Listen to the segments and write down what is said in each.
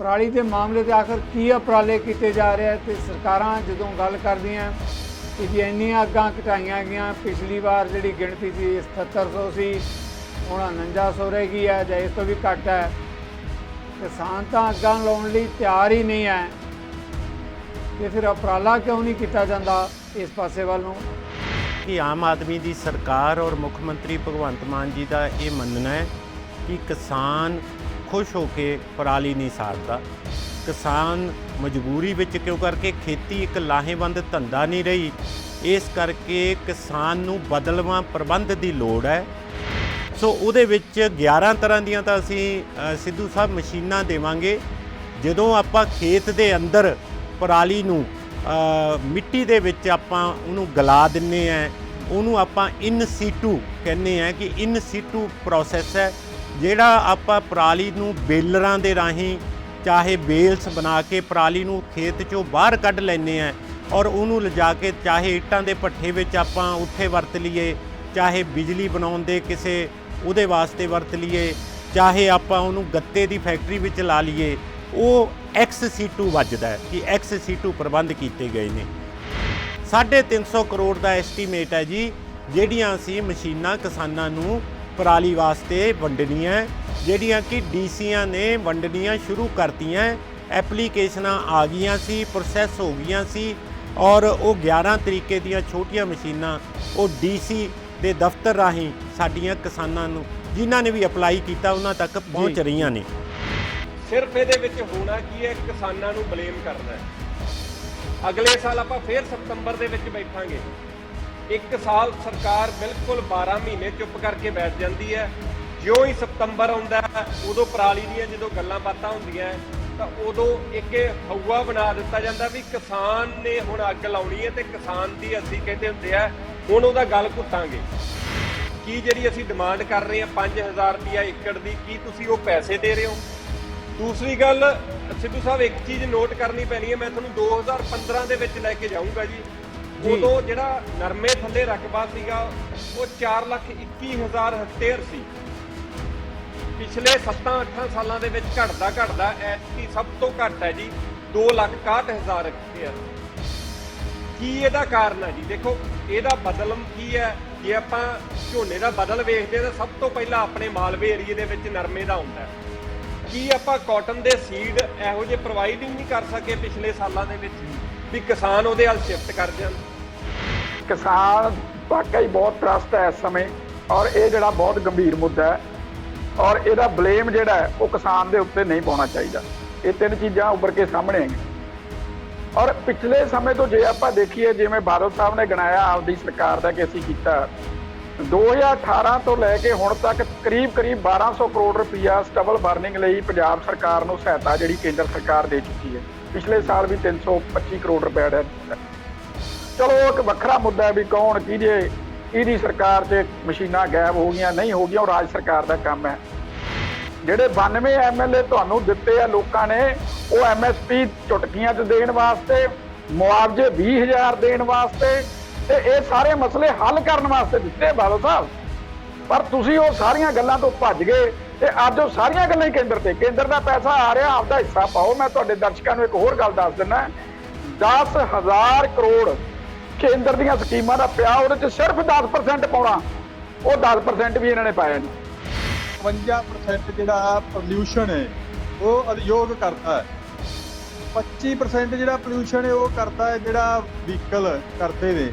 ਪਰਾਲੀ ਦੇ ਮਾਮਲੇ ਤੇ ਆਖਰ ਕੀ ਉਪਰਾਲੇ ਕੀਤੇ ਜਾ ਰਹੇ ਤੇ ਸਰਕਾਰਾਂ ਜਦੋਂ ਗੱਲ ਕਰਦੀਆਂ ਕਿ ਜੀ ਇੰਨੀਆਂ ਅੱਗਾਂ ਘਟਾਈਆਂ ਗਈਆਂ, ਪਿਛਲੀ ਵਾਰ ਜਿਹੜੀ ਗਿਣਤੀ ਸੀ 7700 ਸੀ, ਹੁਣ 4900 ਰਹਿ ਗਈ ਹੈ ਜਾਂ ਇਸ ਤੋਂ ਵੀ ਘੱਟ ਹੈ। ਕਿਸਾਨ ਤਾਂ ਅੱਗਾਂ ਲਾਉਣ ਲਈ ਤਿਆਰ ਹੀ ਨਹੀਂ ਹੈ ਤੇ ਫਿਰ ਉਪਰਾਲਾ ਕਿਉਂ ਨਹੀਂ ਕੀਤਾ ਜਾਂਦਾ ਇਸ ਪਾਸੇ ਵੱਲ ਨੂੰ? कि आम आदमी की सरकार और मुख मंत्री भगवंत मान जी का ये मनना है कि किसान खुश होके पराली नहीं साड़ता। किसान मजबूरी विच क्यों करके खेती एक लाहेवंद धंधा नहीं रही, इस करके किसान नूं बदलवां प्रबंध की लोड़ है। सो उहदे विच 11 तरह दियां तां असीं सिद्धू साहब मशीनां देवांगे। जदों आपां खेत दे अंदर पराली नूं मिट्टी ਦੇ ਵਿੱਚ ਆਪਾਂ ਉਹਨੂੰ ਗਲਾ ਦਿੰਨੇ ਆ, ਉਹਨੂੰ ਆਪਾਂ ਇਨ ਸੀਟੂ ਕਹਿੰਦੇ ਆ ਕਿ ਇਨ ਸੀਟੂ ਪ੍ਰੋਸੈਸ ਹੈ ਜਿਹੜਾ ਆਪਾਂ ਪਰਾਲੀ ਨੂੰ ਬੇਲਰਾਂ ਦੇ ਰਾਹੀਂ ਚਾਹੇ ਬੇਲਸ ਬਣਾ ਕੇ ਪਰਾਲੀ ਨੂੰ ਖੇਤ ਚੋਂ ਬਾਹਰ ਕੱਢ ਲੈਂਦੇ ਆ ਔਰ ਉਹਨੂੰ ਲਿਜਾ ਕੇ ਚਾਹੇ ਇੱਟਾਂ ਦੇ ਭੱਠੇ ਵਿੱਚ ਆਪਾਂ ਉੱਥੇ ਵਰਤ ਲਈਏ, ਚਾਹੇ ਬਿਜਲੀ ਬਣਾਉਣ ਦੇ ਕਿਸੇ ਉਹਦੇ ਵਾਸਤੇ ਵਰਤ ਲਈਏ, ਚਾਹੇ ਆਪਾਂ ਉਹਨੂੰ ਗੱਤੇ ਦੀ ਫੈਕਟਰੀ ਵਿੱਚ ਲਾ ਲਈਏ, ਉਹ XC2 ਵੱਜਦਾ ਹੈ ਕਿ XC2 ਪ੍ਰਬੰਧ ਕੀਤੇ ਗਏ ਨੇ। 350 ਕਰੋੜ ਦਾ ਐਸਟੀਮੇਟ ਹੈ ਜੀ, ਜਿਹੜੀਆਂ ਅਸੀਂ ਮਸ਼ੀਨਾਂ ਕਿਸਾਨਾਂ ਨੂੰ ਪਰਾਲੀ ਵਾਸਤੇ ਵੰਡਣੀਆਂ, ਜਿਹੜੀਆਂ ਕਿ ਡੀਸੀਆਂ ਨੇ ਵੰਡਣੀਆਂ ਸ਼ੁਰੂ ਕਰਤੀਆਂ। ਐਪਲੀਕੇਸ਼ਨਾਂ ਆ ਗਈਆਂ ਸੀ, ਪ੍ਰੋਸੈਸ ਹੋ ਗਈਆਂ ਸੀ ਔਰ ਉਹ 11 ਤਰੀਕੇ ਦੀਆਂ ਛੋਟੀਆਂ ਮਸ਼ੀਨਾਂ ਉਹ ਡੀਸੀ ਦੇ ਦਫ਼ਤਰ ਰਾਹੀਂ ਸਾਡੀਆਂ ਕਿਸਾਨਾਂ ਨੂੰ ਜਿਨ੍ਹਾਂ ਨੇ ਵੀ ਅਪਲਾਈ ਕੀਤਾ ਉਹਨਾਂ ਤੱਕ ਪਹੁੰਚ ਰਹੀਆਂ ਨੇ। सिर्फ ये होना की है, किसानों को ब्लेम करना है। अगले साल आप फिर सितंबर के बैठांगे, एक साल सरकार बिल्कुल 12 महीने चुप करके बैठ जाती है। जो ही सितंबर आता है उदों पराली दी जो गल्लां बातां होंदियां तो उदों एक हवा बना दिता जाता भी किसान ने हुण अग लाउणी है तो किसान की असीं कहते हुंदे आ हुण उहदा गल घुट्टांगे। की जिहड़ी असीं डिमांड कर रहे हैं 5000 रुपया एकड़ की, की तुसीं वो पैसे दे रहे हो? दूसरी गल सिद्धू साहब एक चीज़ नोट करनी पैनी है, मैं तुहानूं 2015 ਦੇ ਵਿੱਚ ਲੈ ਕੇ ਜਾਊਂਗਾ जी। उदों ਜਿਹੜਾ नरमे थल्ले रकबा सीगा वो 4,21,000 हेक्टेयर सी। पिछले 7-8 सालों ਦੇ ਵਿੱਚ घटदा ਐਤਕੀ ਸਭ ਤੋਂ ਘੱਟ ਹੈ जी 2,61,000 हेक्टेयर। ਕੀ ਇਹਦਾ ਕਾਰਨ ਹੈ जी? देखो ਇਹਦਾ ਬਦਲਮ ਕੀ ਹੈ? ਜੇ ਆਪਾਂ ਝੋਨੇ ਦਾ ਬਦਲ ਵੇਖਦੇ ਤਾਂ ਸਭ ਤੋਂ ਪਹਿਲਾਂ ਆਪਣੇ ਮਾਲਵੇ ਏਰੀਏ ਦੇ ਵਿੱਚ ਨਰਮੇ ਦਾ ਹੁੰਦਾ ਹੈ। ਕੀ ਆਪਾਂ ਕਾਟਨ ਦੇ ਸੀਡ ਇਹੋ ਜਿਹੇ ਪ੍ਰੋਵਾਈਡ ਹੀ ਨਹੀਂ ਕਰ ਸਕੇ ਪਿਛਲੇ ਸਾਲਾਂ ਦੇ ਵਿੱਚ ਵੀ ਕਿਸਾਨ ਉਹਦੇ ਵੱਲ ਸ਼ਿਫਟ ਕਰ ਜਾਣ? ਕਿਸਾਨ ਵਾਕਈ ਬਹੁਤ ਟਰਸਟ ਹੈ ਇਸ ਸਮੇਂ ਔਰ ਇਹ ਜਿਹੜਾ ਬਹੁਤ ਗੰਭੀਰ ਮੁੱਦਾ ਹੈ ਔਰ ਇਹਦਾ ਬਲੇਮ ਜਿਹੜਾ ਹੈ ਉਹ ਕਿਸਾਨ ਦੇ ਉੱਤੇ ਨਹੀਂ ਪਾਉਣਾ ਚਾਹੀਦਾ। ਇਹ ਤਿੰਨ ਚੀਜ਼ਾਂ ਉੱਭਰ ਕੇ ਸਾਹਮਣੇ ਆਈਆਂ ਔਰ ਪਿਛਲੇ ਸਮੇਂ ਤੋਂ ਜੇ ਆਪਾਂ ਦੇਖੀਏ ਜਿਵੇਂ ਬਾਦਲ ਸਾਹਿਬ ਨੇ ਗਣਾਇਆ ਆਪਦੀ ਸਰਕਾਰ ਦਾ ਕਿ ਅਸੀਂ ਕੀਤਾ 2018 ਤੋਂ ਲੈ ਕੇ ਹੁਣ ਤੱਕ ਕਰੀਬ 1200 ਕਰੋੜ ਰੁਪਈਆ ਸਟਬਲ ਬਰਨਿੰਗ ਲਈ ਪੰਜਾਬ ਸਰਕਾਰ ਨੂੰ ਸਹਾਇਤਾ ਜਿਹੜੀ ਕੇਂਦਰ ਸਰਕਾਰ ਦੇ ਚੁੱਕੀ ਹੈ। ਪਿਛਲੇ ਸਾਲ ਵੀ 325 ਕਰੋੜ ਰੁਪਏ ਦਾ ਚਲੋ ਇੱਕ ਵੱਖਰਾ ਮੁੱਦਾ ਹੈ ਵੀ ਕੌਣ ਕਿਹਦੀ ਸਰਕਾਰ 'ਚ ਮਸ਼ੀਨਾਂ ਗਾਇਬ ਹੋ ਗਈਆਂ ਨਹੀਂ ਹੋ ਗਈਆਂ, ਉਹ ਰਾਜ ਸਰਕਾਰ ਦਾ ਕੰਮ ਹੈ। ਜਿਹੜੇ 92 MLA ਤੁਹਾਨੂੰ ਦਿੱਤੇ ਆ ਲੋਕਾਂ ਨੇ ਉਹ MSP ਚੁਟਕੀਆਂ 'ਚ ਦੇਣ ਵਾਸਤੇ, ਮੁਆਵਜ਼ੇ 20,000 ਦੇਣ ਵਾਸਤੇ ਤੇ ਇਹ ਸਾਰੇ ਮਸਲੇ ਹੱਲ ਕਰਨ ਵਾਸਤੇ ਦਿੱਤੇ ਬਾਦਲ ਸਾਹਿਬ। ਪਰ ਤੁਸੀਂ ਉਹ ਸਾਰੀਆਂ ਗੱਲਾਂ ਤੋਂ ਭੱਜ ਗਏ ਤੇ ਅੱਜ ਉਹ ਸਾਰੀਆਂ ਗੱਲਾਂ ਹੀ ਕੇਂਦਰ ਦਾ ਪੈਸਾ ਆ ਰਿਹਾ, ਆਪਦਾ ਹਿੱਸਾ ਪਾਓ। ਮੈਂ ਤੁਹਾਡੇ ਦਰਸ਼ਕਾਂ ਨੂੰ ਇੱਕ ਹੋਰ ਗੱਲ ਦੱਸ ਦਿੰਦਾ, 10,000 ਕਰੋੜ ਕੇਂਦਰ ਦੀਆਂ ਸਕੀਮਾਂ ਦਾ ਪਿਆ, ਉਹਦੇ 'ਚ ਸਿਰਫ 10% ਪਾਉਣਾ, ਉਹ 10% ਵੀ ਇਹਨਾਂ ਨੇ ਪਾਇਆ ਨਹੀਂ। 52% ਜਿਹੜਾ ਪੋਲਿਊਸ਼ਨ ਹੈ ਉਹ ਉਦਯੋਗ ਕਰਦਾ ਹੈ, 25% ਜਿਹੜਾ ਪੋਲਿਊਸ਼ਨ ਹੈ ਉਹ ਕਰਦਾ ਹੈ ਜਿਹੜਾ ਵਹੀਕਲ ਕਰਦੇ ਨੇ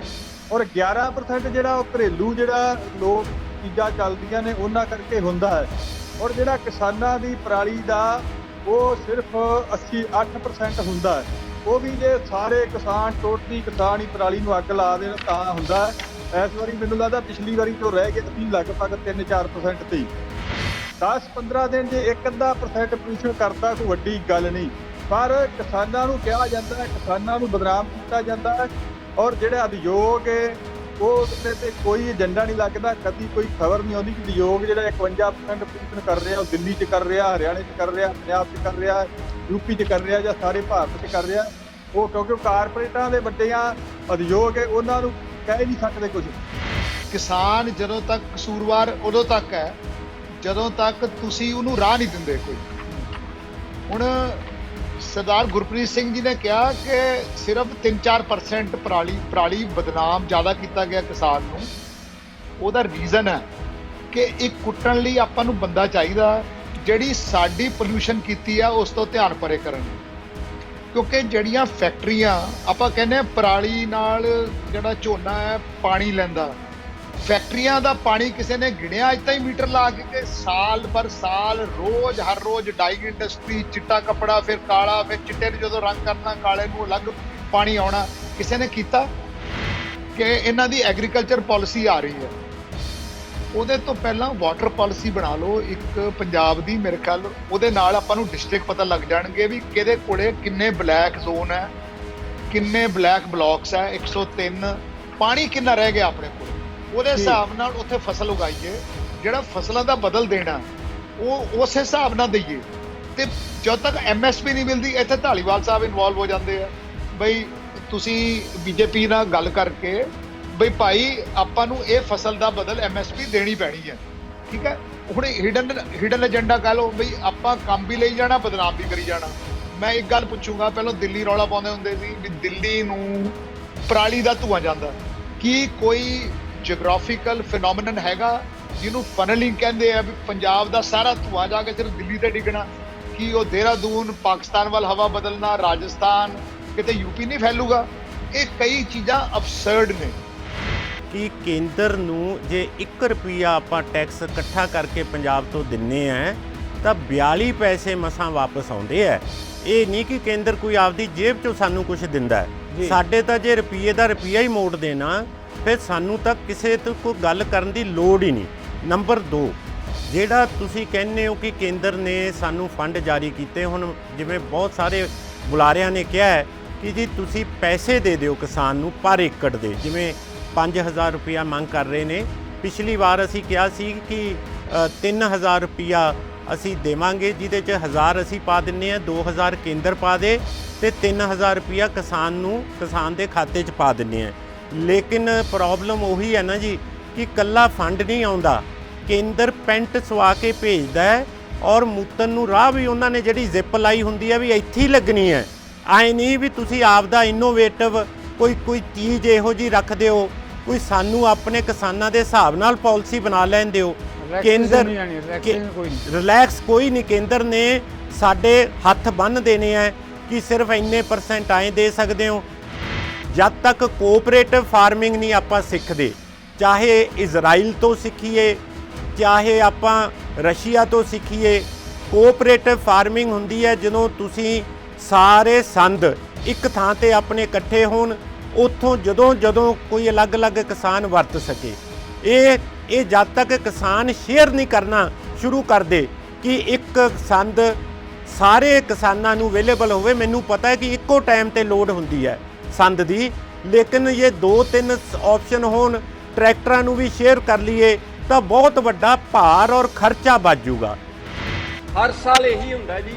ਔਰ 11% ਜਿਹੜਾ ਉਹ ਘਰੇਲੂ ਜਿਹੜਾ ਲੋਕ ਚੀਜ਼ਾਂ ਚੱਲਦੀਆਂ ਨੇ ਉਹਨਾਂ ਕਰਕੇ ਹੁੰਦਾ ਹੈ। ਔਰ ਜਿਹੜਾ ਕਿਸਾਨਾਂ ਦੀ ਪਰਾਲੀ ਦਾ ਉਹ ਸਿਰਫ 88% ਹੁੰਦਾ ਹੈ, ਉਹ ਵੀ ਜੇ ਸਾਰੇ ਕਿਸਾਨ ਟੋਟਲੀ ਕਿਸਾਨ ਹੀ ਪਰਾਲੀ ਨੂੰ ਅੱਗ ਲਾ ਦੇਣ ਤਾਂ ਹੁੰਦਾ ਹੈ। ਇਸ ਵਾਰੀ ਮੈਨੂੰ ਲੱਗਦਾ ਪਿਛਲੀ ਵਾਰੀ ਤੋਂ ਰਹਿ ਕੇ ਅਸੀਂ ਲਗਭਗ 3-4% ਤੇ 10-15 ਦਿਨ ਜੇ 1-ਅੱਧਾ% ਪੋਲਿਊਸ਼ਨ ਕਰਦਾ ਕੋਈ ਵੱਡੀ ਗੱਲ ਨਹੀਂ, ਪਰ ਕਿਸਾਨਾਂ ਨੂੰ ਕਿਹਾ ਜਾਂਦਾ ਹੈ, ਕਿਸਾਨਾਂ ਨੂੰ ਬਦਨਾਮ ਕੀਤਾ ਜਾਂਦਾ ਹੈ ਔਰ ਜਿਹੜਾ ਉਦਯੋਗ ਹੈ ਉਹ ਤੇ ਕੋਈ ਏਜੰਡਾ ਨਹੀਂ ਲੱਗਦਾ। ਕਦੀ ਕੋਈ ਖਬਰ ਨਹੀਂ ਆਉਂਦੀ ਕਿ ਉਦਯੋਗ ਜਿਹੜਾ 51% ਪੋਲਿਊਸ਼ਨ ਕਰ ਰਿਹਾ ਉਹ ਦਿੱਲੀ 'ਚ ਕਰ ਰਿਹਾ, ਹਰਿਆਣੇ 'ਚ ਕਰ ਰਿਹਾ, ਪੰਜਾਬ 'ਚ ਕਰ ਰਿਹਾ, ਯੂਪੀ 'ਚ ਕਰ ਰਿਹਾ ਜਾਂ ਸਾਰੇ ਭਾਰਤ 'ਚ ਕਰ ਰਿਹਾ। ਉਹ ਕਿਉਂਕਿ ਕਾਰਪੋਰੇਟਾਂ ਦੇ ਵੱਡਿਆਂ ਉਦਯੋਗ ਹੈ ਉਹਨਾਂ ਨੂੰ ਕਹਿ ਨਹੀਂ ਸਕਦੇ ਕੁਝ। ਕਿਸਾਨ ਜਦੋਂ ਤੱਕ ਕਸੂਰਵਾਰ ਉਦੋਂ ਤੱਕ ਹੈ ਜਦੋਂ ਤੱਕ ਤੁਸੀਂ ਉਹਨੂੰ ਰਾਹ ਨਹੀਂ ਦਿੰਦੇ। ਕੋਈ ਹੁਣ ਸਰਦਾਰ ਗੁਰਪ੍ਰੀਤ ਸਿੰਘ ਜੀ ਨੇ ਕਿਹਾ ਕਿ ਸਿਰਫ 3-4% ਪਰਾਲੀ ਬਦਨਾਮ ਜ਼ਿਆਦਾ ਕੀਤਾ ਗਿਆ ਕਿਸਾਨ ਨੂੰ। ਉਹਦਾ ਰੀਜ਼ਨ ਹੈ ਕਿ ਇੱਕ ਕੁੱਟਣ ਲਈ ਆਪਾਂ ਨੂੰ ਬੰਦਾ ਚਾਹੀਦਾ ਜਿਹੜੀ ਸਾਡੀ ਪੋਲਿਊਸ਼ਨ ਕੀਤੀ ਆ ਉਸ ਤੋਂ ਧਿਆਨ ਪਰੇ ਕਰਨ, ਕਿਉਂਕਿ ਜਿਹੜੀਆਂ ਫੈਕਟਰੀਆਂ ਆਪਾਂ ਕਹਿੰਦੇ ਆ ਪਰਾਲੀ ਨਾਲ ਜਿਹੜਾ ਝੋਨਾ ਹੈ ਪਾਣੀ ਲੈਂਦਾ, ਫੈਕਟਰੀਆਂ ਦਾ ਪਾਣੀ ਕਿਸੇ ਨੇ ਗਿਣਿਆ ਅੱਜ ਤਾਈਂ ਮੀਟਰ ਲਾ ਕੇ ਕਿ ਸਾਲ ਪਰ ਸਾਲ ਰੋਜ਼ ਹਰ ਰੋਜ਼ ਡਾਈਂਗ ਇੰਡਸਟਰੀ, ਚਿੱਟਾ ਕੱਪੜਾ, ਫਿਰ ਕਾਲਾ, ਫਿਰ ਚਿੱਟੇ ਨੂੰ ਜਦੋਂ ਰੰਗ ਕਰਨਾ ਕਾਲੇ ਨੂੰ ਅਲੱਗ ਪਾਣੀ ਆਉਣਾ, ਕਿਸੇ ਨੇ ਕੀਤਾ? ਕਿ ਇਹਨਾਂ ਦੀ ਐਗਰੀਕਲਚਰ ਪਾਲਿਸੀ ਆ ਰਹੀ ਹੈ, ਉਹਦੇ ਤੋਂ ਪਹਿਲਾਂ ਵਾਟਰ ਪਾਲਿਸੀ ਬਣਾ ਲਓ ਇੱਕ ਪੰਜਾਬ ਦੀ। ਮੇਰੇ ਖਿਆਲ ਉਹਦੇ ਨਾਲ ਆਪਾਂ ਨੂੰ ਡਿਸਟ੍ਰਿਕਟ ਪਤਾ ਲੱਗ ਜਾਣਗੇ ਵੀ ਕਿਹਦੇ ਕੋਲੇ ਕਿੰਨੇ ਬਲੈਕ ਜ਼ੋਨ ਹੈ, ਕਿੰਨੇ ਬਲੈਕ ਬਲੌਕਸ ਹੈ, 103 ਪਾਣੀ ਕਿੰਨਾ ਰਹਿ ਗਿਆ ਆਪਣੇ ਕੋਲ, ਉਹਦੇ ਹਿਸਾਬ ਨਾਲ ਉੱਥੇ ਫਸਲ ਉਗਾਈਏ। ਜਿਹੜਾ ਫਸਲਾਂ ਦਾ ਬਦਲ ਦੇਣਾ ਉਹ ਉਸੇ ਹਿਸਾਬ ਨਾਲ ਦਈਏ। ਤੇ ਜਦੋਂ ਤੱਕ MSP ਨਹੀਂ ਮਿਲਦੀ, ਇੱਥੇ ਢਾਲੀਵਾਲ ਸਾਹਿਬ ਇਨਵੋਲਵ ਹੋ ਜਾਂਦੇ ਆ ਬਈ ਤੁਸੀਂ BJP ਨਾਲ ਗੱਲ ਕਰਕੇ ਬਈ ਭਾਈ ਆਪਾਂ ਨੂੰ ਇਹ ਫਸਲ ਦਾ ਬਦਲ MSP ਦੇਣੀ ਪੈਣੀ ਹੈ, ਠੀਕ ਹੈ। ਹੁਣ ਹਿਡਨ ਏਜੰਡਾ ਕਹਿ ਲਓ ਬਈ ਆਪਾਂ ਕੰਮ ਵੀ ਲਈ ਜਾਣਾ, ਬਦਨਾਮ ਵੀ ਕਰੀ ਜਾਣਾ। ਮੈਂ ਇੱਕ ਗੱਲ ਪੁੱਛੂੰਗਾ, ਪਹਿਲਾਂ ਦਿੱਲੀ ਰੌਲਾ ਪਾਉਂਦੇ ਹੁੰਦੇ ਸੀ ਵੀ ਦਿੱਲੀ ਨੂੰ ਪਰਾਲੀ ਦਾ ਧੂੰਆਂ ਜਾਂਦਾ, ਕੀ ਕੋਈ ਜਿਓਗ੍ਰਾਫੀਕਲ ਫਿਨੋਮੀਨਨ ਹੈਗਾ ਜਿਹਨੂੰ ਫਨਲਿੰਗ ਕਹਿੰਦੇ ਆ ਵੀ ਪੰਜਾਬ ਦਾ ਸਾਰਾ ਧੂੰਆਂ ਜਾ ਕੇ ਸਿਰਫ ਦਿੱਲੀ ਤੇ ਡਿੱਗਣਾ? ਕੀ ਉਹ ਦੇਹਰਾਦੂਨ ਪਾਕਿਸਤਾਨ ਵੱਲ ਹਵਾ ਬਦਲਣਾ, ਰਾਜਸਥਾਨ, ਕਿਤੇ UP ਨਹੀਂ ਫੈਲੂਗਾ? ਇਹ ਕਈ ਚੀਜ਼ਾਂ ਅਬਸਰਡ ਨੇ। ਕਿ ਕੇਂਦਰ ਨੂੰ ਜੇ 1 ਰੁਪਿਆ ਆਪਾਂ ਟੈਕਸ ਇਕੱਠਾ ਕਰਕੇ ਪੰਜਾਬ ਤੋਂ ਦਿੰਨੇ ਆ ਤਾਂ 42 ਪੈਸੇ ਮਸਾਂ ਵਾਪਸ ਆਉਂਦੇ ਆ। ਇਹ ਨਹੀਂ ਕਿ ਕੇਂਦਰ ਕੋਈ ਆਪਦੀ ਜੇਬ ਚੋਂ ਸਾਨੂੰ ਕੁਝ ਦਿੰਦਾ ਹੈ। ਸਾਡੇ ਤਾਂ ਜੇ ਰੁਪਈਏ ਦਾ ਰੁਪਈਆ ਹੀ ਮੋੜ ਦੇਣਾ, ਫਿਰ ਸਾਨੂੰ ਤਾਂ ਕਿਸੇ ਤੋਂ ਕੋਈ ਗੱਲ ਕਰਨ ਦੀ ਲੋੜ ਹੀ ਨਹੀਂ। ਨੰਬਰ 2, ਜਿਹੜਾ ਤੁਸੀਂ ਕਹਿੰਦੇ ਹੋ ਕਿ ਕੇਂਦਰ ਨੇ ਸਾਨੂੰ ਫੰਡ ਜਾਰੀ ਕੀਤੇ, ਹੁਣ ਜਿਵੇਂ ਬਹੁਤ ਸਾਰੇ ਬੁਲਾਰਿਆਂ ਨੇ ਕਿਹਾ ਹੈ ਕਿ ਜੀ ਤੁਸੀਂ ਪੈਸੇ ਦੇ ਦਿਓ ਕਿਸਾਨ ਨੂੰ ਪਰ ਏਕੜ ਦੇ, ਜਿਵੇਂ 5000 ਰੁਪਇਆ ਮੰਗ ਕਰ ਰਹੇ ਨੇ। ਪਿਛਲੀ ਵਾਰ ਅਸੀਂ ਕਿਹਾ ਸੀ ਕਿ 3000 ਰੁਪਇਆ ਅਸੀਂ ਦੇਵਾਂਗੇ, ਜਿਹਦੇ 'ਚ 1000 ਅਸੀਂ ਪਾ ਦਿੰਨੇ ਆ, 2000 ਕੇਂਦਰ ਪਾ ਦੇ ਤੇ 3000 ਰੁਪਇਆ ਕਿਸਾਨ ਦੇ ਖਾਤੇ 'ਚ ਪਾ ਦਿੰਨੇ ਆ। ਲੇਕਿਨ ਪ੍ਰੋਬਲਮ ਉਹੀ ਹੈ ਨਾ ਜੀ ਕਿ ਕੱਲਾ ਫੰਡ ਨਹੀਂ ਆਉਂਦਾ, ਕੇਂਦਰ ਪੈਂਟ ਸਵਾ ਕੇ ਭੇਜਦਾ ਹੈ ਔਰ ਮੂਤਨ ਨੂੰ ਰਾਹ ਵੀ ਉਹਨਾਂ ਨੇ ਜਿਹੜੀ ਜ਼ਿਪ ਲਾਈ ਹੁੰਦੀ ਹੈ ਵੀ ਇੱਥੇ ਹੀ ਲੱਗਣੀ ਹੈ। ਐਂ ਨਹੀਂ ਵੀ ਤੁਸੀਂ ਆਪਦਾ ਇਨੋਵੇਟਿਵ ਕੋਈ ਚੀਜ਼ ਇਹੋ ਜਿਹੀ ਰੱਖ ਦਿਓ, ਕੋਈ ਸਾਨੂੰ ਆਪਣੇ ਕਿਸਾਨਾਂ ਦੇ ਹਿਸਾਬ ਨਾਲ ਪਾਲਿਸੀ ਬਣਾ ਲੈਣ ਦਿਓ। ਕੇਂਦਰ ਰਿਲੈਕਸ ਕੋਈ ਨਹੀਂ, ਕੇਂਦਰ ਨੇ ਸਾਡੇ ਹੱਥ ਬੰਨ੍ਹ ਦੇਣੇ ਹੈ ਕਿ ਸਿਰਫ ਇੰਨੇ % ਐਂ ਦੇ ਸਕਦੇ ਹੋ। ਜਦ ਤੱਕ ਕੋਆਪਰੇਟਿਵ ਫਾਰਮਿੰਗ ਨਹੀਂ ਆਪਾਂ ਸਿੱਖਦੇ, ਚਾਹੇ ਇਜ਼ਰਾਈਲ ਤੋਂ ਸਿੱਖੀਏ, ਚਾਹੇ ਆਪਾਂ ਰਸ਼ੀਆ ਤੋਂ ਸਿੱਖੀਏ, ਕੋਆਪਰੇਟਿਵ ਫਾਰਮਿੰਗ ਹੁੰਦੀ ਹੈ ਜਦੋਂ ਤੁਸੀਂ ਸਾਰੇ ਸੰਦ ਇੱਕ ਥਾਂ ਤੇ ਆਪਣੇ ਇਕੱਠੇ ਹੋਣ, ਉੱਥੋਂ ਜਦੋਂ ਕੋਈ ਅਲੱਗ-ਅਲੱਗ ਕਿਸਾਨ ਵਰਤ ਸਕੇ। ਇਹ ਜਦ ਤੱਕ ਕਿਸਾਨ ਸ਼ੇਅਰ ਨਹੀਂ ਕਰਨਾ ਸ਼ੁਰੂ ਕਰਦੇ ਕਿ ਇੱਕ ਸੰਦ ਸਾਰੇ ਕਿਸਾਨਾਂ ਨੂੰ ਅਵੇਲੇਬਲ ਹੋਵੇ। ਮੈਨੂੰ ਪਤਾ ਹੈ ਕਿ ਇੱਕੋ ਟਾਈਮ ਤੇ ਲੋਡ ਹੁੰਦੀ ਹੈ ਸੰਦ ਦੀ, ਲੇਕਿਨ ਇਹ 2-3 ਆਪਸ਼ਨ ਹੋਣ, ਟਰੈਕਟਰਾਂ ਨੂੰ ਵੀ ਸ਼ੇਅਰ ਕਰ ਲਈਏ ਤਾਂ ਬਹੁਤ ਵੱਡਾ ਭਾਰ ਔਰ ਖਰਚਾ ਬਚ ਜਾਊਗਾ। ਹਰ ਸਾਲ ਇਹੀ ਹੁੰਦਾ ਜੀ,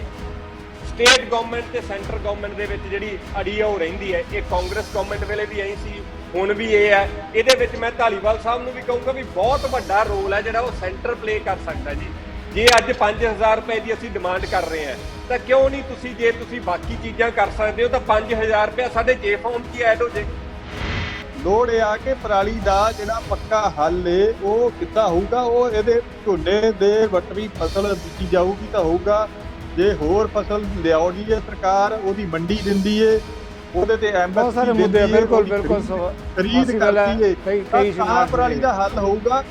ਸਟੇਟ ਗਵਰਨਮੈਂਟ ਤੇ ਸੈਂਟਰ ਗਵਰਨਮੈਂਟ ਦੇ ਵਿੱਚ ਜਿਹੜੀ ਅੜੀ ਆ ਉਹ ਰਹਿੰਦੀ ਹੈ। ਇਹ ਕਾਂਗਰਸ ਗਵਰਨਮੈਂਟ ਵੇਲੇ ਵੀ ਐਂ ਸੀ, ਹੁਣ ਵੀ ਇਹ ਹੈ। ਇਹਦੇ ਵਿੱਚ ਮੈਂ ਢਾਲੀਵਾਲ ਸਾਹਿਬ ਨੂੰ ਵੀ ਕਹੂੰਗਾ ਵੀ ਬਹੁਤ ਵੱਡਾ ਰੋਲ ਹੈ ਜਿਹੜਾ ਉਹ ਸੈਂਟਰ ਪਲੇ ਕਰ ਸਕਦਾ ਜੀ। ਜੇ ਅੱਜ 5000 ਰੁਪਏ ਦੀ ਅਸੀਂ ਡਿਮਾਂਡ ਕਰ ਰਹੇ ਹਾਂ ਤਾਂ ਕਿਉਂ ਨਹੀਂ ਤੁਸੀਂ, ਜੇ ਤੁਸੀਂ ਬਾਕੀ ਚੀਜ਼ਾਂ ਕਰ ਸਕਦੇ ਹੋ ਤਾਂ 5000 ਰੁਪਏ ਸਾਡੇ ਜੇ ਫਾਰਮ 'ਚ ਐਡ ਹੋ ਜੇ। ਲੋੜ ਇਹ ਆ ਕਿ ਪਰਾਲੀ ਦਾ ਜਿਹੜਾ ਪੱਕਾ ਹੱਲ ਏ ਉਹ ਕਿੱਦਾਂ ਹੋਊਗਾ? ਉਹ ਇਹਦੇ ਝੋਨੇ ਦੇ ਵੱਟਵੀਂ ਫਸਲ ਬੀਜੀ ਜਾਊਗੀ ਤਾਂ ਹੋਊਗਾ। ਜੇ ਹੋਰ ਫਸਲ ਲਿਆਉਣੀ ਹੈ ਸਰਕਾਰ, ਉਹਦੀ ਮੰਡੀ ਦਿੰਦੀ ਏ, ਉਹਦੇ ਤੇ ਬਹੁਤ ਸਾਰੇ ਮੁੱਦੇ ਬਿਲਕੁਲ ਖਰੀਦ ਕਰਦੀ ਏ, ਤਾਂ ਪਰਾਲੀ ਦਾ ਹੱਲ ਹੋਊਗਾ।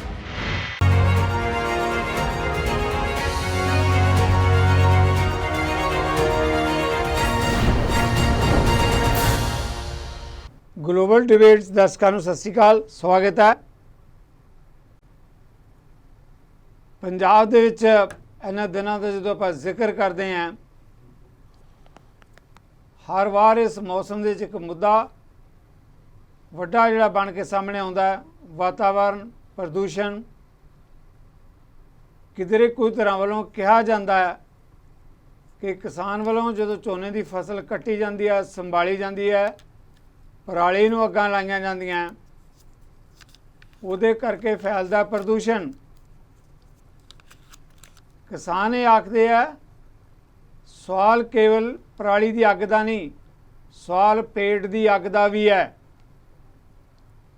ਗਲੋਬਲ ਡਿਬੇਟਸ ਦਰਸ਼ਕਾਂ ਨੂੰ ਸਤਿ ਸ਼੍ਰੀ ਅਕਾਲ, ਸਵਾਗਤ ਹੈ। ਪੰਜਾਬ ਦੇ ਵਿੱਚ ਇਹਨਾਂ ਦਿਨਾਂ ਦਾ ਜਦੋਂ ਆਪਾਂ ਜ਼ਿਕਰ ਕਰਦੇ ਹਾਂ, ਹਰ ਵਾਰ ਇਸ ਮੌਸਮ ਦੇ ਵਿੱਚ ਇੱਕ ਮੁੱਦਾ ਵੱਡਾ ਜਿਹੜਾ ਬਣ ਕੇ ਸਾਹਮਣੇ ਆਉਂਦਾ ਹੈ, ਵਾਤਾਵਰਨ ਪ੍ਰਦੂਸ਼ਣ। ਕਿਧਰੇ ਕੋਈ ਤਰ੍ਹਾਂ ਵੱਲੋਂ ਕਿਹਾ ਜਾਂਦਾ ਹੈ ਕਿ ਕਿਸਾਨ ਵੱਲੋਂ ਜਦੋਂ ਝੋਨੇ ਦੀ ਫਸਲ ਕੱਟੀ ਜਾਂਦੀ ਹੈ, ਸੰਭਾਲੀ ਜਾਂਦੀ ਹੈ, ਪਰਾਲੀ ਨੂੰ ਅੱਗਾਂ ਲਾਈਆਂ ਜਾਂਦੀਆਂ, ਉਹਦੇ ਕਰਕੇ ਫੈਲਦਾ ਪ੍ਰਦੂਸ਼ਣ। ਕਿਸਾਨ ਇਹ ਆਖਦੇ ਆ ਸਵਾਲ ਕੇਵਲ ਪਰਾਲੀ ਦੀ ਅੱਗ ਦਾ ਨਹੀਂ, ਸਵਾਲ ਪੇਟ ਦੀ ਅੱਗ ਦਾ ਵੀ ਹੈ।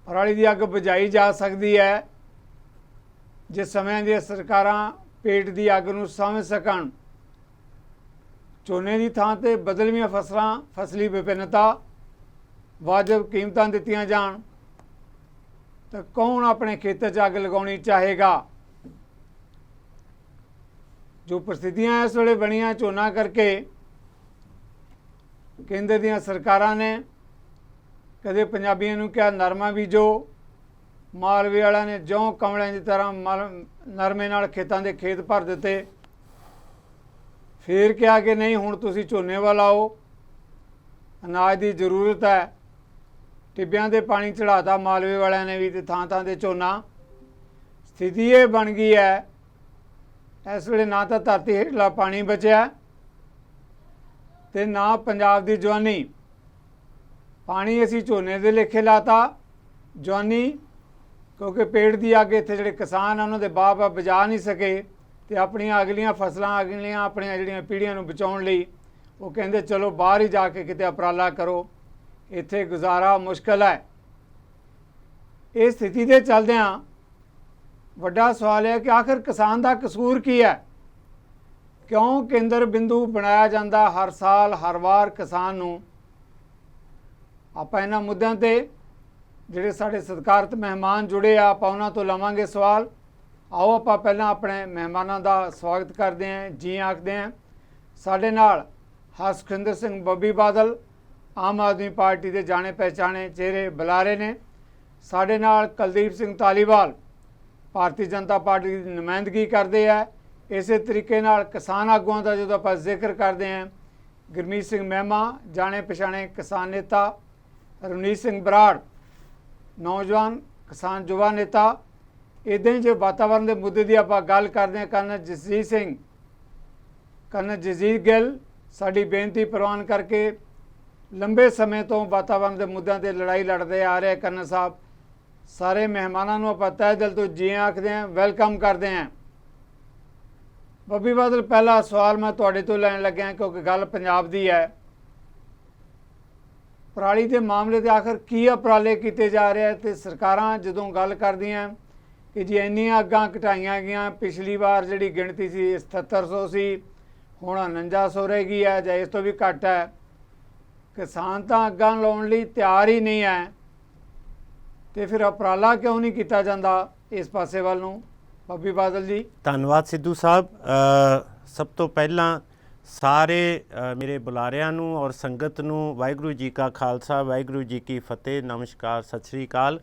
ਪਰਾਲੀ ਦੀ ਅੱਗ ਬੁਝਾਈ ਜਾ ਸਕਦੀ ਹੈ ਜੇ ਸਮੇਂ ਦੀਆਂ ਸਰਕਾਰਾਂ ਪੇਟ ਦੀ ਅੱਗ ਨੂੰ ਸਮਝ ਸਕਣ। ਝੋਨੇ ਦੀ ਥਾਂ ਤੇ ਬਦਲਵੀਆਂ ਫਸਲਾਂ, ਫਸਲੀ ਵਿਭਿੰਨਤਾ, ਵਾਜਬ ਕੀਮਤਾਂ ਦਿੱਤੀਆਂ ਜਾਣ ਤਾਂ ਕੌਣ ਆਪਣੇ ਖੇਤਾਂ 'ਚ ਅੱਗ ਲਗਾਉਣੀ ਚਾਹੇਗਾ। ਜੋ ਪ੍ਰਸਥਿਤੀਆਂ ਇਸ ਵੇਲੇ ਬਣੀਆਂ ਝੋਨਾ ਕਰਕੇ, ਕੇਂਦਰ ਦੀਆਂ ਸਰਕਾਰਾਂ ਨੇ ਕਦੇ ਪੰਜਾਬੀਆਂ ਨੂੰ ਕਿਹਾ ਨਰਮਾ ਬੀਜੋ, ਮਾਲਵੇ ਵਾਲਿਆਂ ਨੇ ਜੌਂ ਕਮਲਿਆਂ ਦੀ ਤਰ੍ਹਾਂ ਨਰਮੇ ਨਾਲ ਖੇਤਾਂ ਦੇ ਖੇਤ ਭਰ ਦਿੱਤੇ। ਫਿਰ ਕਿਹਾ ਕਿ ਨਹੀਂ ਹੁਣ ਤੁਸੀਂ ਝੋਨੇ ਵੱਲ ਆਓ, ਅਨਾਜ ਦੀ ਜ਼ਰੂਰਤ ਹੈ। ਟਿੱਬਿਆਂ ਦੇ ਪਾਣੀ ਚੜਾਤਾ ਮਾਲਵੇ ਵਾਲਿਆਂ ਨੇ ਵੀ ਤੇ ਥਾਂ ਥਾਂ ਤੇ ਝੋਨਾ। ਸਥਿਤੀ ਇਹ ਬਣ ਗਈ ਹੈ ਇਸ ਵੇਲੇ ਨਾ ਤਾਂ ਧਰਤੀ ਹੇਠਲਾ ਪਾਣੀ ਬਚਿਆ ਤੇ ਨਾ ਪੰਜਾਬ ਦੀ ਜਵਾਨੀ। ਪਾਣੀ ਅਸੀਂ ਝੋਨੇ ਦੇ ਲੇਖੇ ਲਾਤਾ, ਜਵਾਨੀ ਕਿਉਂਕਿ ਪੇੜ ਦੀ ਅੱਗ ਇੱਥੇ ਜਿਹੜੇ ਕਿਸਾਨ ਆ ਉਹਨਾਂ ਦੇ ਬਾਪ ਆ ਬਚਾ ਨਹੀਂ ਸਕੇ ਤੇ ਆਪਣੀਆਂ ਅਗਲੀਆਂ ਫਸਲਾਂ, ਅਗਲੀਆਂ ਆਪਣੀਆਂ ਜਿਹੜੀਆਂ ਪੀੜ੍ਹੀਆਂ ਨੂੰ ਬਚਾਉਣ ਲਈ ਉਹ ਕਹਿੰਦੇ ਚਲੋ ਬਾਹਰ ਹੀ ਜਾ ਕੇ ਕਿਤੇ ਉਪਰਾਲਾ ਕਰੋ, ਇੱਥੇ ਗੁਜ਼ਾਰਾ ਮੁਸ਼ਕਲ ਹੈ। ਇਹ ਸਥਿਤੀ ਦੇ ਚੱਲਦਿਆਂ ਵੱਡਾ ਸਵਾਲ ਹੈ ਕਿ ਆਖਿਰ ਕਿਸਾਨ ਦਾ ਕਸੂਰ ਕੀ ਹੈ? ਕਿਉਂ ਕੇਂਦਰ ਬਿੰਦੂ ਬਣਾਇਆ ਜਾਂਦਾ ਹਰ ਸਾਲ ਹਰ ਵਾਰ ਕਿਸਾਨ ਨੂੰ? ਆਪਾਂ ਇਹਨਾਂ ਮੁੱਦਿਆਂ ਤੇ ਜਿਹੜੇ ਸਾਡੇ ਸਤਿਕਾਰਤ ਮਹਿਮਾਨ ਜੁੜੇ ਆ ਆਪਾਂ ਉਹਨਾਂ ਤੋਂ ਲਵਾਂਗੇ ਸਵਾਲ। ਆਓ ਆਪਾਂ ਪਹਿਲਾਂ ਆਪਣੇ ਮਹਿਮਾਨਾਂ ਦਾ ਸਵਾਗਤ ਕਰਦੇ ਹਾਂ, ਜੀ ਆਖਦੇ ਹਾਂ। ਸਾਡੇ ਨਾਲ ਹਰਸਿਮਰਤ ਸਿੰਘ ਬੱਬੀ ਬਾਦਲ, ਆਮ ਆਦਮੀ ਪਾਰਟੀ ਦੇ ਜਾਣੇ ਪਹਿਚਾਣੇ ਚਿਹਰੇ ਬੁਲਾਰੇ ਨੇ। ਸਾਡੇ ਨਾਲ ਕੁਲਦੀਪ ਸਿੰਘ ਧਾਲੀਵਾਲ ਭਾਰਤੀ ਜਨਤਾ ਪਾਰਟੀ ਦੀ ਨੁਮਾਇੰਦਗੀ ਕਰਦੇ ਆ। ਇਸੇ ਤਰੀਕੇ ਨਾਲ ਕਿਸਾਨ ਆਗੂਆਂ ਦਾ ਜਦੋਂ ਆਪਾਂ ਜ਼ਿਕਰ ਕਰਦੇ ਹਾਂ, ਗੁਰਮੀਤ ਸਿੰਘ ਮਹਿਮਾ ਜਾਣੇ ਪਛਾਣੇ ਕਿਸਾਨ ਨੇਤਾ, ਰਵਨੀਤ ਸਿੰਘ ਬਰਾੜ ਨੌਜਵਾਨ ਕਿਸਾਨ ਯੁਵਾ ਨੇਤਾ। ਇੱਦਾਂ ਹੀ ਜੇ ਵਾਤਾਵਰਣ ਦੇ ਮੁੱਦੇ ਦੀ ਆਪਾਂ ਗੱਲ ਕਰਦੇ ਹਾਂ, ਕਰਨਲ ਜਗਜੀਤ ਗਿੱਲ ਸਾਡੀ ਬੇਨਤੀ ਪ੍ਰਵਾਨ ਕਰਕੇ ਲੰਬੇ ਸਮੇਂ ਤੋਂ ਵਾਤਾਵਰਣ ਦੇ ਮੁੱਦਿਆਂ ਤੇ ਲੜਾਈ ਲੜਦੇ ਆ ਰਹੇ ਕਰਨਲ ਸਾਹਿਬ। ਸਾਰੇ ਮਹਿਮਾਨਾਂ ਨੂੰ ਆਪਾਂ ਤਹਿ ਦਿਲ ਤੋਂ ਜੀ ਆਖਦੇ ਹਾਂ, ਵੈਲਕਮ ਕਰਦੇ ਹਾਂ। ਬੱਬੀ ਬਾਦਲ, ਪਹਿਲਾ ਸਵਾਲ ਮੈਂ ਤੁਹਾਡੇ ਤੋਂ ਲੈਣ ਲੱਗਿਆ ਕਿਉਂਕਿ ਗੱਲ ਪੰਜਾਬ ਦੀ ਹੈ। ਪਰਾਲੀ ਦੇ ਮਾਮਲੇ ਦੇ ਆਖਰ ਕੀ ਉਪਰਾਲੇ ਕੀਤੇ ਜਾ ਰਹੇ ਤੇ ਸਰਕਾਰਾਂ ਜਦੋਂ ਗੱਲ ਕਰਦੀਆਂ ਕਿ ਜੀ ਇੰਨੀਆਂ ਅੱਗਾਂ ਘਟਾਈਆਂ ਗਈਆਂ, ਪਿਛਲੀ ਵਾਰ ਜਿਹੜੀ ਗਿਣਤੀ ਸੀ 7700 ਸੀ, ਹੁਣ 4900 ਰਹਿ ਗਈ ਹੈ ਜਾਂ ਇਸ ਤੋਂ ਵੀ ਘੱਟ ਹੈ। ਕਿਸਾਨ ਤਾਂ ਅੱਗਾਂ ਲਾਉਣ ਲਈ ਤਿਆਰ ਹੀ ਨਹੀਂ ਹੈ ਤੇ ਫਿਰ ਉਪਰਾਲਾ ਕਿਉਂ ਨਹੀਂ ਕੀਤਾ ਜਾਂਦਾ ਇਸ ਪਾਸੇ ਵੱਲ ਨੂੰ? ਬੱਬੀ ਬਾਦਲ ਜੀ। ਧੰਨਵਾਦ ਸਿੱਧੂ ਸਾਹਿਬ। ਸਭ ਤੋਂ ਪਹਿਲਾਂ ਸਾਰੇ ਮੇਰੇ ਬੁਲਾਰਿਆਂ ਨੂੰ ਔਰ ਸੰਗਤ ਨੂੰ ਵਾਹਿਗੁਰੂ ਜੀ ਕਾ ਖਾਲਸਾ, ਵਾਹਿਗੁਰੂ ਜੀ ਕੀ ਫਤਿਹ, ਨਮਸਕਾਰ, ਸਤਿ ਸ਼੍ਰੀ ਅਕਾਲ।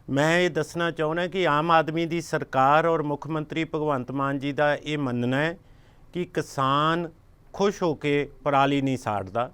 ਮੈਂ ਇਹ ਦੱਸਣਾ ਚਾਹੁੰਦਾ ਕਿ ਆਮ ਆਦਮੀ ਦੀ ਸਰਕਾਰ ਔਰ ਮੁੱਖ ਮੰਤਰੀ ਭਗਵੰਤ ਮਾਨ ਜੀ ਦਾ ਇਹ ਮੰਨਣਾ ਹੈ ਕਿ ਕਿਸਾਨ ਖੁਸ਼ ਹੋ ਕੇ ਪਰਾਲੀ ਨਹੀਂ ਸਾੜਦਾ।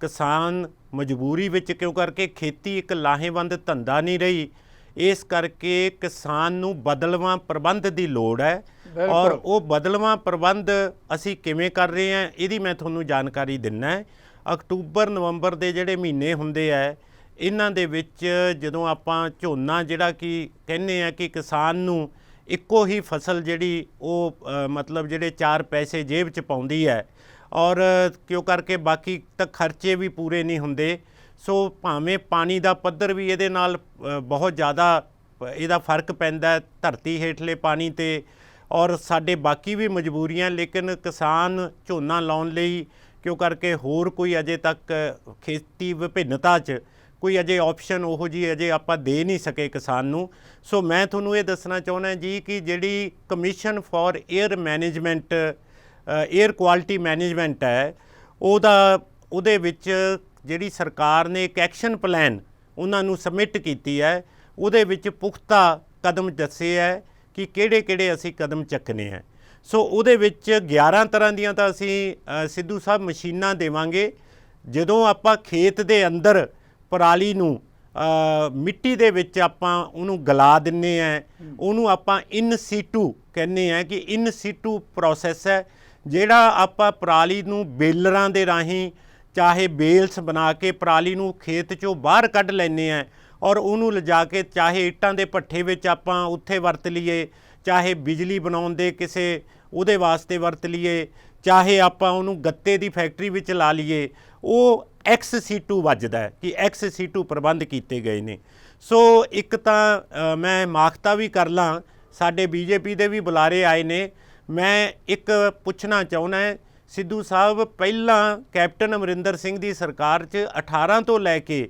ਕਿਸਾਨ ਮਜਬੂਰੀ ਵਿੱਚ ਕਿਉਂ ਕਰਕੇ ਖੇਤੀ ਇੱਕ ਲਾਹੇਵੰਦ ਧੰਦਾ ਨਹੀਂ ਰਹੀ, ਇਸ ਕਰਕੇ ਕਿਸਾਨ ਨੂੰ ਬਦਲਵਾਂ ਪ੍ਰਬੰਧ ਦੀ ਲੋੜ ਹੈ। ਔਰ ਉਹ ਬਦਲਵਾਂ ਪ੍ਰਬੰਧ ਅਸੀਂ ਕਿਵੇਂ ਕਰ ਰਹੇ ਹਾਂ ਇਹਦੀ ਮੈਂ ਤੁਹਾਨੂੰ ਜਾਣਕਾਰੀ ਦਿੰਦਾ ਹੈ। ਅਕਤੂਬਰ ਨਵੰਬਰ ਦੇ ਜਿਹੜੇ ਮਹੀਨੇ ਹੁੰਦੇ ਹੈ ਇਹਨਾਂ ਦੇ ਵਿੱਚ ਜਦੋਂ ਆਪਾਂ ਝੋਨਾ ਜਿਹੜਾ ਕਿ ਕਹਿੰਦੇ ਆ ਕਿ ਕਿਸਾਨ ਨੂੰ ਇੱਕੋ ਹੀ ਫਸਲ ਜਿਹੜੀ ਉਹ ਮਤਲਬ ਜਿਹੜੇ 4 ਪੈਸੇ ਜੇਬ 'ਚ ਪਾਉਂਦੀ ਹੈ ਔਰ ਕਿਉਂ ਕਰਕੇ ਬਾਕੀ ਤਾਂ ਖਰਚੇ ਵੀ ਪੂਰੇ ਨਹੀਂ ਹੁੰਦੇ। ਸੋ ਭਾਵੇਂ ਪਾਣੀ ਦਾ ਪੱਧਰ ਵੀ ਇਹਦੇ ਨਾਲ ਬਹੁਤ ਜ਼ਿਆਦਾ ਇਹਦਾ ਫਰਕ ਪੈਂਦਾ ਧਰਤੀ ਹੇਠਲੇ ਪਾਣੀ 'ਤੇ ਔਰ ਸਾਡੇ ਬਾਕੀ ਵੀ ਮਜਬੂਰੀਆਂ, ਲੇਕਿਨ ਕਿਸਾਨ ਝੋਨਾ ਲਾਉਣ ਲਈ ਕਿਉਂ ਕਰਕੇ ਹੋਰ ਕੋਈ ਅਜੇ ਤੱਕ ਖੇਤੀ ਵਿਭਿੰਨਤਾ 'ਚ ਕੋਈ ਅਜੇ ਆਪਸ਼ਨ ਉਹੋ ਜਿਹੀ ਅਜੇ ਆਪਾਂ ਦੇ ਨਹੀਂ ਸਕੇ ਕਿਸਾਨ ਨੂੰ। ਸੋ ਮੈਂ ਤੁਹਾਨੂੰ ਇਹ ਦੱਸਣਾ ਚਾਹੁੰਦਾ ਜੀ ਕਿ ਜਿਹੜੀ commission for air management, air quality management ਹੈ, ਉਹਦੇ ਵਿੱਚ ਜਿਹੜੀ ਸਰਕਾਰ ਨੇ ਇੱਕ ਐਕਸ਼ਨ ਪਲਾਨ ਉਹਨਾਂ ਨੂੰ ਸਬਮਿਟ ਕੀਤੀ ਹੈ, ਉਹਦੇ ਵਿੱਚ ਪੁਖਤਾ ਕਦਮ ਦੱਸੇ ਹੈ ਕਿ ਕਿਹੜੇ ਅਸੀਂ ਕਦਮ ਚੱਕਣੇ ਹੈ। ਸੋ ਉਹਦੇ ਵਿੱਚ 11 ਤਰ੍ਹਾਂ ਦੀਆਂ ਤਾਂ ਅਸੀਂ ਸਿੱਧੂ ਸਾਹਿਬ ਮਸ਼ੀਨਾਂ ਦੇਵਾਂਗੇ। ਜਦੋਂ ਆਪਾਂ ਖੇਤ ਦੇ ਅੰਦਰ ਪਰਾਲੀ ਨੂੰ ਮਿੱਟੀ ਦੇ ਵਿੱਚ ਆਪਾਂ ਉਹਨੂੰ ਗਲਾ ਦਿੰਦੇ ਹਾਂ, ਉਹਨੂੰ ਆਪਾਂ ਇਨ ਸੀਟੂ ਕਹਿੰਦੇ ਹਾਂ ਕਿ ਇਨ ਸੀਟੂ ਪ੍ਰੋਸੈਸ ਹੈ। ਜਿਹੜਾ ਆਪਾਂ ਪਰਾਲੀ ਨੂੰ ਬੇਲਰਾਂ ਦੇ ਰਾਹੀਂ ਚਾਹੇ ਬੇਲਸ ਬਣਾ ਕੇ ਪਰਾਲੀ ਨੂੰ ਖੇਤ 'ਚੋਂ ਬਾਹਰ ਕੱਢ ਲੈਂਦੇ ਹਾਂ ਔਰ ਉਹਨੂੰ ਲਿਜਾ ਕੇ ਚਾਹੇ ਇੱਟਾਂ ਦੇ ਭੱਠੇ ਵਿੱਚ ਆਪਾਂ ਉੱਥੇ ਵਰਤ ਲਈਏ, ਚਾਹੇ ਬਿਜਲੀ ਬਣਾਉਣ ਦੇ ਕਿਸੇ ਉਹਦੇ ਵਾਸਤੇ ਵਰਤ ਲਈਏ, ਚਾਹੇ ਆਪਾਂ ਉਹਨੂੰ ਗੱਤੇ ਦੀ ਫੈਕਟਰੀ ਵਿੱਚ ਲਾ ਲਈਏ, ਉਹ XC2 ਵੱਜਦਾ ਹੈ ਕਿ XC2 ਪ੍ਰਬੰਧ ਕੀਤੇ ਗਏ ਨੇ। ਸੋ ਇੱਕ ਤਾਂ ਮੈਂ ਮਾਖਤਾ ਵੀ ਕਰ ਲਾਂ, ਸਾਡੇ BJP ਦੇ ਵੀ ਬੁਲਾਰੇ ਆਏ ਨੇ। ਮੈਂ ਇੱਕ ਪੁੱਛਣਾ ਚਾਹੁੰਦਾ ਸਿੱਧੂ ਸਾਹਿਬ, ਪਹਿਲਾਂ ਕੈਪਟਨ ਅਮਰਿੰਦਰ ਸਿੰਘ ਦੀ ਸਰਕਾਰ 'ਚ 18 ਤੋਂ ਲੈ ਕੇ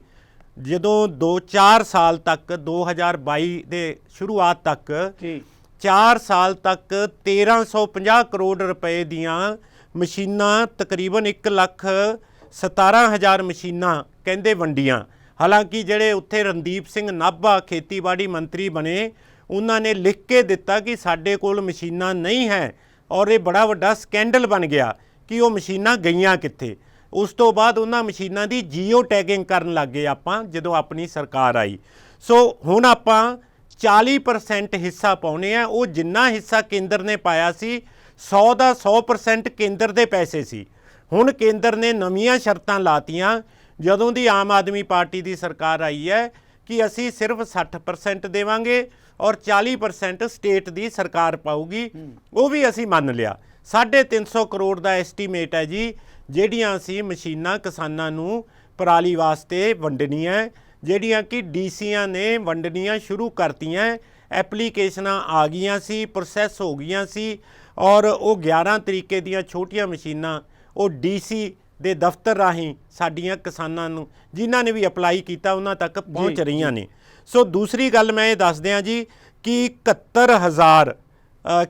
ਜਦੋਂ 2-4 ਸਾਲ ਤੱਕ 2022 ਦੇ ਸ਼ੁਰੂਆਤ ਤੱਕ ਜੀ 4 ਸਾਲ ਤੱਕ 1350 ਕਰੋੜ ਰੁਪਏ ਦੀਆਂ ਮਸ਼ੀਨਾਂ, ਤਕਰੀਬਨ 1,17,000 ਮਸ਼ੀਨਾਂ ਕਹਿੰਦੇ ਵੰਡੀਆਂ। ਹਾਲਾਂਕਿ ਜਿਹੜੇ ਉੱਥੇ ਰਣਦੀਪ ਸਿੰਘ ਨਾਭਾ ਖੇਤੀਬਾੜੀ ਮੰਤਰੀ ਬਣੇ, ਉਹਨਾਂ ਨੇ ਲਿਖ ਕੇ ਦਿੱਤਾ ਕਿ ਸਾਡੇ ਕੋਲ ਮਸ਼ੀਨਾਂ ਨਹੀਂ ਹੈ, ਔਰ ਇਹ ਬੜਾ ਵੱਡਾ ਸਕੈਂਡਲ ਬਣ ਗਿਆ ਕਿ ਉਹ ਮਸ਼ੀਨਾਂ ਗਈਆਂ ਕਿੱਥੇ। ਉਸ ਤੋਂ ਬਾਅਦ ਉਹਨਾਂ ਮਸ਼ੀਨਾਂ ਦੀ ਜੀਓ ਟੈਗਿੰਗ ਕਰਨ ਲੱਗ ਗਏ ਆਪਾਂ ਜਦੋਂ ਆਪਣੀ ਸਰਕਾਰ ਆਈ। ਸੋ ਹੁਣ ਆਪਾਂ 40% ਹਿੱਸਾ ਪਾਉਣੇ ਆ। ਉਹ ਜਿੰਨਾ ਹਿੱਸਾ ਕੇਂਦਰ ਨੇ ਪਾਇਆ ਸੀ 100 ਦਾ 100% ਕੇਂਦਰ ਦੇ ਪੈਸੇ ਸੀ। ਹੁਣ ਕੇਂਦਰ ਨੇ ਨਵੀਆਂ ਸ਼ਰਤਾਂ ਲਾਤੀਆਂ ਜਦੋਂ ਦੀ ਆਮ ਆਦਮੀ ਪਾਰਟੀ ਦੀ ਸਰਕਾਰ ਆਈ ਹੈ ਕਿ ਅਸੀਂ ਸਿਰਫ 60% ਦੇਵਾਂਗੇ ਔਰ 40% ਸਟੇਟ ਦੀ ਸਰਕਾਰ ਪਾਊਗੀ। ਉਹ ਵੀ ਅਸੀਂ ਮੰਨ ਲਿਆ। 350 ਕਰੋੜ ਦਾ ਐਸਟੀਮੇਟ ਹੈ ਜੀ, ਜਿਹੜੀਆਂ ਅਸੀਂ ਮਸ਼ੀਨਾਂ ਕਿਸਾਨਾਂ ਨੂੰ ਪਰਾਲੀ ਵਾਸਤੇ ਵੰਡਣੀਆਂ, ਜਿਹੜੀਆਂ ਕਿ ਡੀਸੀਆਂ ਨੇ ਵੰਡਣੀਆਂ ਸ਼ੁਰੂ ਕਰਤੀਆਂ। ਐਪਲੀਕੇਸ਼ਨਾਂ ਆ ਗਈਆਂ ਸੀ, ਪ੍ਰੋਸੈਸ ਹੋ ਗਈਆਂ ਸੀ, ਔਰ ਉਹ 11 ਤਰੀਕੇ ਦੀਆਂ ਛੋਟੀਆਂ ਮਸ਼ੀਨਾਂ ਉਹ ਡੀਸੀ ਦੇ ਦਫ਼ਤਰ ਰਾਹੀਂ ਸਾਡੀਆਂ ਕਿਸਾਨਾਂ ਨੂੰ, ਜਿਨ੍ਹਾਂ ਨੇ ਵੀ ਅਪਲਾਈ ਕੀਤਾ, ਉਹਨਾਂ ਤੱਕ ਪਹੁੰਚ ਰਹੀਆਂ ਨੇ। ਸੋ ਦੂਸਰੀ ਗੱਲ ਮੈਂ ਇਹ ਦੱਸ ਦਿਆਂ ਜੀ ਕਿ 71,000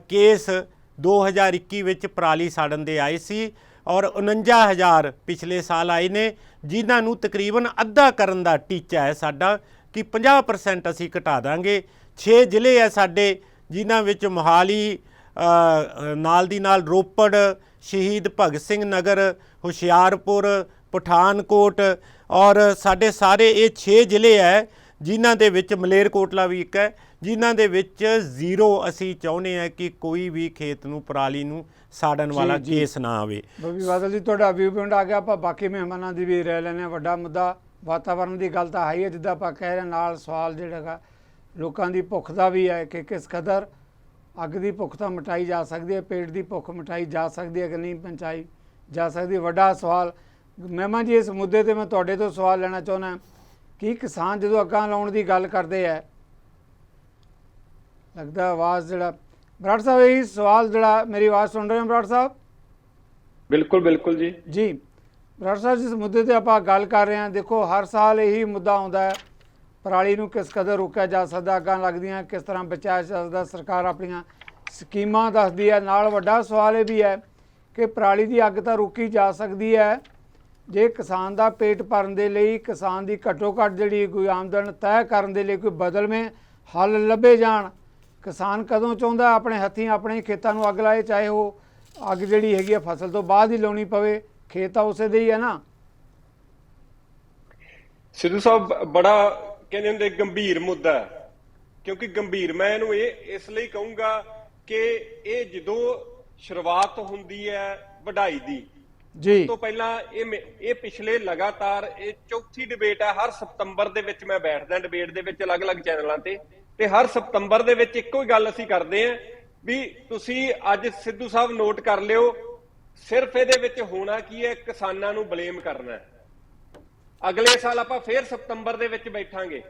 ਕੇਸ 2021 ਵਿੱਚ ਪਰਾਲੀ ਸਾੜਨ ਦੇ ਆਏ ਸੀ ਔਰ 49,000 ਪਿਛਲੇ ਸਾਲ ਆਏ ਨੇ, ਜਿਨ੍ਹਾਂ ਨੂੰ ਤਕਰੀਬਨ ਅੱਧਾ ਕਰਨ ਦਾ ਟੀਚਾ ਹੈ ਸਾਡਾ ਕਿ 50% ਅਸੀਂ ਘਟਾ ਦਾਂਗੇ। 6 ਜ਼ਿਲ੍ਹੇ ਹੈ ਸਾਡੇ, ਜਿਨ੍ਹਾਂ ਵਿੱਚ ਮੋਹਾਲੀ, ਨਾਲ ਦੀ ਨਾਲ ਰੋਪੜ, ਸ਼ਹੀਦ ਭਗਤ ਸਿੰਘ ਨਗਰ, ਹੁਸ਼ਿਆਰਪੁਰ, ਪਠਾਨਕੋਟ, ਔਰ ਸਾਡੇ ਸਾਰੇ ਇਹ 6 ਜ਼ਿਲ੍ਹੇ ਹੈ, ਜਿਨ੍ਹਾਂ ਦੇ ਵਿੱਚ ਮਲੇਰਕੋਟਲਾ ਵੀ ਇੱਕ ਹੈ, ਜਿਨ੍ਹਾਂ ਦੇ ਵਿੱਚ ਜ਼ੀਰੋ ਅਸੀਂ ਚਾਹੁੰਦੇ ਹਾਂ ਕਿ ਕੋਈ ਵੀ ਖੇਤ ਨੂੰ ਪਰਾਲੀ ਨੂੰ ਸਾੜਨ ਵਾਲਾ ਕੇਸ ਨਾ ਆਵੇ। ਬੋਬੀ ਬਾਦਲ ਜੀ, ਤੁਹਾਡਾ ਵਿਊ ਪੁਆਇੰਟ ਆ ਗਿਆ। ਆਪਾਂ ਬਾਕੀ ਮਹਿਮਾਨਾਂ ਦੀ ਵੀ ਰਹਿ ਲੈਣੇ। ਵੱਡਾ ਮੁੱਦਾ ਵਾਤਾਵਰਣ ਦੀ ਗੱਲ ਤਾਂ ਹੈ ਹੀ ਹੈ, ਜਿੱਦਾਂ ਆਪਾਂ ਕਹਿ ਰਹੇ, ਨਾਲ ਸਵਾਲ ਜਿਹੜਾ ਹੈਗਾ ਲੋਕਾਂ ਦੀ ਭੁੱਖ ਦਾ ਵੀ ਹੈ ਕਿ ਕਿਸ ਕਦਰ ਅੱਗ ਦੀ ਭੁੱਖ ਤਾਂ ਮਿਟਾਈ ਜਾ ਸਕਦੀ ਹੈ, ਪੇਟ ਦੀ ਭੁੱਖ ਮਿਟਾਈ ਜਾ ਸਕਦੀ ਹੈ ਕਿ ਨਹੀਂ ਪਹੁੰਚਾਈ ਜਾ ਸਕਦੀ। ਵੱਡਾ ਸਵਾਲ ਮਹਿਮਾਨ ਜੀ, ਇਸ ਮੁੱਦੇ 'ਤੇ ਮੈਂ ਤੁਹਾਡੇ ਤੋਂ ਸਵਾਲ ਲੈਣਾ ਚਾਹੁੰਦਾ ਕਿ ਕਿਸਾਨ ਜਦੋਂ ਅੱਗਾਂ ਲਾਉਣ ਦੀ ਗੱਲ ਕਰਦੇ ਹੈ, ਲੱਗਦਾ ਆਵਾਜ਼ ਜਿਹੜਾ ਬਰਾੜ ਸਾਹਿਬ, ਇਹੀ ਸਵਾਲ ਜਿਹੜਾ ਮੇਰੀ ਆਵਾਜ਼ ਸੁਣ ਰਹੇ ਹੋ ਬਰਾੜ ਸਾਹਿਬ? ਬਿਲਕੁਲ ਬਿਲਕੁਲ ਜੀ ਜੀ ਬਰਾੜ ਸਾਹਿਬ, ਜਿਸ ਮੁੱਦੇ 'ਤੇ ਆਪਾਂ ਗੱਲ ਕਰ ਰਹੇ ਹਾਂ, ਦੇਖੋ ਹਰ ਸਾਲ ਇਹੀ ਮੁੱਦਾ ਆਉਂਦਾ ਹੈ, ਪਰਾਲੀ ਨੂੰ ਕਿਸ ਕਦਰ ਰੋਕਿਆ ਜਾ ਸਕਦਾ, ਅੱਗਾਂ ਲੱਗਦੀਆਂ ਕਿਸ ਤਰ੍ਹਾਂ ਬਚਾਇਆ ਜਾ ਸਕਦਾ, ਸਰਕਾਰ ਆਪਣੀਆਂ ਸਕੀਮਾਂ ਦੱਸਦੀ ਹੈ। ਨਾਲ ਵੱਡਾ ਸਵਾਲ ਇਹ ਵੀ ਹੈ ਕਿ ਪਰਾਲੀ ਦੀ ਅੱਗ ਤਾਂ ਰੋਕੀ ਜਾ ਸਕਦੀ ਹੈ ਜੇ ਕਿਸਾਨ ਦਾ ਪੇਟ ਭਰਨ ਦੇ ਲਈ, ਕਿਸਾਨ ਦੀ ਘੱਟੋ ਘੱਟ ਜਿਹੜੀ ਕੋਈ ਆਮਦਨ ਤੈਅ ਕਰਨ ਦੇ ਲਈ ਕੋਈ ਬਦਲਵੇਂ ਹੱਲ ਲੱਭੇ ਜਾਣ। ਕਿਸਾਨ ਕਦੋਂ ਚਾਹੁੰਦਾ ਆਪਣੇ ਹੱਥੀਂ ਆਪਣੇ ਖੇਤਾਂ ਨੂੰ ਅੱਗ ਲਾਏ, ਚਾਹੇ ਉਹ ਅੱਗ ਜਿਹੜੀ ਹੈਗੀ ਆ ਫਸਲ ਤੋਂ ਬਾਅਦ ਹੀ ਲਾਉਣੀ ਪਵੇ, ਖੇਤ ਤਾਂ ਉਸੇ ਦੇ ਹੀ ਹੈ ਨਾ। ਸਿੱਧੂ ਸਾਹਿਬ, ਬੜਾ ਕਹਿੰਦੇ ਹੁੰਦੇ ਗੰਭੀਰ ਮੁੱਦਾ ਹੈ, ਕਿਉਂਕਿ ਗੰਭੀਰ ਮੈਂ ਇਹਨੂੰ ਇਸ ਲਈ ਕਹੂੰਗਾ ਕਿ ਇਹ ਜਦੋਂ ਸ਼ੁਰੂਆਤ ਹੁੰਦੀ ਹੈ ਵਢਾਈ ਦੀ, ਜੀ ਤੋਂ ਪਹਿਲਾਂ ਇਹ ਪਿਛਲੇ ਲਗਾਤਾਰ ਇਹ ਚੌਥੀ ਡਿਬੇਟ ਹੈ। ਹਰ ਸਤੰਬਰ ਦੇ ਵਿੱਚ ਮੈਂ ਬੈਠਦਾ ਡਿਬੇਟ ਦੇ ਵਿੱਚ ਅਲੱਗ-ਅਲੱਗ ਚੈਨਲਾਂ ਤੇ ਹਰ ਸਤੰਬਰ ਦੇ ਵਿੱਚ ਇੱਕੋ ਹੀ ਗੱਲ ਅਸੀਂ ਕਰਦੇ ਆਂ ਵੀ ਤੁਸੀਂ ਅੱਜ ਸਿੱਧੂ ਸਾਹਿਬ ਨੋਟ ਕਰ ਲਿਓ, ਸਿਰਫ ਇਹਦੇ ਵਿੱਚ ਹੋਣਾ ਕੀ ਹੈ, ਕਿਸਾਨਾਂ ਨੂੰ ਬਲੇਮ ਕਰਨਾ ਹੈ। ਅਗਲੇ ਸਾਲ ਆਪਾਂ ਫੇਰ ਸਤੰਬਰ ਦੇ ਵਿੱਚ ਬੈਠਾਂਗੇ।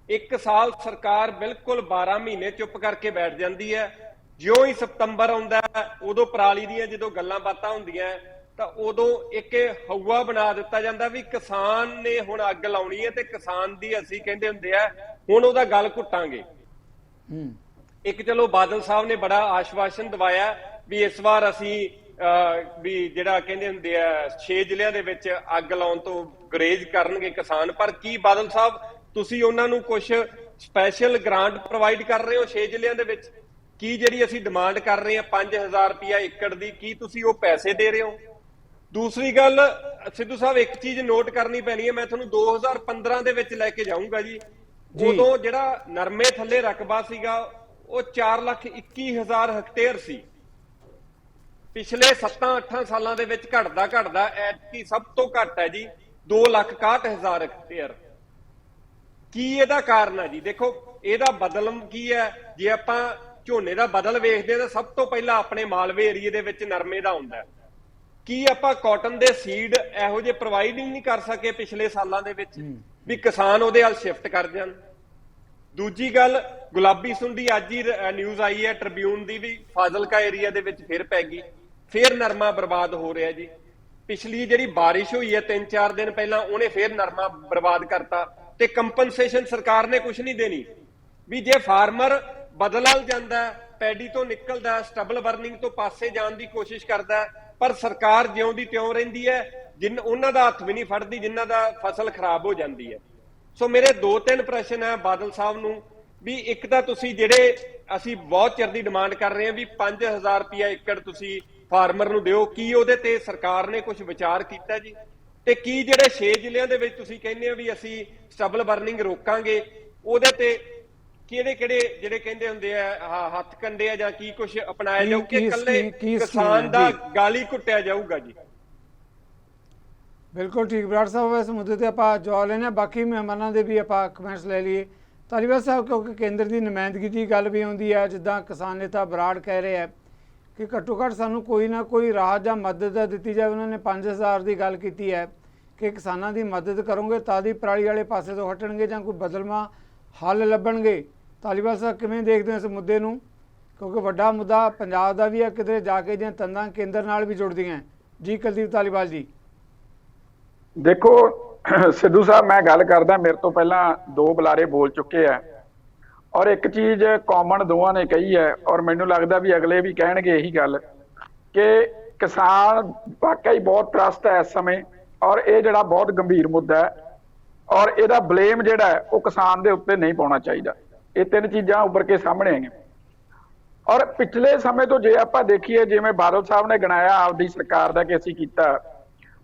ਇੱਕ ਸਾਲ ਸਰਕਾਰ ਬਿਲਕੁਲ 12 ਮਹੀਨੇ ਚੁੱਪ ਕਰਕੇ ਬੈਠ ਜਾਂਦੀ ਹੈ। ਜਿਉਂ ਹੀ ਸਤੰਬਰ ਆਉਂਦਾ ਉਦੋਂ ਪਰਾਲੀ ਦੀਆਂ ਜਦੋਂ ਗੱਲਾਂ ਬਾਤਾਂ ਹੁੰਦੀਆਂ ਤਾਂ ਉਦੋਂ ਇੱਕ ਹਊਆ ਬਣਾ ਦਿੱਤਾ ਜਾਂਦਾ ਵੀ ਕਿਸਾਨ ਨੇ ਹੁਣ ਅੱਗ ਲਾਉਣੀ ਹੈ ਤੇ ਕਿਸਾਨ ਦੀ ਅਸੀਂ ਕਹਿੰਦੇ ਹੁੰਦੇ ਆ ਹੁਣ ਉਹਦਾ ਗਲ ਘੁੱਟਾਂਗੇ। ਇੱਕ ਚਲੋ ਬਾਦਲ ਸਾਹਿਬ ਨੇ ਬੜਾ ਆਸ਼ਵਾਸਨ ਦਵਾਇਆ ਵੀ ਇਸ ਵਾਰ ਅਸੀਂ ਵੀ ਜਿਹੜਾ ਕਹਿੰਦੇ ਹੁੰਦੇ ਆ 6 ਜ਼ਿਲ੍ਹਿਆਂ ਦੇ ਵਿੱਚ ਅੱਗ ਲਾਉਣ ਤੋਂ ਗੁਰੇਜ਼ ਕਰਨਗੇ ਕਿਸਾਨ। ਪਰ ਕੀ ਬਾਦਲ ਸਾਹਿਬ ਤੁਸੀਂ ਉਹਨਾਂ ਨੂੰ ਕੁਝ ਸਪੈਸ਼ਲ ਗ੍ਰਾਂਟ ਪ੍ਰੋਵਾਈਡ ਕਰ ਰਹੇ ਹੋ 6 ਜ਼ਿਲ੍ਹਿਆਂ ਦੇ ਵਿੱਚ? ਕੀ ਜਿਹੜੀ ਅਸੀਂ ਡਿਮਾਂਡ ਕਰ ਰਹੇ ਹਾਂ 5000 ਰੁਪਇਆ ਏਕੜ ਦੀ, ਕੀ ਤੁਸੀਂ ਉਹ ਪੈਸੇ ਦੇ ਰਹੇ ਹੋ? ਦੂਸਰੀ ਗੱਲ ਸਿੱਧੂ ਸਾਹਿਬ, ਇੱਕ ਚੀਜ਼ ਨੋਟ ਕਰਨੀ ਪੈਣੀ ਹੈ, ਮੈਂ ਤੁਹਾਨੂੰ 2015 ਦੇ ਵਿੱਚ ਲੈ ਕੇ ਜਾਊਂਗਾ ਜੀ। ਉਦੋਂ ਜਿਹੜਾ ਨਰਮੇ ਥੱਲੇ ਰਕਬਾ ਸੀਗਾ ਉਹ 4,21,000 ਹੈਕਟੇਅਰ ਸੀ। ਪਿਛਲੇ 7-8 ਸਾਲਾਂ ਦੇ ਵਿੱਚ ਘਟਦਾ ਐਤਕੀ ਸਭ ਤੋਂ ਘੱਟ ਹੈ ਜੀ 2,61,000 ਹੈਕਟੇਅਰ। ਕੀ ਇਹਦਾ ਕਾਰਨ ਹੈ ਜੀ? ਦੇਖੋ ਇਹਦਾ ਬਦਲਮ ਕੀ ਹੈ, ਜੇ ਆਪਾਂ ਝੋਨੇ ਦਾ ਬਦਲ ਵੇਖਦੇ ਤਾਂ ਸਭ ਤੋਂ ਪਹਿਲਾਂ ਆਪਣੇ ਮਾਲਵੇ ਏਰੀਏ ਦੇ ਵਿੱਚ ਨਰਮੇ ਦਾ ਹੁੰਦਾ ਹੈ। ਕੀ ਆਪਾਂ ਕਾਟਨ ਦੇ ਸੀਡ ਇਹੋ ਜਿਹੇ ਪ੍ਰੋਵਾਈਡ ਹੀ ਨਹੀਂ ਕਰ ਸਕੇ ਪਿਛਲੇ ਸਾਲਾਂ ਦੇ ਵਿੱਚ ਵੀ ਕਿਸਾਨ ਉਹਦੇ ਵੱਲ ਸ਼ਿਫਟ ਕਰ ਜਾਣ? ਦੂਜੀ ਗੱਲ, ਗੁਲਾਬੀ ਸੁੰਡੀ ਅੱਜ ਹੀ ਨਿਊਜ਼ ਆਈ ਹੈ ਟ੍ਰਿਬਿਊਨ ਦੀ ਵੀ ਫਾਜ਼ਿਲਕਾ ਏਰੀਆ ਦੇ ਵਿੱਚ ਫਿਰ ਪੈ ਗਈ, ਫਿਰ ਨਰਮਾ ਬਰਬਾਦ ਹੋ ਰਿਹਾ ਜੀ। ਪਿਛਲੀ ਜਿਹੜੀ ਬਾਰਿਸ਼ ਹੋਈ ਹੈ 3-4 ਦਿਨ ਪਹਿਲਾਂ, ਉਹਨੇ ਫਿਰ ਨਰਮਾ ਬਰਬਾਦ ਕਰਤਾ ਤੇ ਕੰਪਨਸੇਸ਼ਨ ਸਰਕਾਰ ਨੇ ਕੁਝ ਨਹੀਂ ਦੇਣੀ। ਵੀ ਜੇ ਫਾਰਮਰ ਬਦਲਲ ਜਾਂਦਾ, ਪੈਡੀ ਤੋਂ ਨਿਕਲਦਾ, ਸਟਬਲ ਬਰਨਿੰਗ ਤੋਂ ਪਾਸੇ ਜਾਣ ਦੀ ਕੋਸ਼ਿਸ਼ ਕਰਦਾ, ਪਰ ਸਰਕਾਰ ਜਿਉਂ ਦੀ ਤਿਉਂ ਰਹਿੰਦੀ ਹੈ, ਉਹਨਾਂ ਦਾ ਹੱਥ ਵੀ ਨਹੀਂ ਫੜਦੀ ਜਿਨ੍ਹਾਂ ਦਾ ਫਸਲ ਖਰਾਬ ਹੋ ਜਾਂਦੀ ਹੈ। ਸੋ ਮੇਰੇ 2-3 ਪ੍ਰਸ਼ਨ ਹੈ ਬਾਦਲ ਸਾਹਿਬ ਨੂੰ ਵੀ ਇੱਕ ਤਾਂ ਤੁਸੀਂ ਜਿਹੜੇ ਅਸੀਂ ਬਹੁਤ ਚਿਰ ਦੀ ਡਿਮਾਂਡ ਕਰ ਰਹੇ ਹਾਂ ਵੀ 5000 ਰੁਪਇਆ ਏਕੜ ਤੁਸੀਂ ਫਾਰਮਰ ਨੂੰ ਦਿਓ, ਕੀ ਉਹਦੇ ਤੇ ਸਰਕਾਰ ਨੇ ਕੁਝ ਵਿਚਾਰ ਕੀਤਾ ਜੀ? ਤੇ ਕੀ ਜਿਹੜੇ 6 ਜ਼ਿਲ੍ਹਿਆਂ ਦੇ ਵਿੱਚ ਤੁਸੀਂ ਕਹਿੰਦੇ ਹੋ ਵੀ ਅਸੀਂ ਸਟਬਲ ਬਰਨਿੰਗ ਰੋਕਾਂਗੇ, ਉਹਦੇ ਤੇ ਕਿਹੜੇ ਜਿਹੜੇ ਕਹਿੰਦੇ ਹੁੰਦੇ ਆ ਹੱਥ ਕੰਡੇ ਆ ਜਾਂ ਕੀ ਕੁਝ ਅਪਣਾਇਆ ਜਾਊ ਕਿ ਇਕੱਲੇ ਕਿਸਾਨ ਦਾ ਗਾਲੀ ਘੁੱਟਿਆ ਜਾਊਗਾ ਜੀ? ਬਿਲਕੁਲ ਠੀਕ ਬਰਾੜ ਸਾਹਿਬ, ਇਸ ਮੁੱਦੇ ਤੇ ਆਪਾਂ ਜਵਾਬ ਲੈਣੇ। ਬਾਕੀ ਮਹਿਮਾਨਾਂ ਦੇ ਵੀ ਆਪਾਂ ਕਮੈਂਟਸ ਲੈ ਲਈਏ। ਧਾਲੀਵਾਲ ਸਾਹਿਬ, ਕਿਉਂਕਿ ਕੇਂਦਰ ਦੀ ਨੁਮਾਇੰਦਗੀ ਦੀ ਗੱਲ ਵੀ ਆਉਂਦੀ ਹੈ, ਜਿੱਦਾਂ ਕਿਸਾਨ ਨੇਤਾ ਬਰਾੜ ਕਹਿ ਰਹੇ ਹੈ ਕਿ ਘੱਟੋ ਘੱਟ ਸਾਨੂੰ ਕੋਈ ਨਾ ਕੋਈ ਰਾਹਤ ਜਾਂ ਮਦਦ ਦਿੱਤੀ ਜਾਵੇ। ਉਹਨਾਂ ਨੇ 5000 ਦੀ ਗੱਲ ਕੀਤੀ ਹੈ ਕਿ ਕਿਸਾਨਾਂ ਦੀ ਮਦਦ ਕਰੋਗੇ ਤਾਂ ਦੀ ਪਰਾਲੀ ਵਾਲੇ ਪਾਸੇ ਤੋਂ ਹਟਣਗੇ ਜਾਂ ਕੋਈ ਬਦਲਵਾਂ ਹੱਲ ਲੱਭਣਗੇ। ਧਾਲੀਵਾਲ ਸਾਹਿਬ, ਕਿਵੇਂ ਦੇਖਦੇ ਹੋ ਇਸ ਮੁੱਦੇ ਨੂੰ? ਕਿਉਂਕਿ ਵੱਡਾ ਮੁੱਦਾ ਪੰਜਾਬ ਦਾ ਵੀ ਹੈ, ਕਿਧਰੇ ਜਾ ਕੇ ਦੀਆਂ ਤੰਦਾਂ ਕੇਂਦਰ ਨਾਲ ਵੀ ਜੁੜਦੀਆਂ। ਜੀ ਕੁਲਦੀਪ ਧਾਲੀਵਾਲ ਜੀ। ਦੇਖੋ ਸਿੱਧੂ ਸਾਹਿਬ, ਮੈਂ ਗੱਲ ਕਰਦਾ, ਮੇਰੇ ਤੋਂ ਪਹਿਲਾਂ 2 ਬੁਲਾਰੇ ਬੋਲ ਚੁੱਕੇ ਆ ਔਰ ਇੱਕ ਚੀਜ਼ ਕਾਮਨ ਦੋਵਾਂ ਨੇ ਕਹੀ ਹੈ ਔਰ ਮੈਨੂੰ ਲੱਗਦਾ ਵੀ ਅਗਲੇ ਵੀ ਕਹਿਣਗੇ ਇਹੀ ਗੱਲ ਕਿ ਕਿਸਾਨ ਵਾਕਈ ਬਹੁਤ ਤ੍ਰਸਤ ਹੈ ਇਸ ਸਮੇਂ ਔਰ ਇਹ ਜਿਹੜਾ ਬਹੁਤ ਗੰਭੀਰ ਮੁੱਦਾ ਹੈ ਔਰ ਇਹਦਾ ਬਲੇਮ ਜਿਹੜਾ ਹੈ ਉਹ ਕਿਸਾਨ ਦੇ ਉੱਤੇ ਨਹੀਂ ਪਾਉਣਾ ਚਾਹੀਦਾ। ਇਹ 3 ਚੀਜ਼ਾਂ ਉੱਭਰ ਕੇ ਸਾਹਮਣੇ ਆਈਆਂ ਔਰ ਪਿਛਲੇ ਸਮੇਂ ਤੋਂ ਜੇ ਆਪਾਂ ਦੇਖੀਏ, ਜਿਵੇਂ ਬਾਦਲ ਸਾਹਿਬ ਨੇ ਗਿਣਾਇਆ ਆਪਦੀ ਸਰਕਾਰ ਦਾ ਕਿ ਅਸੀਂ ਕੀਤਾ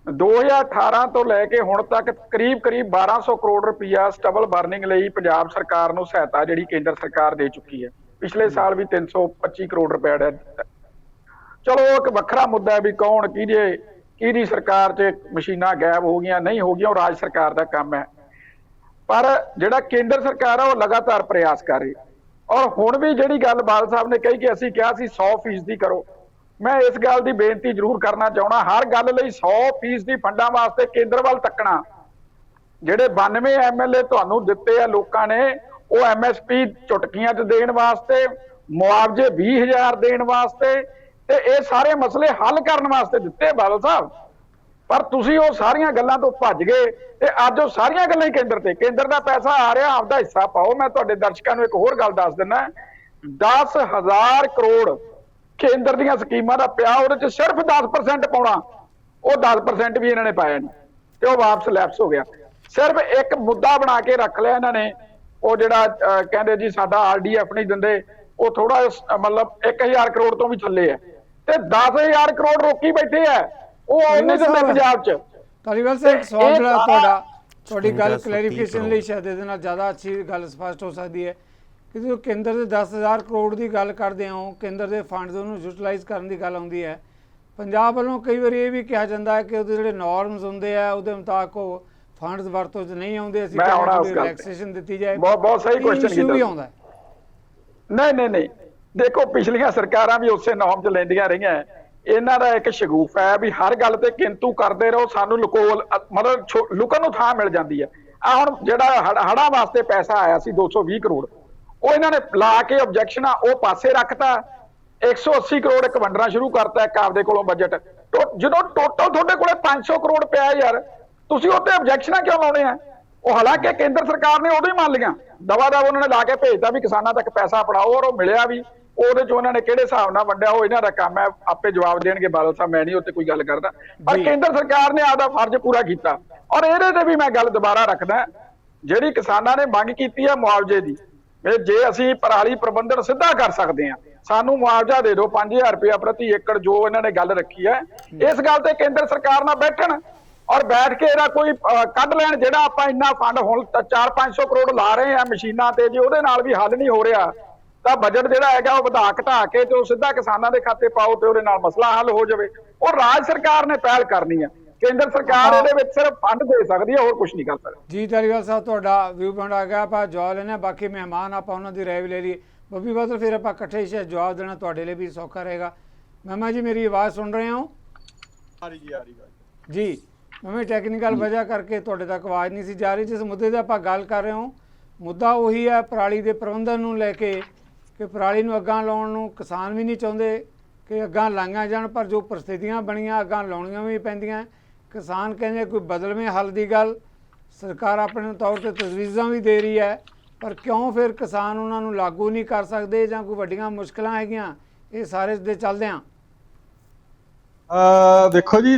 2018 ਤੋਂ ਲੈ ਕੇ ਹੁਣ ਤੱਕ ਕਰੀਬ 1200 ਕਰੋੜ ਰੁਪਇਆ ਸਟਬਲ ਬਰਨਿੰਗ ਲਈ ਪੰਜਾਬ ਸਰਕਾਰ ਨੂੰ ਸਹਾਇਤਾ ਜਿਹੜੀ ਕੇਂਦਰ ਸਰਕਾਰ ਦੇ ਚੁੱਕੀ ਹੈ। ਪਿਛਲੇ ਸਾਲ ਵੀ 325 ਕਰੋੜ ਰੁਪਇਆ ਦਿੱਤਾ। ਚਲੋ ਇੱਕ ਵੱਖਰਾ ਮੁੱਦਾ ਹੈ ਵੀ ਕੌਣ ਕਿਹਦੀ ਸਰਕਾਰ 'ਚ ਮਸ਼ੀਨਾਂ ਗਾਇਬ ਹੋ ਗਈਆਂ ਨਹੀਂ ਹੋ ਗਈਆਂ, ਉਹ ਰਾਜ ਸਰਕਾਰ ਦਾ ਕੰਮ ਹੈ। ਪਰ ਜਿਹੜਾ ਕੇਂਦਰ ਸਰਕਾਰ ਹੈ ਉਹ ਲਗਾਤਾਰ ਪ੍ਰਯਾਸ ਕਰ ਰਹੀ ਔਰ ਹੁਣ ਵੀ ਜਿਹੜੀ ਗੱਲ ਬਾਦਲ ਸਾਹਿਬ ਨੇ ਕਹੀ ਕਿ ਅਸੀਂ ਕਿਹਾ ਸੀ 100% ਕਰੋ, ਮੈਂ ਇਸ ਗੱਲ ਦੀ ਬੇਨਤੀ ਜ਼ਰੂਰ ਕਰਨਾ ਚਾਹੁੰਦਾ, ਹਰ ਗੱਲ ਲਈ 100% ਫੰਡਾਂ ਵਾਸਤੇ ਕੇਂਦਰ ਵੱਲ ਤੱਕਣਾ। ਜਿਹੜੇ 92 MLA ਤੁਹਾਨੂੰ ਦਿੱਤੇ ਆ ਲੋਕਾਂ ਨੇ, ਉਹ MSP ਚੁਟਕੀਆਂ 'ਚ ਦੇਣ ਵਾਸਤੇ, ਮੁਆਵਜ਼ੇ 20,000 ਦੇਣ ਵਾਸਤੇ ਤੇ ਇਹ ਸਾਰੇ ਮਸਲੇ ਹੱਲ ਕਰਨ ਵਾਸਤੇ ਦਿੱਤੇ ਬਾਦਲ ਸਾਹਿਬ। ਪਰ ਤੁਸੀਂ ਉਹ ਸਾਰੀਆਂ ਗੱਲਾਂ ਤੋਂ ਭੱਜ ਗਏ ਤੇ ਅੱਜ ਉਹ ਸਾਰੀਆਂ ਗੱਲਾਂ ਹੀ ਕੇਂਦਰ ਦਾ ਪੈਸਾ ਆ ਰਿਹਾ, ਆਪਦਾ ਹਿੱਸਾ ਪਾਓ। ਮੈਂ ਤੁਹਾਡੇ ਦਰਸ਼ਕਾਂ ਨੂੰ ਇੱਕ ਹੋਰ ਗੱਲ ਦੱਸ ਦਿੰਦਾ, 10,000 ਕਰੋੜ ਕੇਂਦਰ ਦੀਆਂ ਸਕੀਮਾਂ ਦਾ ਪਿਆ, ਉਹਦੇ 'ਚ ਸਿਰਫ 10% ਪਾਉਣਾ, ਉਹ 10% ਵੀ ਇਹਨਾਂ ਨੇ ਪਾਇਆ ਨਹੀਂ ਤੇ ਉਹ ਵਾਪਸ ਲੈਪਸ ਹੋ ਗਿਆ। ਸਿਰਫ ਇੱਕ ਮੁੱਦਾ ਬਣਾ ਕੇ ਰੱਖ ਲਿਆ ਇਹਨਾਂ ਨੇ, ਉਹ ਜਿਹੜਾ ਕਹਿੰਦੇ ਜੀ ਸਾਡਾ RDF ਨਹੀਂ ਦਿੰਦੇ, ਉਹ ਥੋੜਾ ਮਤਲਬ 1000 ਕਰੋੜ ਤੋਂ ਵੀ ਥੱਲੇ ਹੈ ਤੇ 10,000 ਕਰੋੜ ਰੋਕੀ ਬੈਠੇ ਹੈ, ਉਹ ਉਹਨੇ ਦਿੰਦੇ ਪੰਜਾਬ 'ਚ। ਧਾਲੀਵਾਲ ਸਾਹਿਬ, ਇੱਕ ਸਵਾਲ ਜਿਹੜਾ ਤੁਹਾਡੀ ਗੱਲ ਕਲੈਰੀਫਿਕੇਸ਼ਨ ਲਈ ਸ਼ਾਇਦ ਇਹਦੇ ਨਾਲ ਜ਼ਿਆਦਾ ਅੱਛੀ ਗੱਲ ਸਪਸ਼ਟ ਹੋ ਸਕਦੀ ਹੈ ਕਿ ਜਦੋਂ ਕੇਂਦਰ ਦੇ 10,000 ਕਰੋੜ ਦੀ ਗੱਲ ਕਰਦੇ ਹੋ, ਕੇਂਦਰ ਦੇ ਫੰਡਸ ਨੂੰ ਯੂਟਿਲਾਈਜ਼ ਕਰਨ ਦੀ ਗੱਲ ਆਉਂਦੀ ਹੈ, ਪੰਜਾਬ ਵੱਲੋਂ ਕਈ ਵਾਰੀ ਇਹ ਵੀ ਕਿਹਾ ਜਾਂਦਾ ਹੈ ਕਿ ਉਹਦੇ ਜਿਹੜੇ ਨਾਰਮਸ ਹੁੰਦੇ ਆ ਉਹਦੇ ਮੁਤਾਬਕ ਉਹ ਫੰਡਸ ਵਰਤੋਂ 'ਚ ਨਹੀਂ ਆਉਂਦੇ, ਅਸੀਂ ਰਿਲੈਕਸੇਸ਼ਨ ਦਿੱਤੀ ਜਾਏ। ਬਹੁਤ ਸਹੀ ਕੁਐਸਚਨ ਕੀਤਾ। ਵੀ ਆਉਂਦਾ ਨਹੀਂ, ਦੇਖੋ ਪਿਛਲੀਆਂ ਸਰਕਾਰਾਂ ਵੀ ਉਸੇ ਨਾਮ 'ਚ ਲੈਂਦੀਆਂ ਰਹੀਆਂ। ਇਹਨਾਂ ਦਾ ਇੱਕ ਸ਼ਗੂਫ ਹੈ ਵੀ ਹਰ ਗੱਲ ਤੇ ਕਿੰਤੂ ਕਰਦੇ ਰਹੋ, ਸਾਨੂੰ ਮਤਲਬ ਲੁਕਣ ਨੂੰ ਥਾਂ ਮਿਲ ਜਾਂਦੀ ਹੈ। ਆ ਹੁਣ ਜਿਹੜਾ ਹੜ੍ਹਾਂ ਵਾਸਤੇ ਪੈਸਾ ਆਇਆ ਸੀ 220 ਕਰੋੜ, ਉਹ ਇਹਨਾਂ ਨੇ ਲਾ ਕੇ ਆਬਜੈਕਸ਼ਨਾਂ ਉਹ ਪਾਸੇ ਰੱਖਤਾ, 180 ਕਰੋੜ ਇੱਕ ਵੰਡਣਾ ਸ਼ੁਰੂ ਕਰਤਾ ਇੱਕ ਆਪਦੇ ਕੋਲੋਂ ਬਜਟ। ਜਦੋਂ ਟੋਟਲ ਤੁਹਾਡੇ ਕੋਲੇ 500 ਕਰੋੜ ਪਿਆ ਯਾਰ, ਤੁਸੀਂ ਉੱਤੇ ਆਬਜੈਕਸ਼ਨਾਂ ਕਿਉਂ ਲਾਉਣੇ ਆ? ਉਹ ਹਾਲਾਂਕਿ ਕੇਂਦਰ ਸਰਕਾਰ ਨੇ ਉਦੋਂ ਹੀ ਮੰਨ ਲਈਆਂ, ਦਵਾ ਉਹਨਾਂ ਨੇ ਲਾ ਕੇ ਭੇਜਦਾ ਵੀ ਕਿਸਾਨਾਂ ਤੱਕ ਪੈਸਾ ਪੜਾਓ ਔਰ ਉਹ ਮਿਲਿਆ ਵੀ। ਉਹਦੇ 'ਚ ਉਹਨਾਂ ਨੇ ਕਿਹੜੇ ਹਿਸਾਬ ਨਾਲ ਵੰਡਿਆ ਉਹ ਇਹਨਾਂ ਦਾ ਕੰਮ ਹੈ, ਆਪੇ ਜਵਾਬ ਦੇਣਗੇ ਬਾਦਲ ਸਾਹਿਬ, ਮੈਂ ਨਹੀਂ ਉੱਤੇ ਕੋਈ ਗੱਲ ਕਰਦਾ। ਪਰ ਕੇਂਦਰ ਸਰਕਾਰ ਨੇ ਆਪਦਾ ਫਰਜ਼ ਪੂਰਾ ਕੀਤਾ ਔਰ ਇਹਦੇ ਤੇ ਵੀ ਮੈਂ ਗੱਲ ਦੁਬਾਰਾ ਰੱਖਦਾ, ਜਿਹੜੀ ਕਿਸਾਨਾਂ ਨੇ ਮੰਗ ਕੀਤੀ ਹੈ ਮੁਆਵਜ਼ੇ ਦੀ, ਜੇ ਅਸੀਂ ਪਰਾਲੀ ਪ੍ਰਬੰਧਨ ਸਿੱਧਾ ਕਰ ਸਕਦੇ ਹਾਂ, ਸਾਨੂੰ ਮੁਆਵਜ਼ਾ ਦੇ ਦਿਓ 5000 ਰੁਪਇਆ ਪ੍ਰਤੀ ਏਕੜ, ਜੋ ਇਹਨਾਂ ਨੇ ਗੱਲ ਰੱਖੀ ਹੈ, ਇਸ ਗੱਲ ਤੇ ਕੇਂਦਰ ਸਰਕਾਰ ਨਾਲ ਬੈਠਣ ਔਰ ਬੈਠ ਕੇ ਇਹਦਾ ਕੋਈ ਕੱਢ ਲੈਣ। ਜਿਹੜਾ ਆਪਾਂ ਇੰਨਾ ਫੰਡ ਹੁਣ 400-500 ਕਰੋੜ ਲਾ ਰਹੇ ਆ ਮਸ਼ੀਨਾਂ ਤੇ, ਜੇ ਉਹਦੇ ਨਾਲ ਵੀ ਹੱਲ ਨਹੀਂ ਹੋ ਰਿਹਾ ਤਾਂ ਬਜਟ ਜਿਹੜਾ ਹੈਗਾ ਉਹ ਵਧਾ ਘਟਾ ਕੇ ਤੇ ਉਹ ਸਿੱਧਾ ਕਿਸਾਨਾਂ ਦੇ ਖਾਤੇ ਪਾਓ ਤੇ ਉਹਦੇ ਨਾਲ ਮਸਲਾ ਹੱਲ ਹੋ ਜਾਵੇ। ਉਹ ਰਾਜ ਸਰਕਾਰ ਨੇ ਪਹਿਲ ਕਰਨੀ ਹੈ, ਕੇਂਦਰ ਸਰਕਾਰ ਇਹਦੇ ਵਿੱਚ ਸਿਰਫ ਫੰਡ ਦੇ ਸਕਦੀ ਹੈ, ਹੋਰ ਕੁਝ ਨਹੀਂ ਕਰ ਸਕਦੀ। ਜੀ ਧਾਲੀਵਾਲ ਸਾਹਿਬ, ਤੁਹਾਡਾ ਵਿਊ ਪੁਆਇੰਟ ਆ ਗਿਆ, ਆਪਾਂ ਜਵਾਬ ਲੈਣਾ। ਬਾਕੀ ਮਹਿਮਾਨ ਆਪਾਂ ਉਹਨਾਂ ਦੀ ਰਾਏ ਵੀ ਲੈ ਲਈਏ। ਬੱਬੀ ਬਾਦਲ, ਫਿਰ ਆਪਾਂ ਇਕੱਠੇ ਜਵਾਬ ਦੇਣਾ ਤੁਹਾਡੇ ਲਈ ਵੀ ਸੌਖਾ ਰਹੇਗਾ। ਮਹਿਮਾ ਜੀ, ਮੇਰੀ ਆਵਾਜ਼ ਸੁਣ ਰਹੇ ਹੋ? ਆ ਰਹੀ ਜੀ, ਆ ਰਹੀ ਗੱਲ ਜੀ ਮੈਂ ਟੈਕਨੀਕਲ ਵਜ੍ਹਾ ਕਰਕੇ ਤੁਹਾਡੇ ਤੱਕ ਆਵਾਜ਼ ਨਹੀਂ ਸੀ ਜਾ ਰਹੀ। ਜਿਸ ਮੁੱਦੇ 'ਤੇ ਆਪਾਂ ਗੱਲ ਕਰ ਰਹੇ ਹਾਂ ਮੁੱਦਾ ਉਹੀ ਹੈ ਪਰਾਲੀ ਦੇ ਪ੍ਰਬੰਧਨ ਨੂੰ ਲੈ ਕੇ ਕਿ ਪਰਾਲੀ ਨੂੰ ਅੱਗਾਂ ਲਾਉਣ ਨੂੰ ਕਿਸਾਨ ਵੀ ਨਹੀਂ ਚਾਹੁੰਦੇ ਕਿ ਅੱਗਾਂ ਲਾਈਆਂ ਜਾਣ, ਪਰ ਜੋ ਪ੍ਰਸਥਿਤੀਆਂ ਬਣੀਆਂ ਅੱਗਾਂ ਲਾਉਣੀਆਂ ਵੀ ਪੈਂਦੀਆਂ। ਕਿਸਾਨ ਕਹਿੰਦੇ ਕੋਈ ਬਦਲਵੇਂ ਹੱਲ ਦੀ ਗੱਲ ਸਰਕਾਰ ਆਪਣੇ ਤੌਰ ਤੇ ਤਜਵੀਜ਼ਾਂ ਵੀ ਦੇ ਰਹੀ ਹੈ, ਪਰ ਕਿਉਂ ਫਿਰ ਕਿਸਾਨ ਉਹਨਾਂ ਨੂੰ ਲਾਗੂ ਨਹੀਂ ਕਰ ਸਕਦੇ ਜਾਂ ਕੋਈ ਵੱਡੀਆਂ ਮੁਸ਼ਕਲਾਂ ਹੈਗੀਆਂ ਇਹ ਸਾਰੇ ਦੇ ਚੱਲਦਿਆਂ? ਦੇਖੋ ਜੀ,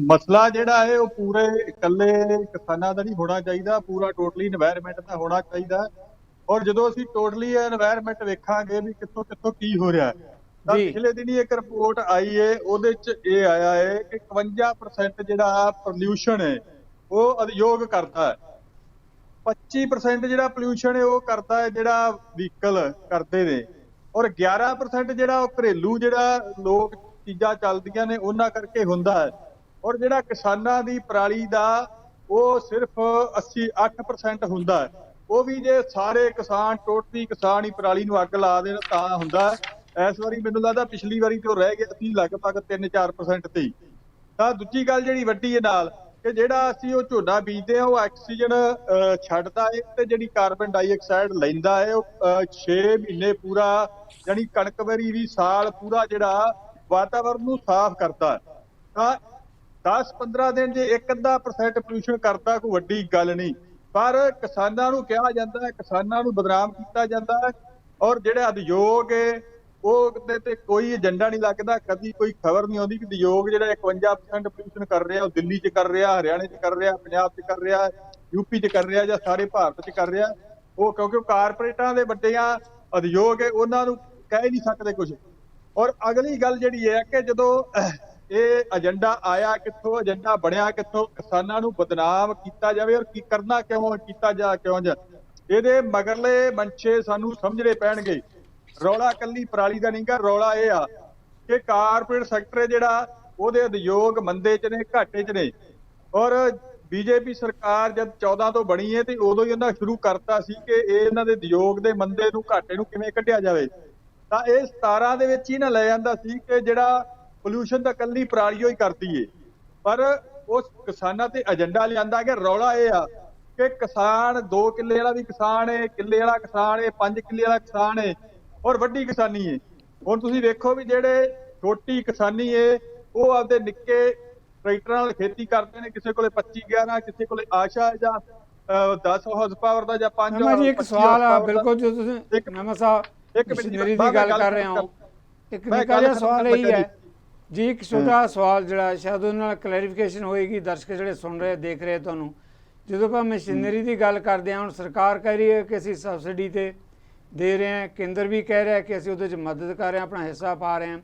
ਮਸਲਾ ਜਿਹੜਾ ਹੈ ਉਹ ਪੂਰੇ ਇਕੱਲੇ ਕਿਸਾਨਾਂ ਦਾ ਨਹੀਂ ਹੋਣਾ ਚਾਹੀਦਾ, ਪੂਰਾ ਟੋਟਲੀ এনवायरमेंट ਦਾ ਹੋਣਾ ਚਾਹੀਦਾ। ਔਰ ਜਦੋਂ ਅਸੀਂ ਟੋਟਲੀ এনवायरमेंट ਵੇਖਾਂਗੇ ਵੀ ਕਿੱਥੋਂ ਕਿੱਥੋਂ ਕੀ ਹੋ ਰਿਹਾ ਹੈ ਤਾਂ ਪਿਛਲੇ ਦਿਨੀ ਇੱਕ ਰਿਪੋਰਟ ਆਈ ਹੈ, ਉਹਦੇ 'ਚ ਇਹ ਆਇਆ ਹੈ ਕਿ 51% ਜਿਹੜਾ ਪੋਲਿਊਸ਼ਨ ਹੈ ਉਹ ਉਦਯੋਗ ਕਰਦਾ ਹੈ, 25% ਜਿਹੜਾ ਪੋਲਿਊਸ਼ਨ ਹੈ ਉਹ ਕਰਦਾ ਹੈ ਜਿਹੜਾ ਵਹੀਕਲ ਕਰਦੇ ਨੇ, ਔਰ 11% ਜਿਹੜਾ ਉਹ ਘਰੇਲੂ ਜਿਹੜਾ ਲੋਕ ਚੀਜ਼ਾਂ ਚੱਲਦੀਆਂ ਨੇ ਉਹਨਾਂ ਕਰਕੇ ਹੁੰਦਾ ਹੈ। ਔਰ ਜਿਹੜਾ ਕਿਸਾਨਾਂ ਦੀ ਪਰਾਲੀ ਦਾ ਉਹ ਸਿਰਫ 88% ਹੁੰਦਾ ਹੈ, ਉਹ ਵੀ ਜੇ ਸਾਰੇ ਕਿਸਾਨ ਟੋਟਲੀ ਕਿਸਾਨ ਹੀ ਪਰਾਲੀ ਨੂੰ ਅੱਗ ਲਾ ਦੇਣ ਤਾਂ ਹੁੰਦਾ ਹੈ। ਇਸ ਵਾਰੀ ਮੈਨੂੰ ਲੱਗਦਾ ਪਿਛਲੀ ਵਾਰੀ ਤੇ ਉਹ ਰਹਿ ਗਿਆ ਸੀ ਲਗਭਗ 3-4% ਤੇ ਹੀ। ਤਾਂ ਦੂਜੀ ਗੱਲ ਜਿਹੜੀ ਵੱਡੀ ਹੈ ਨਾਲ ਕਿ ਜਿਹੜਾ ਅਸੀਂ ਉਹ ਝੋਨਾ ਬੀਜਦੇ ਹਾਂ ਉਹ ਆਕਸੀਜਨ ਛੱਡਦਾ ਹੈ ਤੇ ਜਿਹੜੀ ਕਾਰਬਨ ਡਾਈਆਕਸਾਈਡ ਲੈਂਦਾ ਹੈ ਉਹ 6 ਮਹੀਨੇ ਪੂਰਾ ਯਾਨੀ ਕਣਕ ਵਾਰੀ ਵੀ ਸਾਲ ਪੂਰਾ ਜਿਹੜਾ ਵਾਤਾਵਰਨ ਨੂੰ ਸਾਫ਼ ਕਰਦਾ ਹੈ। ਤਾਂ 10-15 ਦਿਨ ਜੇ 1-ਅੱਧਾ% ਪੋਲਿਊਸ਼ਨ ਕਰਦਾ ਕੋਈ ਵੱਡੀ ਗੱਲ ਨਹੀਂ, ਪਰ ਕਿਸਾਨਾਂ ਨੂੰ ਕਿਹਾ ਜਾਂਦਾ ਹੈ, ਕਿਸਾਨਾਂ ਨੂੰ ਬਦਨਾਮ ਕੀਤਾ ਜਾਂਦਾ ਹੈ। ਔਰ ਜਿਹੜੇ ਉਦਯੋਗ ਹੈ ਉਹ ਤੇ ਕੋਈ ਏਜੰਡਾ ਨਹੀਂ ਲੱਗਦਾ, ਕਦੀ ਕੋਈ ਖਬਰ ਨਹੀਂ ਆਉਂਦੀ ਕਿ ਉਦਯੋਗ ਜਿਹੜਾ 51% ਪੋਲਿਊਸ਼ਨ ਕਰ ਰਿਹਾ ਉਹ ਦਿੱਲੀ 'ਚ ਕਰ ਰਿਹਾ, ਹਰਿਆਣੇ 'ਚ ਕਰ ਰਿਹਾ, ਪੰਜਾਬ 'ਚ ਕਰ ਰਿਹਾ, ਯੂਪੀ 'ਚ ਕਰ ਰਿਹਾ ਜਾਂ ਸਾਰੇ ਭਾਰਤ 'ਚ ਕਰ ਰਿਹਾ। ਉਹ ਕਿਉਂਕਿ ਕਾਰਪੋਰੇਟਾਂ ਦੇ ਵੱਡੀਆਂ ਉਦਯੋਗ ਹੈ ਉਹਨਾਂ ਨੂੰ ਕਹਿ ਨਹੀਂ ਸਕਦੇ ਕੁਝ। ਔਰ ਅਗਲੀ ਗੱਲ ਜਿਹੜੀ ਹੈ ਕਿ ਜਦੋਂ ਇਹ ਏਜੰਡਾ ਆਇਆ ਕਿੱਥੋਂ, ਏਜੰਡਾ ਬਣਿਆ ਕਿੱਥੋਂ, ਕਿਸਾਨਾਂ ਨੂੰ ਬਦਨਾਮ ਕੀਤਾ ਜਾਵੇ ਔਰ ਕੀ ਕਰਨਾ ਕਿਉਂ ਕੀਤਾ ਜਾ ਕਿਉਂ ਜਾ, ਇਹਦੇ ਮਗਰਲੇ ਮਨਸ਼ੇ ਸਾਨੂੰ ਸਮਝਣੇ ਪੈਣਗੇ। ਰੌਲਾ ਕੱਲੀ ਪਰਾਲੀ ਦਾ ਨਹੀਂਗਾ, ਰੌਲਾ ਇਹ ਆ ਕਿ ਕਾਰਪੋਰੇਟ ਸੈਕਟਰ ਜਿਹੜਾ ਉਹਦੇ ਉਦਯੋਗ ਮੰਦੇ 'ਚ ਨੇ, ਘਾਟੇ 'ਚ ਨੇ। ਔਰ ਬੀਜੇਪੀ ਸਰਕਾਰ ਜਦ 14 ਤੋਂ ਬਣੀ ਹੈ ਤੇ ਉਦੋਂ ਹੀ ਉਹਨਾਂ ਸ਼ੁਰੂ ਕਰਤਾ ਸੀ ਕਿ ਇਹਨਾਂ ਦੇ ਉਦਯੋਗ ਦੇ ਮੰਦੇ ਨੂੰ, ਘਾਟੇ ਨੂੰ ਕਿਵੇਂ ਕੱਢਿਆ ਜਾਵੇ। ਤਾਂ ਇਹ 17 ਦੇ ਵਿੱਚ ਹੀ ਨਾ ਲੈ ਜਾਂਦਾ ਸੀ ਕਿ ਜਿਹੜਾ ਪੋਲਿਊਸ਼ਨ ਤਾਂ ਕੱਲੀ ਪਰਾਲੀਓ ਹੀ ਕਰਦੀ ਏ, ਪਰ ਉਸ ਕਿਸਾਨਾਂ ਤੇ ਏਜੰਡਾ ਲਿਆਂਦਾ ਕਿ ਰੌਲਾ ਇਹ ਆ ਕਿ ਕਿਸਾਨ 2 ਕਿੱਲੇ ਵਾਲਾ ਵੀ ਕਿਸਾਨ ਏ, ਕਿੱਲੇ ਵਾਲਾ ਕਿਸਾਨ ਏ, 5 ਕਿੱਲੇ ਵਾਲਾ ਕਿਸਾਨ ਏ ਔਰ ਵੱਡੀ ਕਿਸਾਨੀ ਏ। ਹੁਣ ਤੁਸੀਂ ਵੇਖੋ ਵੀ ਜਿਹੜੇ ਛੋਟੀ ਕਿਸਾਨੀ ਏ ਉਹ ਆਪਦੇ ਨਿੱਕੇ ਟਰੈਕਟਰਾਂ ਨਾਲ ਖੇਤੀ ਕਰਦੇ ਨੇ, ਕਿਸੇ ਕੋਲੇ 25-11, ਕਿਸੇ ਕੋਲੇ ਆਸ਼ਾ ਜਾਂ 10 ਹਾਰਸ ਪਾਵਰ ਦਾ ਜਾਂ 5 ਜੀ ਇੱਕ ਸਵਾਲ ਆ ਬਿਲਕੁਲ ਜੋ ਤੁਸੀਂ ਨਵਾਂ ਸਾਹਿਬ ਮਸ਼ੀਨਰੀ ਦੀ ਗੱਲ ਕਰ ਰਹੇ ਹੋ, ਇੱਕ ਨਿੱਕਾ ਜਿਹਾ ਸਵਾਲ ਇਹੀ ਹੈ ਜੀ, ਇੱਕ ਛੋਟਾ ਸਵਾਲ ਜਿਹੜਾ ਸ਼ਾਇਦ ਉਹਦੇ ਨਾਲ ਕਲੈਰੀਫਿਕੇਸ਼ਨ ਹੋਏਗੀ, ਦਰਸ਼ਕ ਜਿਹੜੇ ਸੁਣ ਰਹੇ ਦੇਖ ਰਹੇ ਤੁਹਾਨੂੰ। ਜਦੋਂ ਆਪਾਂ ਮਸ਼ੀਨਰੀ ਦੀ ਗੱਲ ਕਰਦੇ ਹਾਂ, ਹੁਣ ਸਰਕਾਰ ਕਹਿ ਰਹੀ ਹੈ ਕਿ ਅਸੀਂ ਸਬਸਿਡੀ ਤੇ ਦੇ ਰਹੇ ਹਾਂ, ਕੇਂਦਰ ਵੀ ਕਹਿ ਰਿਹਾ ਕਿ ਅਸੀਂ ਉਹਦੇ 'ਚ ਮਦਦ ਕਰ ਰਹੇ ਹਾਂ, ਆਪਣਾ ਹਿੱਸਾ ਪਾ ਰਹੇ ਹਾਂ,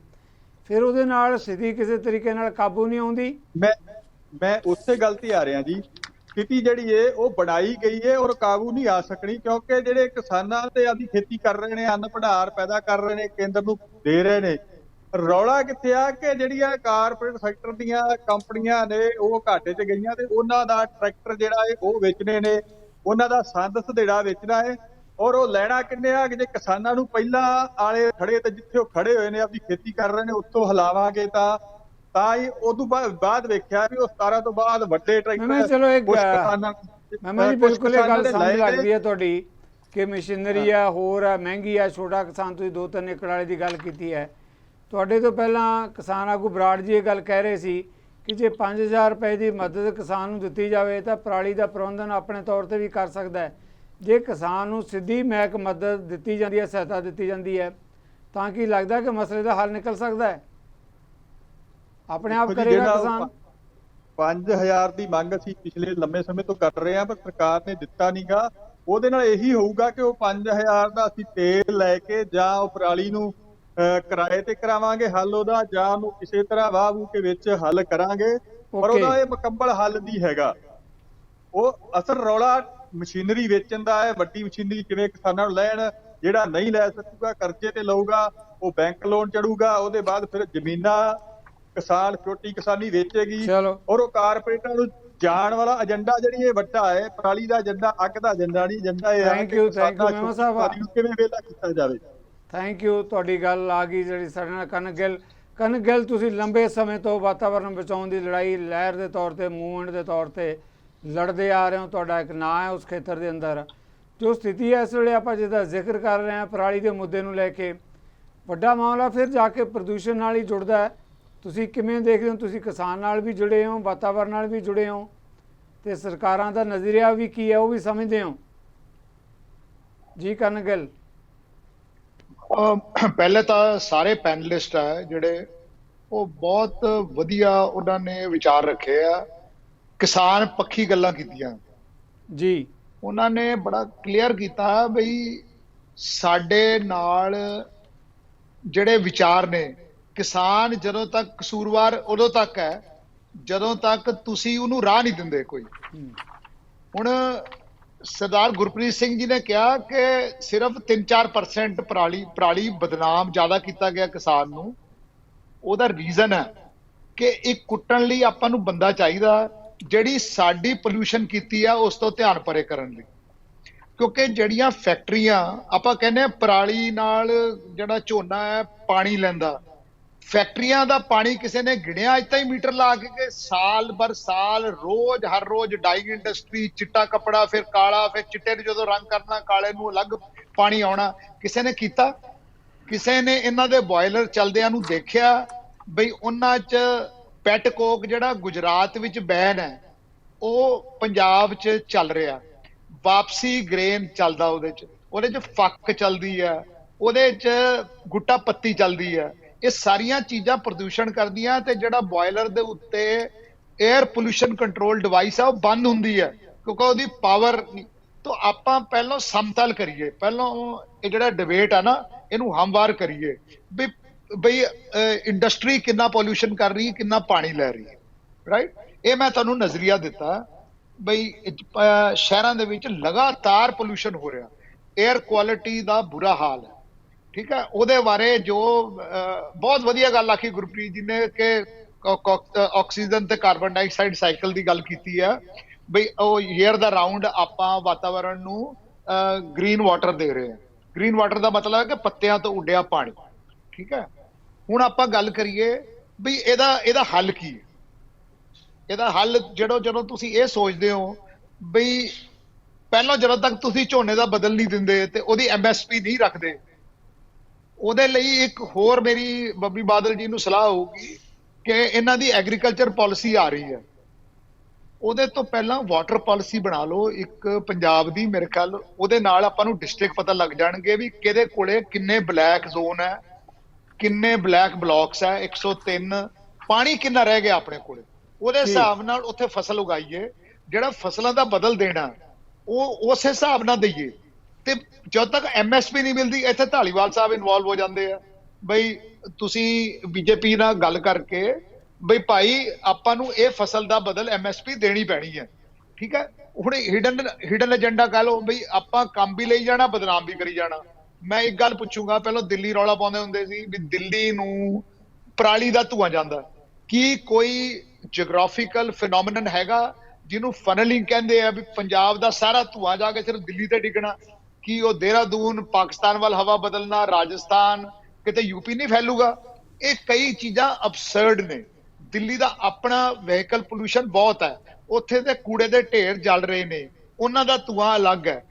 ਫਿਰ ਉਹਦੇ ਨਾਲ ਸਥਿਤੀ ਕਿਸੇ ਤਰੀਕੇ ਨਾਲ ਕਾਬੂ ਨਹੀਂ ਆਉਂਦੀ। ਮੈਂ ਉਸੇ ਗੱਲ ਤੇ ਆ ਰਿਹਾ ਜੀ, ਸਥਿਤੀ ਜਿਹੜੀ ਏ ਉਹ ਬਣਾਈ ਗਈ ਏ ਔਰ ਕਾਬੂ ਨਹੀਂ ਆ ਸਕਣੀ ਕਿਉਂਕਿ ਜਿਹੜੇ ਕਿਸਾਨਾਂ ਤੇ ਆਪਦੀ ਖੇਤੀ ਕਰ ਰਹੇ ਨੇ, ਅੰਨ ਭੰਡਾਰ ਪੈਦਾ ਕਰ ਰਹੇ ਨੇ, ਕੇਂਦਰ ਨੂੰ ਦੇ ਰਹੇ ਨੇ। ਰੌਲਾ ਕਿੱਥੇ ਆ ਕਿ ਜਿਹੜੀਆਂ ਕਾਰਪੋਰੇਟ ਸੈਕਟਰ ਦੀਆਂ ਕੰਪਨੀਆਂ ਨੇ ਉਹ ਘਾਟੇ 'ਚ ਗਈਆਂ ਤੇ ਉਹਨਾਂ ਦਾ ਟਰੈਕਟਰ ਜਿਹੜਾ ਏ ਉਹ ਵੇਚਣੇ ਨੇ, ਉਹਨਾਂ ਦਾ ਸੰਦ ਸਧੇੜਾ ਵੇਚਣਾ ਏ। ਔਰ ਉਹ ਲੈਣਾ ਕਿੰਨੇ ਆ ਕਿ ਜੇ ਕਿਸਾਨਾਂ ਨੂੰ ਪਹਿਲਾਂ ਆਲੇ ਖੜੇ ਤੇ ਜਿੱਥੇ ਉਹ ਖੜੇ ਹੋਏ ਨੇ ਆਪਦੀ ਖੇਤੀ ਕਰ ਰਹੇ ਨੇ ਉੱਥੋਂ ਹਿਲਾਵਾਂਗੇ ਤਾਂ ਹੀ ਉਦੋਂ ਬਾਅਦ ਵੇਖਿਆ ਵੀ ਉਹ 17 ਤੋਂ ਬਾਅਦ ਵੱਡੇ ਟਰੈਕਟਰ ਚਲੋ ਇੱਕ ਮੈਂ ਜੀ ਬਿਲਕੁਲ ਇਹ ਗੱਲ ਸਮਝ ਲੱਗਦੀ ਹੈ ਤੁਹਾਡੀ ਕਿ ਮਸ਼ੀਨਰੀ ਆ ਹੋਰ ਆ, ਮਹਿੰਗੀ ਆ, ਛੋਟਾ ਕਿਸਾਨ ਤੁਸੀਂ 2-3 ਏਕੜ ਵਾਲੇ ਦੀ ਗੱਲ ਕੀਤੀ ਹੈ। ਤੁਹਾਡੇ ਤੋਂ ਪਹਿਲਾਂ ਕਿਸਾਨ ਆਗੂ ਬਰਾੜ ਜੀ ਇਹ ਗੱਲ ਕਹਿ ਰਹੇ ਸੀ ਕਿ ਜੇ 5000 ਰੁਪਏ ਦੀ ਮਦਦ ਕਿਸਾਨ ਨੂੰ ਦਿੱਤੀ ਜਾਵੇ ਤਾਂ ਪਰਾਲੀ ਦਾ ਪ੍ਰਬੰਧਨ ਆਪਣੇ ਤੌਰ ਤੇ ਵੀ ਕਰ ਸਕਦਾ ਹੈ। ਜੇ ਕਿਸਾਨ ਨੂੰ ਸਿੱਧੀ ਮਹਿਕ ਮਦਦ ਦਿੱਤੀ ਜਾਂਦੀ ਹੈ, ਸਹਾਇਤਾ ਦਿੱਤੀ ਜਾਂਦੀ ਹੈ, ਤਾਂ ਕੀ ਲੱਗਦਾ ਕਿ ਮਸਲੇ ਦਾ ਹੱਲ ਨਿਕਲ ਸਕਦਾ ਹੈ? ਆਪਣੇ ਆਪ ਕਰੇਗਾ ਕਿਸਾਨ? 5000 ਦੀ ਮੰਗ ਅਸੀਂ ਪਿਛਲੇ ਲੰਮੇ ਸਮੇਂ ਤੋਂ ਕਰ ਰਹੇ ਹਾਂ ਪਰ ਸਰਕਾਰ ਨੇ ਦਿੱਤਾ ਨਹੀਂਗਾ। ਉਹਦੇ ਨਾਲ ਇਹੀ ਹੋਊਗਾ ਕਿ ਉਹ 5000 ਦਾ ਅਸੀਂ ਤੇਲ ਲੈ ਕੇ ਜਾਂ ਉਹ ਪਰਾਲੀ ਨੂੰ ਕਿਰਾਏ ਤੇ ਕਰਾਵਾਂਗੇ ਹੱਲ ਉਹਦਾ, ਜਾਂ ਉਹਨੂੰ ਕਿਸੇ ਤਰ੍ਹਾਂ ਵਾਹ ਕੇ ਵਿੱਚ ਹੱਲ ਕਰਾਂਗੇ, ਪਰ ਉਹਦਾ ਇਹ ਮੁਕੰਮਲ ਹੱਲ ਨਹੀਂ ਹੈਗਾ। ਉਹ ਅਸਲ ਰੌਲਾ ਮਸ਼ੀਨਰੀ ਵੇਚਣ ਦਾ ਹੈ, ਵੱਡੀ ਮਸ਼ੀਨਰੀ ਕਿਵੇਂ ਕਿਸਾਨਾਂ ਨੂੰ ਲੈਣ, ਜਿਹੜਾ ਨਹੀਂ ਲੈ ਸਕੂਗਾ ਕਰਜ਼ੇ ਤੇ ਲਊਗਾ, ਉਹ ਬੈਂਕ ਲੋਨ ਚੜੂਗਾ, ਉਹਦੇ ਬਾਅਦ ਫਿਰ ਜ਼ਮੀਨਾਂ ਕਿਸਾਨ ਛੋਟੀ ਕਿਸਾਨੀ ਵੇਚੇਗੀ ਔਰ ਉਹ ਕਾਰਪੋਰੇਟਾਂ ਨੂੰ ਜਾਣ ਵਾਲਾ ਏਜੰਡਾ ਜਿਹੜੀ ਇਹ ਵੱਡਾ ਹੈ, ਪਰਾਲੀ ਦਾ ਏਜੰਡਾ, ਅੱਗ ਦਾ ਏਜੰਡਾ ਨਹੀਂ, ਏਜੰਡਾ ਇਹ ਹੈ ਕਿ ਮਹਿਮਾ ਸਾਹਿਬ ਕਿਵੇਂ ਵਿਹਲਾ ਕੀਤਾ ਜਾਵੇ। ਥੈਂਕ ਯੂ, ਤੁਹਾਡੀ ਗੱਲ ਆ ਗਈ ਜਿਹੜੀ ਸਾਡੇ ਨਾਲ ਕਰਨ ਕਨਕ ਗਿੱਲ, ਤੁਸੀਂ ਲੰਬੇ ਸਮੇਂ ਤੋਂ ਵਾਤਾਵਰਣ ਬਚਾਉਣ ਦੀ ਲੜਾਈ ਲਹਿਰ ਦੇ ਤੌਰ ਤੇ, ਮੂਵਮੈਂਟ ਦੇ ਤੌਰ ਤੇ ਲੜਦੇ ਆ ਰਹੇ ਹੋ, ਤੁਹਾਡਾ ਇੱਕ ਨਾਂ ਹੈ ਉਸ ਖੇਤਰ ਦੇ ਅੰਦਰ। ਜੋ ਸਥਿਤੀ ਹੈ ਇਸ ਵੇਲੇ ਆਪਾਂ ਜਿਹਦਾ ਜ਼ਿਕਰ ਕਰ ਰਹੇ ਹਾਂ ਪਰਾਲੀ ਦੇ ਮੁੱਦੇ ਨੂੰ ਲੈ ਕੇ, ਵੱਡਾ ਮਾਮਲਾ ਫਿਰ ਜਾ ਕੇ ਪ੍ਰਦੂਸ਼ਣ ਨਾਲ ਹੀ ਜੁੜਦਾ ਹੈ। ਤੁਸੀਂ ਕਿਵੇਂ ਦੇਖਦੇ ਹੋ? ਤੁਸੀਂ ਕਿਸਾਨ ਨਾਲ ਵੀ ਜੁੜੇ ਹੋ, ਵਾਤਾਵਰਣ ਨਾਲ ਵੀ ਜੁੜੇ ਹੋ, ਤੇ ਸਰਕਾਰਾਂ ਦਾ ਨਜ਼ਰੀਆ ਵੀ ਕੀ ਹੈ ਉਹ ਵੀ ਸਮਝਦੇ ਹੋ। ਜੀ ਕਨਕ ਗਿੱਲ। ਪਹਿਲੇ ਤਾਂ ਸਾਰੇ ਪੈਨਲਿਸਟ ਆ ਜਿਹੜੇ ਉਹ ਬਹੁਤ ਵਧੀਆ ਉਹਨਾਂ ਨੇ ਵਿਚਾਰ ਰੱਖੇ ਆ, ਕਿਸਾਨ ਪੱਖੀ ਗੱਲਾਂ ਕੀਤੀਆਂ ਜੀ। ਉਹਨਾਂ ਨੇ ਬੜਾ ਕਲੀਅਰ ਕੀਤਾ ਬਈ ਸਾਡੇ ਨਾਲ ਜਿਹੜੇ ਵਿਚਾਰ ਨੇ, ਕਿਸਾਨ ਜਦੋਂ ਤੱਕ ਕਸੂਰਵਾਰ ਉਦੋਂ ਤੱਕ ਹੈ ਜਦੋਂ ਤੱਕ ਤੁਸੀਂ ਉਹਨੂੰ ਰਾਹ ਨਹੀਂ ਦਿੰਦੇ ਕੋਈ। ਹੁਣ ਸਰਦਾਰ ਗੁਰਪ੍ਰੀਤ ਸਿੰਘ ਜੀ ਨੇ ਕਿਹਾ ਕਿ ਸਿਰਫ 3-4% ਪਰਾਲੀ ਬਦਨਾਮ ਜ਼ਿਆਦਾ ਕੀਤਾ ਗਿਆ ਕਿਸਾਨ ਨੂੰ। ਉਹਦਾ ਰੀਜ਼ਨ ਹੈ ਕਿ ਇੱਕ ਕੁੱਟਣ ਲਈ ਆਪਾਂ ਨੂੰ ਬੰਦਾ ਚਾਹੀਦਾ ਜਿਹੜੀ ਸਾਡੀ ਪੋਲਿਊਸ਼ਨ ਕੀਤੀ ਆ ਉਸ ਤੋਂ ਧਿਆਨ ਪਰੇ ਕਰਨ ਲਈ। ਕਿਉਂਕਿ ਜਿਹੜੀਆਂ ਫੈਕਟਰੀਆਂ ਆਪਾਂ ਕਹਿੰਦੇ ਪਰਾਲੀ ਨਾਲ ਜਿਹੜਾ ਝੋਨਾ ਹੈ ਪਾਣੀ ਲੈਂਦਾ, ਫੈਕਟਰੀਆਂ ਦਾ ਪਾਣੀ ਕਿਸੇ ਨੇ ਗਿਣਿਆ ਅੱਜ ਤਾਈਂ ਮੀਟਰ ਲਾ ਕੇ ਸਾਲ ਬਰ ਸਾਲ ਰੋਜ਼ ਹਰ ਰੋਜ਼ ਡਾਈਂਗ ਇੰਡਸਟਰੀ, ਚਿੱਟਾ ਕੱਪੜਾ, ਫਿਰ ਕਾਲਾ, ਫਿਰ ਚਿੱਟੇ ਨੂੰ ਜਦੋਂ ਰੰਗ ਕਰਨਾ ਕਾਲੇ ਨੂੰ ਅਲੱਗ ਪਾਣੀ ਆਉਣਾ, ਕਿਸੇ ਨੇ ਕੀਤਾ? ਕਿਸੇ ਨੇ ਇਹਨਾਂ ਦੇ ਬੋਇਲਰ ਚਲਦਿਆਂ ਨੂੰ ਦੇਖਿਆ ਬਈ ਉਹਨਾਂ 'ਚ ਪੈਟ ਕੋਕ ਜਿਹੜਾ ਗੁਜਰਾਤ ਵਿੱਚ ਬੈਨ ਹੈ ਉਹ ਪੰਜਾਬ 'ਚ ਚੱਲ ਰਿਹਾ, ਵਾਪਸੀ ਗ੍ਰੇਨ ਚੱਲਦਾ, ਉਹਦੇ 'ਚ ਫੱਕ ਚੱਲਦੀ ਹੈ, ਉਹਦੇ 'ਚ ਗੁੱਟਾ ਪੱਤੀ ਚੱਲਦੀ ਹੈ। ਇਹ ਸਾਰੀਆਂ ਚੀਜ਼ਾਂ ਪ੍ਰਦੂਸ਼ਣ ਕਰਦੀਆਂ ਤੇ ਜਿਹੜਾ ਬੋਇਲਰ ਦੇ ਉੱਤੇ 에ਅਰ ਪੋਲਿਊਸ਼ਨ ਕੰਟਰੋਲ ਡਿਵਾਈਸ ਆ ਉਹ ਬੰਦ ਹੁੰਦੀ ਹੈ ਕਿਉਂਕਿ ਉਹਦੀ ਪਾਵਰ ਨਹੀਂ। ਤਾਂ ਆਪਾਂ ਪਹਿਲਾਂ ਸਮਤਲ ਕਰੀਏ, ਪਹਿਲਾਂ ਇਹ ਜਿਹੜਾ ਡਿਬੇਟ ਆ ਨਾ ਇਹਨੂੰ ਹਮਵਾਰ ਕਰੀਏ ਵੀ ਬਈ ਇੰਡਸਟਰੀ ਕਿੰਨਾ ਪੋਲਿਊਸ਼ਨ ਕਰ ਰਹੀ ਹੈ, ਕਿੰਨਾ ਪਾਣੀ ਲੈ ਰਹੀ ਹੈ, ਰਾਈਟ। ਇਹ ਮੈਂ ਤੁਹਾਨੂੰ ਨਜ਼ਰੀਆ ਦਿੱਤਾ ਬਈ ਸ਼ਹਿਰਾਂ ਦੇ ਵਿੱਚ ਲਗਾਤਾਰ ਪੋਲਿਊਸ਼ਨ ਹੋ ਰਿਹਾ, 에ਅਰ ਕੁਆਲਿਟੀ ਦਾ ਬੁਰਾ ਹਾਲ ਹੈ, ਠੀਕ ਹੈ। ਉਹਦੇ ਬਾਰੇ ਜੋ ਬਹੁਤ ਵਧੀਆ ਗੱਲ ਆਖੀ ਗੁਰਪ੍ਰੀਤ ਜੀ ਨੇ ਕਿ ਆਕਸੀਜਨ ਤੇ ਕਾਰਬਨ ਡਾਈਆਕਸਾਈਡ ਸਾਈਕਲ ਦੀ ਗੱਲ ਕੀਤੀ ਹੈ ਬਈ ਉਹ ਈਅਰ ਦਾ ਰਾਉਂਡ ਆਪਾਂ ਵਾਤਾਵਰਣ ਨੂੰ ਗ੍ਰੀਨ ਵਾਟਰ ਦੇ ਰਹੇ ਹਾਂ। ਗ੍ਰੀਨ ਵਾਟਰ ਦਾ ਮਤਲਬ ਹੈ ਕਿ ਪੱਤਿਆਂ ਤੋਂ ਉੱਡਿਆ ਪਾਣੀ, ਠੀਕ ਹੈ। ਹੁਣ ਆਪਾਂ ਗੱਲ ਕਰੀਏ ਬਈ ਇਹਦਾ ਹੱਲ ਕੀ ਹੈ। ਇਹਦਾ ਹੱਲ ਜਦੋਂ ਤੁਸੀਂ ਇਹ ਸੋਚਦੇ ਹੋ ਬਈ ਪਹਿਲਾਂ ਜਦੋਂ ਤੱਕ ਤੁਸੀਂ ਝੋਨੇ ਦਾ ਬਦਲ ਨਹੀਂ ਦਿੰਦੇ ਤੇ ਉਹਦੀ MSP ਨਹੀਂ ਰੱਖਦੇ, ਉਹਦੇ ਲਈ ਇੱਕ ਹੋਰ ਮੇਰੀ ਬੱਬੀ ਬਾਦਲ ਜੀ ਨੂੰ ਸਲਾਹ ਹੋਊਗੀ ਕਿ ਇਹਨਾਂ ਦੀ ਐਗਰੀਕਲਚਰ ਪਾਲਿਸੀ ਆ ਰਹੀ ਹੈ, ਉਹਦੇ ਤੋਂ ਪਹਿਲਾਂ ਵਾਟਰ ਪਾਲਿਸੀ ਬਣਾ ਲਓ ਇੱਕ ਪੰਜਾਬ ਦੀ। ਮੇਰੇ ਖਿਆਲ ਉਹਦੇ ਨਾਲ ਆਪਾਂ ਨੂੰ ਡਿਸਟ੍ਰਿਕਟ ਪਤਾ ਲੱਗ ਜਾਣਗੇ ਵੀ ਕਿਹਦੇ ਕੋਲੇ ਕਿੰਨੇ ਬਲੈਕ ਜ਼ੋਨ ਹੈ, ਕਿੰਨੇ ਬਲੈਕ ਬਲੌਕਸ ਹੈ, 103 ਪਾਣੀ ਕਿੰਨਾ ਰਹਿ ਗਿਆ ਆਪਣੇ ਕੋਲੇ, ਉਹਦੇ ਹਿਸਾਬ ਨਾਲ ਉੱਥੇ ਫਸਲ ਉਗਾਈਏ। ਜਿਹੜਾ ਫਸਲਾਂ ਦਾ ਬਦਲ ਦੇਣਾ ਉਹ ਉਸ ਹਿਸਾਬ ਨਾਲ ਦਈਏ। ਤੇ ਜਦ ਤੱਕ MSP ਨਹੀਂ ਮਿਲਦੀ, ਇੱਥੇ ਢਾਲੀਵਾਲ ਸਾਹਿਬ ਇਨਵੋਲਵ ਹੋ ਜਾਂਦੇ ਆ ਬਈ ਤੁਸੀਂ BJP ਨਾਲ ਗੱਲ ਕਰਕੇ ਬਈ ਭਾਈ ਆਪਾਂ ਨੂੰ ਇਹ ਫਸਲ ਦਾ ਬਦਲ MSP ਦੇਣੀ ਪੈਣੀ ਹੈ, ਠੀਕ ਹੈ। ਹੁਣ ਹਿਡਨ ਏਜੰਡਾ ਕਹਿ ਲਓ ਬਈ ਆਪਾਂ ਕੰਮ ਵੀ ਲਈ ਜਾਣਾ, ਬਦਨਾਮ ਵੀ ਕਰੀ ਜਾਣਾ। ਮੈਂ ਇੱਕ ਗੱਲ ਪੁੱਛੂੰਗਾ, ਪਹਿਲਾਂ ਦਿੱਲੀ ਰੌਲਾ ਪਾਉਂਦੇ ਹੁੰਦੇ ਸੀ ਵੀ ਦਿੱਲੀ ਨੂੰ ਪਰਾਲੀ ਦਾ ਧੂਆਂ ਜਾਂਦਾ, ਕੀ ਕੋਈ ਜਿਓਗ੍ਰਾਫੀਕਲ ਫਿਨੋਮੀਨਨ ਹੈਗਾ ਜਿਹਨੂੰ ਫਨਲਿੰਗ ਕਹਿੰਦੇ ਆ ਵੀ ਪੰਜਾਬ ਦਾ ਸਾਰਾ ਧੂਆਂ ਜਾ ਕੇ ਸਿਰਫ ਦਿੱਲੀ ਤੇ ਡਿੱਗਣਾ? ਕੀ ਉਹ ਦੇਹਰਾਦੂਨ ਪਾਕਿਸਤਾਨ ਵੱਲ ਹਵਾ ਬਦਲਣਾ, ਰਾਜਸਥਾਨ ਕਿਤੇ UP ਨਹੀਂ ਫੈਲੂਗਾ? ਇਹ ਕਈ ਚੀਜ਼ਾਂ ਅਬਸਰਡ ਨੇ। ਦਿੱਲੀ ਦਾ ਆਪਣਾ ਵਹੀਕਲ ਪੋਲਿਊਸ਼ਨ ਬਹੁਤ ਹੈ, ਉੱਥੇ ਦੇ ਕੂੜੇ ਦੇ ਢੇਰ ਜਲ ਰਹੇ ਨੇ, ਉਹਨਾਂ ਦਾ ਧੂਆਂ ਅਲੱਗ ਹੈ।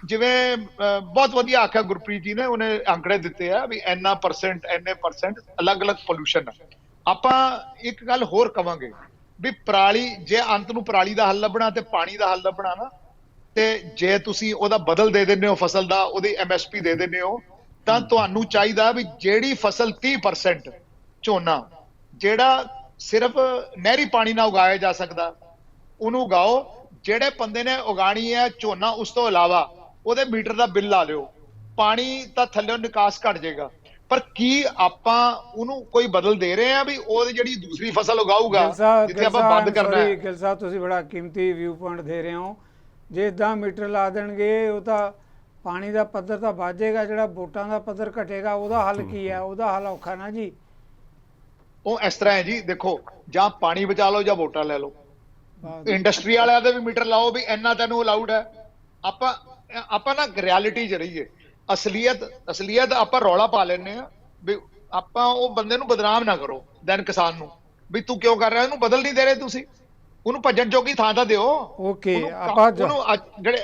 ਜਿਵੇਂ ਬਹੁਤ ਵਧੀਆ ਆਖਿਆ ਗੁਰਪ੍ਰੀਤ ਜੀ ਨੇ, ਉਹਨੇ ਅੰਕੜੇ ਦਿੱਤੇ ਆ ਵੀ ਇੰਨੇ ਪਰਸੈਂਟ ਅਲੱਗ-ਅਲੱਗ ਪੋਲਿਊਸ਼ਨ ਹੈ। ਆਪਾਂ ਇੱਕ ਗੱਲ ਹੋਰ ਕਵਾਂਗੇ ਵੀ ਪਰਾਲੀ, ਜੇ ਅੰਤ ਨੂੰ ਪਰਾਲੀ ਦਾ ਹੱਲ ਲੱਭਣਾ ਤੇ ਪਾਣੀ ਦਾ ਹੱਲ ਲੱਭਣਾ ਨਾ, ਤੇ ਜੇ ਤੁਸੀਂ ਉਹਦਾ ਬਦਲ ਦੇ ਦਿੰਦੇ ਹੋ ਫਸਲ ਦਾ, ਉਹਦੀ MSP ਦੇ ਦਿੰਦੇ ਹੋ, ਤਾਂ ਤੁਹਾਨੂੰ ਚਾਹੀਦਾ ਵੀ ਜਿਹੜੀ ਫਸਲ 30% ਝੋਨਾ ਜਿਹੜਾ ਸਿਰਫ ਨਹਿਰੀ ਪਾਣੀ ਨਾਲ ਉਗਾਇਆ ਜਾ ਸਕਦਾ ਉਹਨੂੰ ਉਗਾਓ। ਜਿਹੜੇ ਬੰਦੇ ਨੇ ਉਗਾਣੀ ਹੈ ਝੋਨਾ ਉਸ ਤੋਂ ਇਲਾਵਾ ਉਹਦੇ ਮੀਟਰ ਦਾ ਬਿੱਲ ਲਾ ਲਿਓ, ਪਾਣੀ ਤਾਂ ਥੱਲੇ ਨਿਕਾਸ ਘਟ ਜਾਏਗਾ। ਪਰ ਕੀ ਆਪਾਂ ਉਹਨੂੰ ਕੋਈ ਬਦਲ ਦੇ ਰਹੇ ਆ ਵੀ ਉਹਦੀ ਜਿਹੜੀ ਦੂਸਰੀ ਫਸਲ ਉਗਾਊਗਾ ਜਿੱਥੇ ਆਪਾਂ ਬੰਦ ਕਰਨਾ ਹੈ? ਗਿੱਲ ਸਾਹਿਬ, ਤੁਸੀਂ ਬੜਾ ਕੀਮਤੀ ਵਿਊ ਪੁਆਇੰਟ ਦੇ ਰਹੇ ਹੋ। ਜੇ ਇਦਾਂ ਮੀਟਰ ਲਾ ਦੇਣਗੇ ਉਹ ਤਾਂ ਪਾਣੀ ਦਾ ਪੱਧਰ ਤਾਂ ਵੱਧ ਜਾਏਗਾ, ਜਿਹੜਾ ਵੋਟਾਂ ਦਾ ਪੱਧਰ ਘਟੇਗਾ, ਉਹਦਾ ਹੱਲ ਕੀ ਹੈ? ਉਹਦਾ ਹੱਲ ਔਖਾ ਨਾ ਜੀ। ਉਹ ਇਸ ਤਰ੍ਹਾਂ ਹੈ ਜੀ, ਦੇਖੋ ਜਾਂ ਪਾਣੀ ਬਚਾ ਲਓ ਜਾਂ ਵੋਟਾਂ ਲੈ ਲਓ। ਇੰਡਸਟਰੀ ਵਾਲਿਆਂ ਦੇ ਵੀ ਮੀਟਰ ਲਾਓ ਵੀ ਇੰਨਾ ਤੈਨੂੰ ਅਲਾਉਡ ਹੈ। ਆਪਾਂ ਨਾ ਰਿਐਲਿਟੀ 'ਚ ਰਹੀਏ। ਅਸਲੀਅਤ ਆਪਾਂ ਰੌਲਾ ਪਾ ਲੈਂਦੇ ਆ ਵੀ ਆਪਾਂ ਉਹ ਬੰਦੇ ਨੂੰ ਬਦਨਾਮ ਨਾ ਕਰੋ ਦੈਨ ਕਿਸਾਨ ਨੂੰ, ਵੀ ਤੂੰ ਕਿਉਂ ਕਰ ਰਿਹਾ, ਇਹਨੂੰ ਬਦਲ ਨਹੀਂ ਦੇ ਰਹੇ ਤੁਸੀਂ, ਉਹਨੂੰ ਭੱਜਣ ਜੋਗੀ ਥਾਂ ਤਾਂ ਦਿਓ। ਓਕੇ, ਉਹਨੂੰ ਜਿਹੜੇ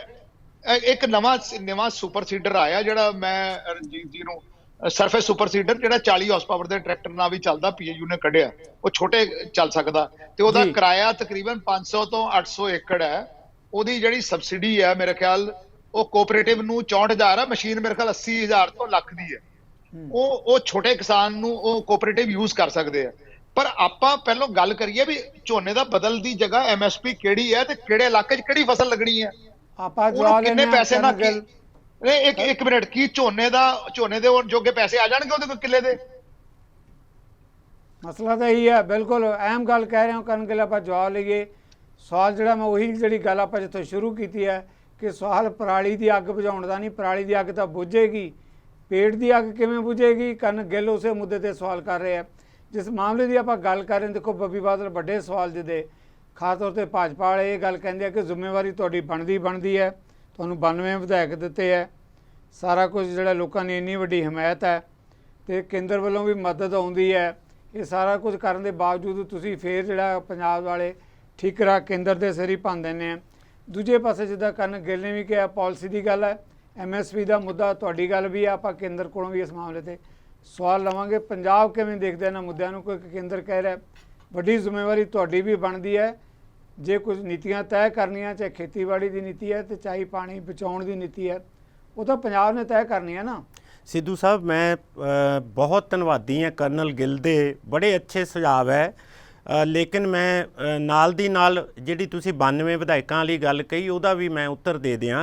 ਇੱਕ ਨਵਾਂ ਸੁਪਰ ਸੀਡਰ ਆਇਆ ਜਿਹੜਾ ਮੈਂ ਰਣਜੀਤ ਜੀ ਨੂੰ, ਸਰਫੇਸ ਸੁਪਰ ਸੀਡਰ ਜਿਹੜਾ 40 ਹਾਰਸ ਪਾਵਰ ਦੇ ਟਰੈਕਟਰ ਨਾਲ ਵੀ ਚੱਲਦਾ, ਪੀਏਯੂ ਨੇ ਕੱਢਿਆ, ਉਹ ਛੋਟੇ ਚੱਲ ਸਕਦਾ ਤੇ ਉਹਦਾ ਕਿਰਾਇਆ ਤਕਰੀਬਨ 500 ਤੋਂ 800 ਏਕੜ ਹੈ। ਉਹਦੀ ਜਿਹੜੀ ਸਬਸਿਡੀ ਹੈ ਮੇਰੇ ਖਿਆਲ ਉਹ ਕੋਆਪਰੇਟਿਵ ਨੂੰ 64,000 ਹੈ, ਮਸ਼ੀਨ ਮੇਰੇ ਖਿਆਲ 80,000 ਤੋਂ ਲੱਖ ਦੀ ਹੈ। ਉਹ ਛੋਟੇ ਕਿਸਾਨ ਨੂੰ ਉਹ ਕੋਆਪਰੇਟਿਵ ਯੂਜ਼ ਕਰ ਸਕਦੇ ਆ। ਪਰ ਆਪਾਂ ਪਹਿਲਾਂ ਗੱਲ ਕਰੀਏ ਵੀ ਝੋਨੇ ਦਾ ਬਦਲ ਦੀ ਜਗ੍ਹਾ ਐਮਐਸਪੀ ਕਿਹੜੀ ਹੈ ਤੇ ਕਿਹੜੇ ਇਲਾਕੇ 'ਚ ਕਿਹੜੀ ਫਸਲ ਲੱਗਣੀ ਹੈ, ਆਪਾਂ ਕਿੰਨੇ ਪੈਸੇ ਨਾਲ ਇੱਕ ਮਿੰਟ, ਕੀ ਝੋਨੇ ਦੇ ਜੋਗੇ ਪੈਸੇ ਆ ਜਾਣਗੇ ਉਹਦੇ ਕੋਲ ਕਿੱਲੇ ਦੇ? ਮਸਲਾ ਤਾਂ ਇਹੀ ਹੈ, ਬਿਲਕੁਲ ਅਹਿਮ ਗੱਲ ਕਹਿ ਰਹੇ ਹੋ ਕਰਨ ਗਿੱਲ। ਆਪਾਂ ਜਵਾਬ ਲਈਏ ਸਵਾਲ ਜਿਹੜਾ ਮੈਂ ਉਹੀ ਜਿਹੜੀ ਗੱਲ ਆਪਾਂ ਜਿੱਥੋਂ ਸ਼ੁਰੂ ਕੀਤੀ ਹੈ ਕਿ ਸਵਾਲ ਪਰਾਲੀ ਦੀ ਅੱਗ ਬੁਝਾਉਣ ਦਾ ਨਹੀਂ, ਪਰਾਲੀ ਦੀ ਅੱਗ ਤਾਂ ਬੁਝੇਗੀ, ਪੇਟ ਦੀ ਅੱਗ ਕਿਵੇਂ ਬੁਝੇਗੀ? ਕਰਨ ਗਿੱਲ ਉਸੇ ਮੁੱਦੇ ਤੇ ਸਵਾਲ ਕਰ ਰਹੇ ਆ। ਜਿਸ ਮਾਮਲੇ ਦੀ ਆਪਾਂ ਗੱਲ ਕਰ ਰਹੇ ਹਾਂ, ਦੇਖੋ ਬੱਬੀ ਬਾਦਲ ਵੱਡੇ ਸਵਾਲ ਜਿਹਦੇ ਖਾਸ ਤੌਰ ਤੇ ਭਾਜਪਾ ਵਾਲੇ ਇਹ ਗੱਲ ਕਹਿੰਦੇ ਆ ਕਿ ਜ਼ਿੰਮੇਵਾਰੀ ਤੁਹਾਡੀ ਬਣਦੀ ਹੈ, ਤੁਹਾਨੂੰ 92 ਵਿਧਾਇਕ ਦਿੱਤੇ ਹੈ, ਸਾਰਾ ਕੁਝ ਜਿਹੜਾ ਲੋਕਾਂ ਨੇ ਇੰਨੀ ਵੱਡੀ ਹਮਾਇਤ ਹੈ ਤੇ ਕੇਂਦਰ ਵੱਲੋਂ ਵੀ ਮਦਦ ਆਉਂਦੀ ਹੈ, ਇਹ ਸਾਰਾ ਕੁਝ ਕਰਨ ਦੇ ਬਾਵਜੂਦ ਤੁਸੀਂ ਫੇਰ ਜਿਹੜਾ ਪੰਜਾਬ ਵਾਲੇ ਠੀਕਰਾ ਕੇਂਦਰ ਦੇ ਸਿਰ ਹੀ ਭੰਨ ਦਿੰਦੇ ਆ। ਦੂਜੇ ਪਾਸੇ ਜਿੱਦਾਂ ਕਰਨ ਗਿੱਲ ਨੇ ਵੀ ਕਿਹਾ ਪਾਲਿਸੀ ਦੀ ਗੱਲ ਹੈ, ਐਮਐਸਪੀ ਦਾ ਮੁੱਦਾ ਤੁਹਾਡੀ ਗੱਲ ਵੀ ਆ, ਆਪਾਂ ਕੇਂਦਰ ਕੋਲੋਂ ਵੀ ਇਸ ਮਾਮਲੇ ਤੇ ਸਵਾਲ ਲਵਾਂਗੇ। ਪੰਜਾਬ ਕਿਵੇਂ ਦੇਖਦੇ ਇਹਨਾਂ ਮੁੱਦਿਆਂ ਨੂੰ? ਕੋਈ ਕੇਂਦਰ ਕਹਿ ਰਿਹਾ ਵੱਡੀ ਜ਼ਿੰਮੇਵਾਰੀ ਤੁਹਾਡੀ ਵੀ ਬਣਦੀ ਹੈ, ਜੇ ਕੁਝ ਨੀਤੀਆਂ ਤੈਅ ਕਰਨੀਆਂ, ਚਾਹੇ ਖੇਤੀਬਾੜੀ ਦੀ ਨੀਤੀ ਹੈ ਤੇ ਚਾਹੇ ਪਾਣੀ ਬਚਾਉਣ ਦੀ ਨੀਤੀ ਹੈ, ਉਹ ਤਾਂ ਪੰਜਾਬ ਨੇ ਤੈਅ ਕਰਨੀ ਹੈ ਨਾ। ਸਿੱਧੂ ਸਾਹਿਬ ਮੈਂ ਬਹੁਤ ਧੰਨਵਾਦੀ ਹਾਂ ਕਰਨਲ ਗਿੱਲ ਦੇ, ਬੜੇ ਅੱਛੇ ਸੁਝਾਅ ਹੈ। ਲੇਕਿਨ ਮੈਂ ਨਾਲ ਦੀ ਨਾਲ ਜਿਹੜੀ ਤੁਸੀਂ 92 ਵਿਧਾਇਕਾਂ ਵਾਲੀ ਗੱਲ ਕਹੀ ਉਹਦਾ ਵੀ ਮੈਂ ਉੱਤਰ ਦੇ ਦਿਆਂ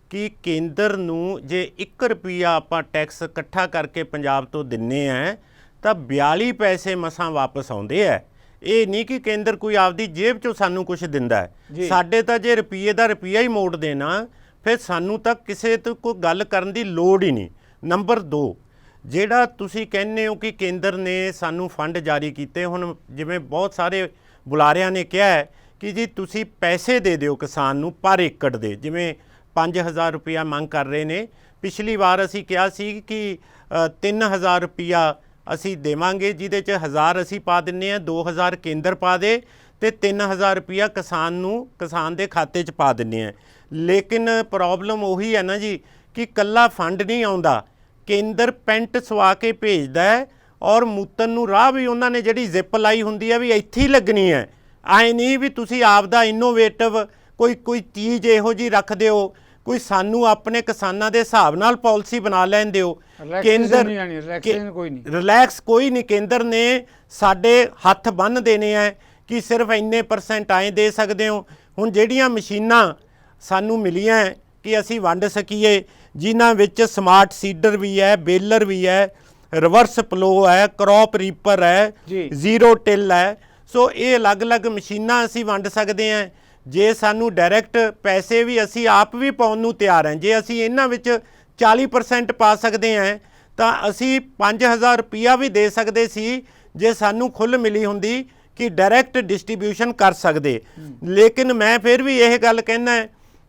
ਕਿ ਕੇਂਦਰ ਨੂੰ ਜੇ 1 ਰੁਪਈਆ ਆਪਾਂ ਟੈਕਸ ਇਕੱਠਾ ਕਰਕੇ ਪੰਜਾਬ ਤੋਂ ਦਿੰਨੇ ਆ ਤਾਂ 42 ਪੈਸੇ ਮਸਾਂ ਵਾਪਸ ਆਉਂਦੇ ਆ। ਇਹ ਨਹੀਂ ਕਿ ਕੇਂਦਰ ਕੋਈ ਆਪਦੀ ਜੇਬ 'ਚੋਂ ਸਾਨੂੰ ਕੁਝ ਦਿੰਦਾ ਹੈ। ਸਾਡੇ ਤਾਂ ਜੇ ਰੁਪਈਏ ਦਾ ਰੁਪਈਆ ਹੀ ਮੋੜ ਦੇਣਾ ਫਿਰ ਸਾਨੂੰ ਤਾਂ ਕਿਸੇ ਤੋਂ ਕੋਈ ਗੱਲ ਕਰਨ ਦੀ ਲੋੜ ਹੀ ਨਹੀਂ। ਨੰਬਰ 2, ਜਿਹੜਾ ਤੁਸੀਂ ਕਹਿੰਦੇ ਹੋ ਕਿ ਕੇਂਦਰ ਨੇ ਸਾਨੂੰ ਫੰਡ ਜਾਰੀ ਕੀਤੇ, ਹੁਣ ਜਿਵੇਂ ਬਹੁਤ ਸਾਰੇ ਬੁਲਾਰਿਆਂ ਨੇ ਕਿਹਾ ਹੈ ਕਿ ਜੀ ਤੁਸੀਂ ਪੈਸੇ ਦੇ ਦਿਓ ਕਿਸਾਨ ਨੂੰ ਪਰ ਏਕੜ ਦੇ, ਜਿਵੇਂ 5000 ਰੁਪਇਆ ਮੰਗ ਕਰ ਰਹੇ ਨੇ। ਪਿਛਲੀ ਵਾਰ ਅਸੀਂ ਕਿਹਾ ਸੀ ਕਿ 3000 ਰੁਪਇਆ ਅਸੀਂ ਦੇਵਾਂਗੇ, ਜਿਹਦੇ 'ਚ 1000 ਅਸੀਂ ਪਾ ਦਿੰਦੇ ਹਾਂ, 2000 ਕੇਂਦਰ ਪਾ ਦੇ ਤੇ 3000 ਰੁਪਇਆ ਕਿਸਾਨ ਦੇ ਖਾਤੇ 'ਚ ਪਾ ਦਿੰਦੇ ਹਾਂ। ਲੇਕਿਨ ਪ੍ਰੋਬਲਮ ਉਹੀ ਹੈ ਨਾ ਜੀ ਕਿ ਕੱਲਾ ਫੰਡ ਨਹੀਂ ਆਉਂਦਾ, ਕੇਂਦਰ ਪੈਂਟ ਸਵਾ ਕੇ ਭੇਜਦਾ ਹੈ ਔਰ ਮੂਤਨ ਨੂੰ ਰਾਹ ਵੀ ਉਹਨਾਂ ਨੇ ਜਿਹੜੀ ਜ਼ਿਪ ਲਾਈ ਹੁੰਦੀ ਹੈ ਵੀ ਇੱਥੇ ਹੀ ਲੱਗਣੀ ਹੈ। ਐਂ ਨਹੀਂ ਵੀ ਤੁਸੀਂ ਆਪ ਦਾ ਇਨੋਵੇਟਿਵ ਕੋਈ ਚੀਜ਼ ਇਹੋ ਜਿਹੀ ਰੱਖ ਦਿਓ, ਕੋਈ ਸਾਨੂੰ ਆਪਣੇ ਕਿਸਾਨਾਂ ਦੇ ਹਿਸਾਬ ਨਾਲ ਪਾਲਿਸੀ ਬਣਾ ਲੈਣ ਦਿਓ। ਕੇਂਦਰ ਰਿਲੈਕਸ ਕੋਈ ਨਹੀਂ, ਕੇਂਦਰ ਨੇ ਸਾਡੇ ਹੱਥ ਬੰਨ੍ਹ ਦੇਣੇ ਹੈ ਕਿ ਸਿਰਫ ਇੰਨੇ % ਐਂ ਦੇ ਸਕਦੇ ਹੋ। ਹੁਣ ਜਿਹੜੀਆਂ ਮਸ਼ੀਨਾਂ ਸਾਨੂੰ ਮਿਲੀਆਂ ਕਿ ਅਸੀਂ ਵੰਡ ਸਕੀਏ, ਜਿਨ੍ਹਾਂ ਵਿੱਚ ਸਮਾਰਟ ਸੀਡਰ ਵੀ ਹੈ, ਬੇਲਰ ਵੀ ਹੈ, ਰਿਵਰਸ ਪਲੋ ਹੈ, ਕ੍ਰੌਪ ਰੀਪਰ ਹੈ, ਜ਼ੀਰੋ ਟਿਲ ਹੈ, ਸੋ ਇਹ ਅਲੱਗ-ਅਲੱਗ ਮਸ਼ੀਨਾਂ ਅਸੀਂ ਵੰਡ ਸਕਦੇ ਹਾਂ। ਜੇ ਸਾਨੂੰ ਡਾਇਰੈਕਟ ਪੈਸੇ ਵੀ ਅਸੀਂ ਆਪ ਵੀ ਪਾਉਣ ਨੂੰ ਤਿਆਰ ਹਾਂ, ਜੇ ਅਸੀਂ ਇਹਨਾਂ ਵਿੱਚ 40% ਪਾ ਸਕਦੇ ਹਾਂ ਤਾਂ ਅਸੀਂ 5000 ਰੁਪਈਆ ਵੀ ਦੇ ਸਕਦੇ ਸੀ ਜੇ ਸਾਨੂੰ ਖੁੱਲ੍ਹ ਮਿਲੀ ਹੁੰਦੀ ਕਿ ਡਾਇਰੈਕਟ ਡਿਸਟ੍ਰੀਬਿਊਸ਼ਨ ਕਰ ਸਕਦੇ। ਲੇਕਿਨ ਮੈਂ ਫਿਰ ਵੀ ਇਹ ਗੱਲ ਕਹਿੰਦਾ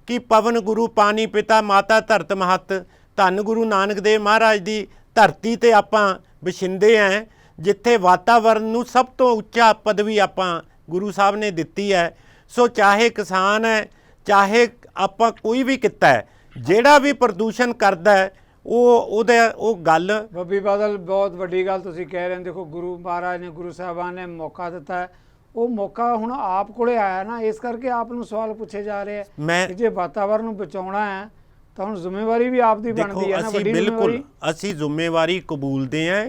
ਕਿ ਪਵਨ ਗੁਰੂ ਪਾਣੀ ਪਿਤਾ ਮਾਤਾ ਧਰਤ ਮਹੱਤ, ਧੰਨ ਗੁਰੂ ਨਾਨਕ ਦੇਵ ਮਹਾਰਾਜ ਦੀ ਧਰਤੀ ਤੇ ਆਪਾਂ ਵਸਿੰਦੇ ਹਾਂ, ਜਿੱਥੇ ਵਾਤਾਵਰਨ ਨੂੰ ਸਭ ਤੋਂ ਉੱਚਾ ਪਦਵੀ ਆਪਾਂ ਗੁਰੂ ਸਾਹਿਬ ਨੇ ਦਿੱਤੀ ਹੈ। ਸੋ ਚਾਹੇ ਕਿਸਾਨ ਹੈ, ਚਾਹੇ ਆਪਾਂ ਕੋਈ ਵੀ ਕਿੱਤਾ ਹੈ, ਜਿਹੜਾ ਵੀ ਪ੍ਰਦੂਸ਼ਣ ਕਰਦਾ ਹੈ ਉਹ ਗੱਲ। ਬੱਬੀ ਬਾਦਲ ਬਹੁਤ ਵੱਡੀ ਗੱਲ ਤੁਸੀਂ ਕਹਿ ਰਹੇ ਹੋ। ਦੇਖੋ ਗੁਰੂ ਮਹਾਰਾਜ ਨੇ, ਗੁਰੂ ਸਾਹਿਬਾਨ ਨੇ ਮੌਕਾ ਦਿੱਤਾ ਹੈ, ਉਹ ਮੌਕਾ ਹੁਣ ਆਪ ਕੋਲੇ ਆਇਆ ਨਾ, ਇਸ ਕਰਕੇ ਆਪ ਨੂੰ ਸਵਾਲ ਪੁੱਛੇ ਜਾ ਰਹੇ ਆ ਕਿ ਜੇ ਵਾਤਾਵਰਨ ਨੂੰ ਬਚਾਉਣਾ ਹੈ ਤਾਂ ਹੁਣ ਜ਼ਿੰਮੇਵਾਰੀ ਵੀ ਆਪ ਦੀ ਬਣਦੀ ਹੈ ਨਾ, ਵੱਡੀ ਬਿਲਕੁਲ ਅਸੀਂ ਜ਼ਿੰਮੇਵਾਰੀ ਕਬੂਲਦੇ ਹਾਂ।